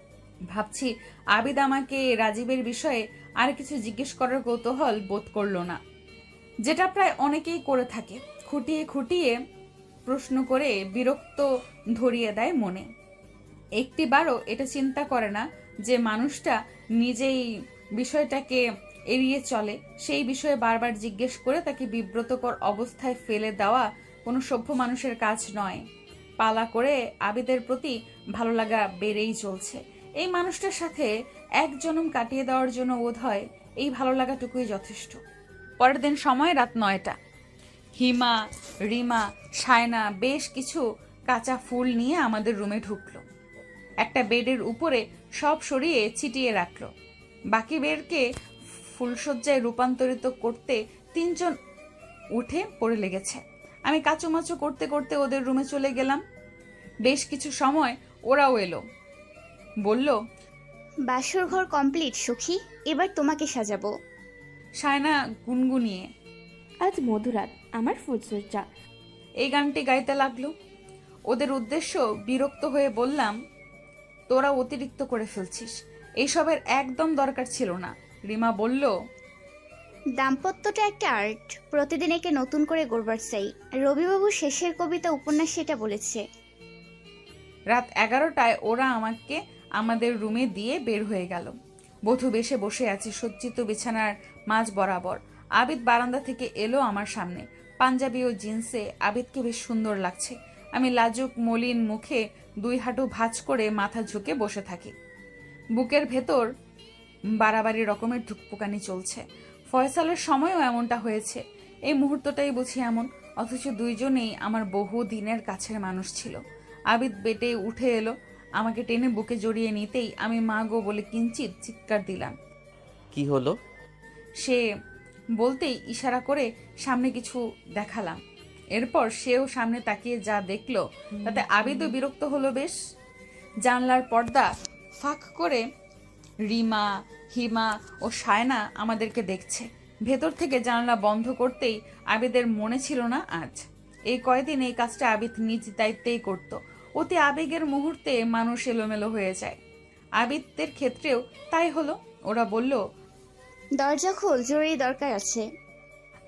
ভাবছি আবিদ আমাকে রাজীবের বিষয়ে আর কিছু জিজ্ঞেস করার কৌতূহল বোধ করলো না, যেটা প্রায় অনেকেই করে থাকে। খুঁটিয়ে খুঁটিয়ে প্রশ্ন করে বিরক্ত ধরিয়ে দেয় মনে। একটিবারও এটা চিন্তা করে না যে মানুষটা নিজেই বিষয়টাকে এড়িয়ে চলে। সেই বিষয়ে বারবার জিজ্ঞেস করে তাকে বিব্রতকর অবস্থায় ফেলে দেওয়া কোনো সভ্য মানুষের কাজ নয়। পালা করে আবিদের প্রতি ভালো লাগা বেড়েই চলছে। এই মানুষটার সাথে এক জনম কাটিয়ে দেওয়ার জন্য বোধ হয় এই ভালো লাগাটুকুই যথেষ্ট। পরের দিন সময় রাত 9টা। হিমা, রিমা, সায়না বেশ কিছু কাঁচা ফুল নিয়ে আমাদের রুমে ঢুকলো। একটা বেডের উপরে সব সরিয়ে ছিটিয়ে রাখলো। বাকি বেডকে ফুলসজ্জায় রূপান্তরিত করতে 3 জন উঠে পড়ে লেগেছে। আমি কাচুমাচু করতে করতে ওদের রুমে চলে গেলাম। বেশ কিছু সময় ওরাও এলো, বলল, বাসর ঘর কমপ্লিট সখী, এবার তোমাকে সাজাবো। সায়না গুনগুনিয়ে আজ মধুরাত, আমার ফুলসজ্জা। এই গানটি গাইতে লাগলো। ওদের উদ্দেশ্য বিরক্ত হয়ে বললাম, তোরা অতিরিক্ত করে ফেলছিস, এইসবের একদম দরকার ছিল না। রিমা বলল, দাম্পত্যটা একটা আর্ট, প্রতিদিন একে নতুন করে গড়বার চাই। রবিবাবু শেষের কবিতা উপন্যাস সেটা বলেছে। রাত 11টায় ওরা আমাকে আমাদের রুমে দিয়ে বের হয়ে গেল। বধূ বেশে বসে আছে সজ্জিত বিছানার মাঝ বরাবর। আবিদ বারান্দা থেকে এলো আমার সামনে। পাঞ্জাবি ও জিন্সে আবিদকে বেশ সুন্দর লাগছে। আমি লাজুক মলিন মুখে 2 হাঁটু ভাঁজ করে মাথা ঝুঁকে বসে থাকি। বুকের ভেতর বাড়াবাড়ি রকমের ধুকপুকানি চলছে। ফয়সালের সময়ও এমনটা হয়েছে। এই মুহূর্তটাই বুঝি এমন, অথচ দুইজনেই আমার বহু দিনের কাছের মানুষ ছিল। আবিদ বেটে উঠে এলো, আমাকে টেনে বুকে জড়িয়ে নিতেই আমি মা গো বলে কিঞ্চিত চিৎকার দিলাম। কি হলো? সে বলতেই ইশারা করে সামনে কিছু দেখালাম। এরপর সেও সামনে তাকিয়ে যা দেখলো তাতে আবিদও বিরক্ত হলো বেশ। জানলার পর্দা ফাঁক করে রিমা, হিমা ও সায়না আমাদেরকে দেখছে। ভেতর থেকে জানলা বন্ধ করতেই আবিদের মনে ছিল না আজ। এই কয়দিন এই কাজটা আবিদ নিজ দায়িত্বেই করত। অতি আবেগের মুহূর্তে মানুষ এলোমেলো হয়ে যায়। আবিদের ক্ষেত্রেও তাই হলো। ওরা বলল, দরজা খোল, জরুরি দরকার আছে।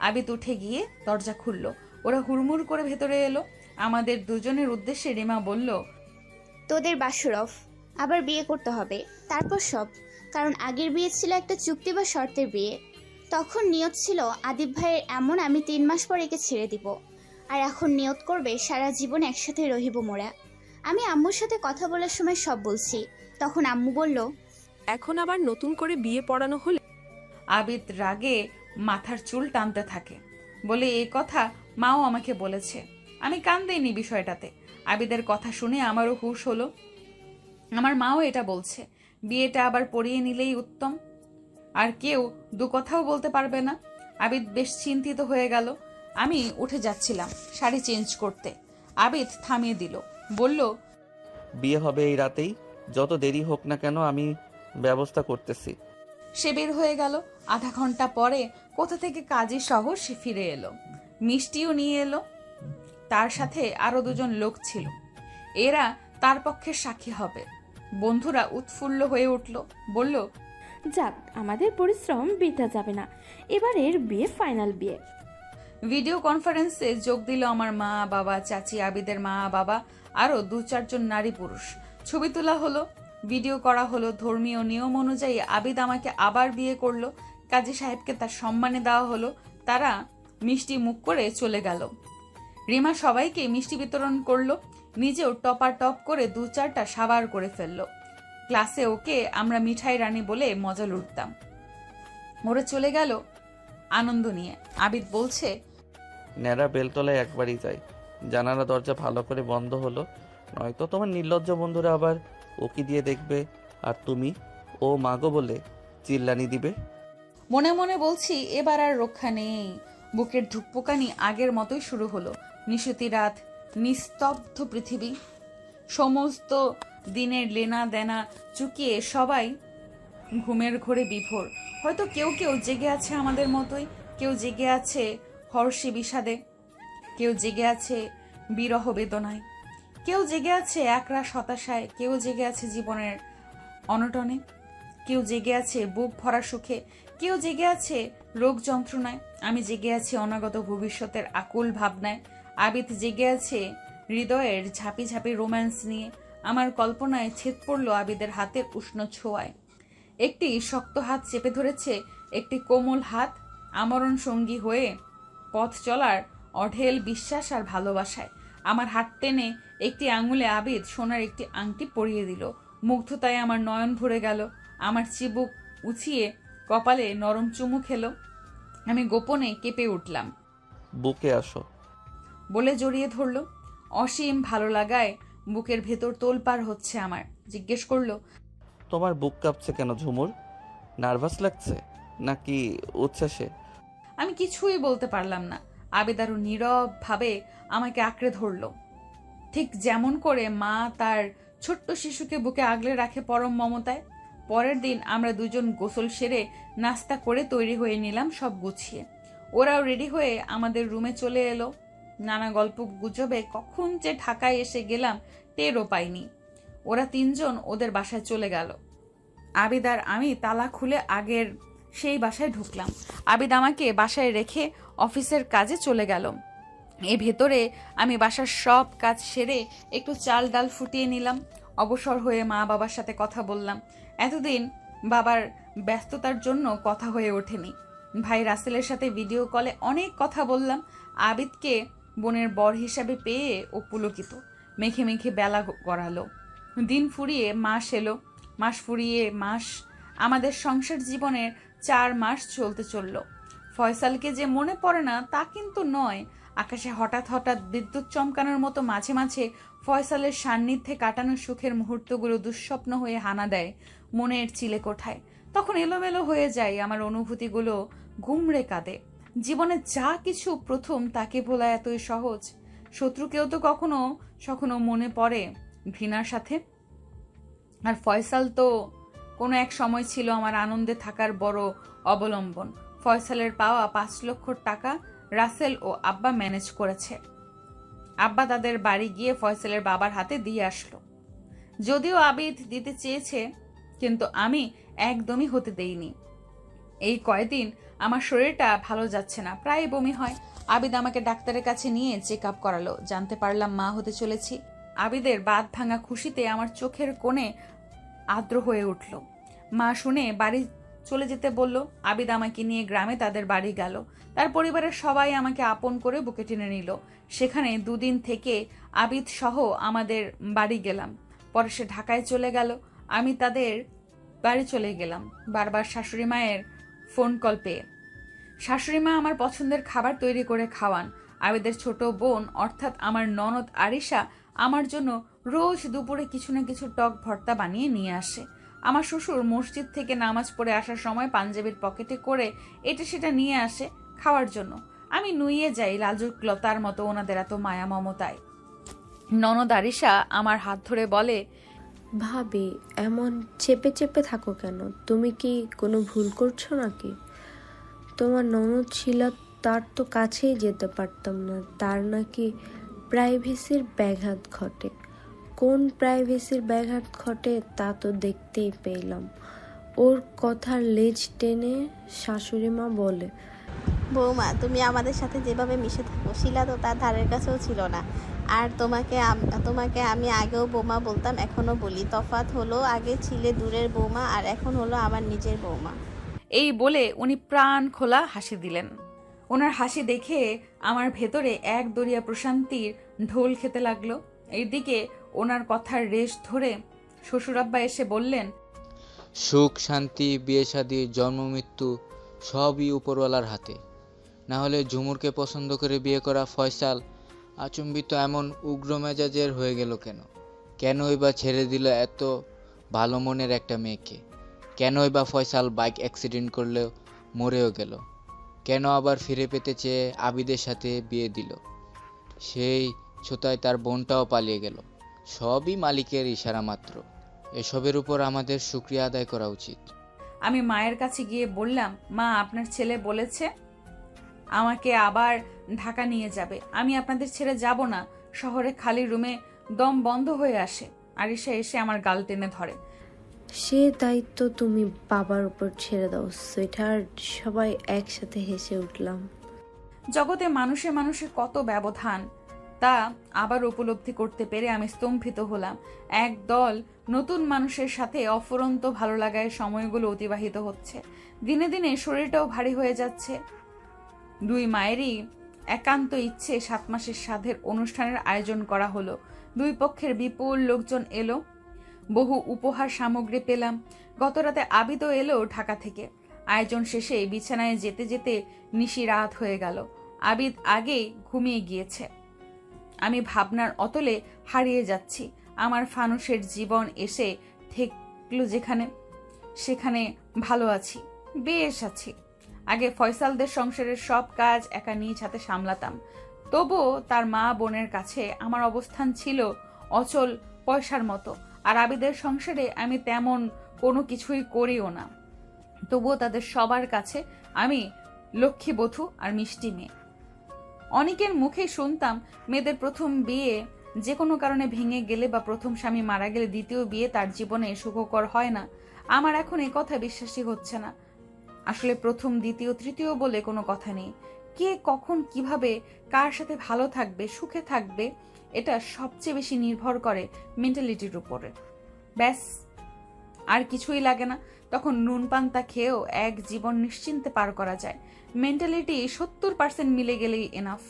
আবিদ উঠে গিয়ে দরজা খুলল। ওরা হুড়মুড় করে ভেতরে এলো। আমাদের দুজনের উদ্দেশ্যে রিমা বলল, তোদের বাসর অফ, আবার বিয়ে করতে হবে, তারপর সব। কারণ আগের বিয়ে ছিল একটা চুক্তি বা শর্তের বিয়ে। তখন নিয়ত ছিল আদিব ভাইয়ের এমন, আমি 3 মাস পর একে ছেড়ে দিব। আর এখন নিয়ত করবে সারা জীবন একসাথে রহিব মোরা। আমি আম্মুর সাথে কথা বলার সময় সব বলছি। তখন আম্মু বলল, এখন আবার নতুন করে বিয়ে পড়ানো হলে? আবিদ রাগে মাথার চুল টানতে থাকে। বলে এই কথা মাও আমাকে বলেছে। আমি কান দেইনি বিষয়টাতে। আবিদের কথা শুনে আমারও হুঁশ হলো। আমার মাও এটা বলছে, বিয়েটা আবার পড়িয়ে নিলেই উত্তম। আর কেউ 2 কথাও বলতে পারবে না। আবিদ বেশ চিন্তিত হয়ে গেল। আমি উঠে যাচ্ছিলাম শাড়ি চেঞ্জ করতে। আবিদ থামিয়ে দিল, বলল, বিয়ে হবে এই রাতেই, যত দেরি হোক না কেন আমি ব্যবস্থা করতেছি। সে বের হয়ে গেল। আধা ঘন্টা পরে কোথা থেকে কাজী সহ সে ফিরে এলো। মিষ্টিও নিয়ে এলো। তার সাথে আরো 2 জন লোক ছিল। এরা তার পক্ষে সাক্ষী হবে। বন্ধুরা উৎফুল্ল হয়ে উঠল, বলল, যাক, আমাদের পরিশ্রম বৃথা যাবে না। এবারের বিয়ে ফাইনাল বিয়ে। ভিডিও কনফারেন্সে যোগ দিল আমার মা, বাবা, চাচি, আবিদের মা, বাবা, আরো 2-4 জন নারী পুরুষ। ছবি তোলা হলো, ভিডিও করা হলো। ধর্মীয় নিয়ম অনুযায়ী আবিদ আমাকে আবার বিয়ে করলো। কাজী সাহেবকে তার সম্মানে দেওয়া হলো। তারা মিষ্টি মুখ করে চলে গেল। রিমা সবাইকে মিষ্টি বিতরণ করলো, নিজেও টপাটপ করে 2-4টা সাবার করে ফেললো। ক্লাসে ওকে আমরা মিঠাই রানী বলে মজা লুটতাম। ওরা চলে গেল আনন্দ নিয়ে। আবিদ বলছে, ন্যাড়া বেলতলায় একবারই যাই, জানালা দরজা ভালো করে বন্ধ হলো, নয়তো তোমার নির্লজ্জ বন্ধুরা আবার ওকি দিয়ে দেখবে, আর তুমি ও মাগো বলে চিল্লানি দিবে। মনে মনে বলছি এবার আর রক্ষা নেই। বুকের ধুকপুকানি আগের মতোই শুরু হলো। নিশতি রাত, নিস্তব্ধ পৃথিবী, সমস্ত দিনের লেনা দেনা চুকিয়ে সবাই ঘুমের ঘোরে বিভোর। হয়তো কেউ কেউ জেগে আছে আমাদের মতোই, কেউ জেগে আছে হর্ষে বিষাদে, কেউ জেগে আছে বিরহ বেদনায়, কেউ জেগে আছে একরাশ হতাশায়, কেউ জেগে আছে জীবনের অনটনে, কেউ জেগে আছে বুক ভরা সুখে, কেউ জেগে আছে রোগ যন্ত্রণায়। আমি জেগে আছি অনাগত ভবিষ্যতের আকুল ভাবনায়। আবিদ জেগে আছে হৃদয়ের ঝাঁপি ঝাঁপি রোম্যান্স নিয়ে। আমার কল্পনায় ছেদ পড়ল আবিদের হাতের উষ্ণ ছোঁয়ায়। একটি শক্ত হাত চেপে ধরেছে একটি কোমল হাত, আমরণ সঙ্গী হয়ে পথ চলার অঢেল বিশ্বাস আর ভালোবাসায়। আমার হাত টেনে একটি আঙুলে আবিদ সোনার একটি আংটি পরিয়ে দিল। মুগ্ধতায় আমার নয়ন ভরে গেল। আমার চিবুক উছিয়ে কপালে নরম চুমু খেলো। আমি গোপনে কেঁপে উঠলাম। বুকে আসো। বলে জড়িয়ে ধরলো। অসীম ভালো লাগায় বুকের ভেতর তোলপাড় হচ্ছে আমার। জিজ্ঞেস করলো, তোমার বুক কাঁপছে কেন ঝুমুর? নার্ভাস লাগছে নাকি উচ্ছ্বাসে? আমি কিছুই বলতে পারলাম না। আবিদ আরো নীরব ভাবে আমাকে আঁকড়ে ধরলো, ঠিক যেমন করে মা তার ছোট্ট শিশুকে বুকে আগলে রাখে পরম মমতায়। পরের দিন আমরা দুজন গোসল সেরে নাস্তা করে তৈরি হয়ে নিলাম সব গুছিয়ে। ওরাও রেডি হয়ে আমাদের রুমে চলে এলো। নানা গল্প গুজবে কখন যে ঢাকায় এসে গেলাম টেরও পাইনি। ওরা তিনজন ওদের বাসায় চলে গেল। আবিদ আর আমি তালা খুলে আগের সেই বাসায় ঢুকলাম। আবিদ আমাকে বাসায় রেখে অফিসের কাজে চলে গেল। ভেতরে আমি বাসার সব কাজ সেরে একটু চাল ডাল ফুটিয়ে নিলাম। অবসর হয়ে মা বাবার সাথে কথা বললাম। এতদিন বাবার ব্যস্ততার জন্য কথা হয়ে ওঠেনি। ভাই রাসেলের সাথে ভিডিও কলে অনেক কথা বললাম। আবিদকে বোনের বর হিসাবে পেয়ে ও পুলকিত। মেখে মেখে বেলা গড়ালো। দিন ফুরিয়ে মাস এলো, মাস ফুরিয়ে মাস। আমাদের সংসার জীবনের 4 মাস চলতে চলল। ফয়সালকে যে মনে পড়ে না তা কিন্তু নয়। আকাশে হঠাৎ হঠাৎ বিদ্যুৎ চমকানোর মতো মাঝে মাঝে ফয়সালের সান্নিধ্যে কাটানো সুখের মুহূর্তগুলো দুঃস্বপ্ন হয়ে হানা দেয় মনের চিলে কোঠায়। তখন এলোমেলো হয়ে যায় আমার অনুভূতিগুলো, গুমড়ে কাঁদে। জীবনে যা কিছু প্রথম তাকে ভোলা এতই সহজ। শত্রুকেও তো কখনো কখনো মনে পড়ে ঘৃণার সাথে। আর ফয়সাল তো কোনো এক সময় ছিল আমার আনন্দে থাকার বড় অবলম্বন। ফয়সালের পাওয়া 5 লক্ষ টাকা রাসেল ও আব্বা ম্যানেজ করেছে। আব্বা তাদের বাড়ি গিয়ে ফয়সালের বাবার হাতে দিয়ে আসলো। যদিও আবিদ দিতে চেয়েছে, কিন্তু আমি একদমই হতে দেইনি। এই কয়দিন আমার শরীরটা ভালো যাচ্ছে না, প্রায় বমি হয়। আবিদ আমাকে ডাক্তারের কাছে নিয়ে চেক আপ করালো। জানতে পারলাম মা হতে চলেছি। আবিদের বাঁধ ভাঙা খুশিতে আমার চোখের কোণে আর্দ্র হয়ে উঠল। মা শুনে বাড়ি চলে যেতে বলল। আবিদ আমাকে নিয়ে গ্রামে তাদের বাড়ি গেল। তার পরিবারের সবাই আমাকে আপন করে বুকে টেনে নিল। সেখানে 2 দিন থেকে আবিদ সহ আমাদের বাড়ি গেলাম। পরে সে ঢাকায় চলে গেল। আমি তাদের বাড়ি চলে গেলাম বারবার শাশুড়ি মায়ের ফোন কল পেয়ে। শাশুড়ি মা আমার পছন্দের খাবার তৈরি করে খাওয়ান। আবিদের ছোট বোন অর্থাৎ আমার ননদ আরিশা আমার জন্য রোজ দুপুরে কিছু না কিছু টক ভর্তা বানিয়ে নিয়ে আসে। আমার শ্বশুর মসজিদ থেকে নামাজ পড়ে আসার সময় পাঞ্জাবির পকেটে করে এটা সেটা নিয়ে আসে খাওয়ার জন্য। আমি নুইয়ে যাই লাজুক লতার মতো ওনাদের এত মায়া মমতায়। ননদ আরিশা আমার হাত ধরে বলে, ভাবি এমন চেপে চেপে থাকো কেন? তুমি কি কোনো ভুল করছো নাকি? তোমার ননদ ছিল, তার তো কাছেই যেতে পারতাম না। তার নাকি প্রাইভেসির ব্যাঘাত ঘটে। কোন প্রাইভেসির ব্যাঘাত ঘটে তা তো দেখতেই পেলাম। ওর কথার লেজ টেনে শাশুড়ি মা বলে, বৌমা তুমি আমাদের সাথে যেভাবে মিশে থাকো, শিলা তো তার ধারের কাছেও ছিল না। আর তোমাকে আমি আগেও বৌমা বলতাম, এখনো বলি। তফাৎ হলো আগে ছিলে দূরের বৌমা আর এখন হলো আমার নিজের বৌমা। এই বলে উনি প্রাণ খোলা হাসি দিলেন। ওনার হাসি দেখে আমার ভেতরে এক দরিয়া প্রশান্তির ঢোল খেতে লাগলো। এইদিকে ওনার কথার রেশ ধরে শ্বশুরাব্বা এসে বললেন, সুখ শান্তি বিয়ে শাদী জন্ম মৃত্যু সবই উপরওয়ালার হাতে। না হলে ঝুমুরকে পছন্দ করে বিয়ে করা ফয়সাল আচম্বিত এমন উগ্র মেজাজের হয়ে গেল কেন? কেনই বা ছেড়ে দিল এত ভালো মনের একটা মেয়েকে? কেনই বা ফয়সাল বাইক অ্যাক্সিডেন্ট করলেও মরেও গেল? কেন আবার ফিরে পেতে চেয়ে আবিদের সাথে বিয়ে দিল? সেই ছোটায় তার বোনটাও পালিয়ে গেল। সবই মালিকের ইশারা মাত্র। এসবের উপর আমাদের শুকরিয়া আদায় করা উচিত। আমি মায়ের কাছে গিয়ে বললাম, মা আপনার ছেলে বলেছে আমাকে আবার ঢাকা নিয়ে যাবে। আমি আপনাদের ছেড়ে যাব না। শহরে খালি রুমে দম বন্ধ হয়ে আসে। আরিশা এসে আমার গাল টেনে ধরে, সে দায়িত্ব তুমি বাবার উপর ছেড়ে দাও সুইটহার্ট। সবাই একসাথে হেসে উঠলাম। জগতে মানুষে মানুষে কত ব্যবধান তা আবার উপলব্ধি করতে পেরে আমি স্তম্ভিত হলাম। এক দল নতুন মানুষের সাথে অফুরন্ত ভালো লাগায় সময়গুলো অতিবাহিত হচ্ছে। দিনে দিনে শরীরটাও ভারী হয়ে যাচ্ছে। 2 মায়েরই একান্ত ইচ্ছে 7 মাসের সাধের অনুষ্ঠানের আয়োজন করা হলো। 2 পক্ষের বিপুল লোকজন এলো। বহু উপহার সামগ্রী পেলাম। গতরাতে আবিদও এলো ঢাকা থেকে। আয়োজন শেষে বিছানায় যেতে যেতে নিশি রাত হয়ে গেল। আবিদ আগেই ঘুমিয়ে গিয়েছে। আমি ভাবনার অতলে হারিয়ে যাচ্ছি। আমার ফানুসের জীবন এসে ঠেকলো যেখানে, সেখানে ভালো আছি, বেশ আছি। আগে ফয়সালদের সংসারের সব কাজ একা নিজ হাতে সামলাতাম। তবুও তার মা বোনের কাছে আমার অবস্থান ছিল অচল পয়সার মতো। আর আবিদের সংসারে আমি তেমন কোনো কিছুই করিও না। তবুও তাদের সবার কাছে আমি লক্ষ্মীবধূ আর মিষ্টি মেয়ে। অনেকের মুখে শুনতাম মেয়েদের প্রথম বিয়ে যে কোনো কারণে ভেঙে গেলে বা প্রথম স্বামী মারা গেলে দ্বিতীয় বিয়ে তার জীবনে সুখকর হয় না। আমার এখন এই কথা বিশ্বাসই হচ্ছে না। আসলে প্রথম, দ্বিতীয়, তৃতীয় বলে কোনো কথা নেই। কে কখন কিভাবে কার সাথে ভালো থাকবে, সুখে থাকবে, এটা সবচেয়ে বেশি নির্ভর করে মেন্টালিটির উপরে। ব্যাস, আর কিছুই লাগে না। তখন নুন পান্তা খেয়েও এক জীবন নিশ্চিন্তে পার করা যায়। মেন্টালিটি 70% মিলে গেলেই এনাফ।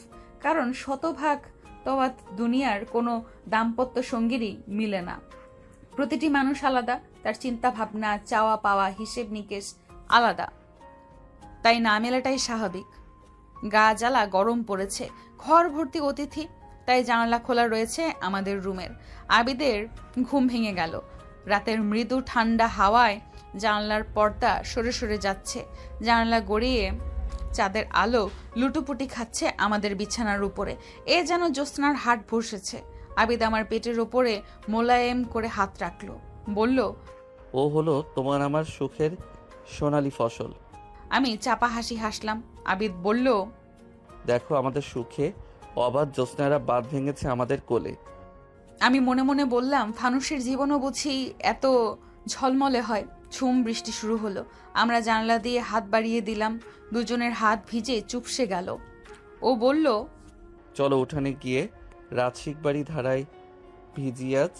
কারণ শতভাগ তওয়াত দুনিয়ার কোনো দাম্পত্য সঙ্গীরই মিলে না। প্রতিটি মানুষ আলাদা, তার চিন্তা ভাবনা, চাওয়া পাওয়া, হিসেব নিকেশ আলাদা। তাই না মেলাটাই স্বাভাবিক। গা জ্বালা গরম পড়েছে, ঘর ভর্তি অতিথি, তাই জানালা খোলা রয়েছে আমাদের রুমের। আবিদের ঘুম ভেঙে গেল। রাতের মৃদু ঠান্ডা হাওয়ায় জানলার পর্দা সরে সরে যাচ্ছে। জানলা গড়িয়ে চাঁদের আলো লুটোপুটি খাচ্ছে আমাদের বিছানার উপরে। এ যেন জ্যোৎস্নার হাট বসেছে। আবিদ আমার পেটের ওপরে মোলায়েম করে হাত রাখলো, বলল, ও হলো তোমার আমার সুখের সোনালী ফসল। আমি চাপা হাসি হাসলাম। আবিদ বলল, দেখো আমাদের সুখে অবাধ জ্যোৎস্নারা বাঁধ ভেঙেছে আমাদের কোলে। আমি মনে মনে বললাম, ফানুসের জীবনও বুঝি এত ঝলমলে হয়। ঝুম বৃষ্টি শুরু হলো। আমরা জানলা দিয়ে হাত বাড়িয়ে দিলাম। দুজনের হাত ভিজে চুপসে গেল। ও বলল, চলো উঠানে গিয়ে রাজশিক বাড়ি ধারায় ভিজি আজ।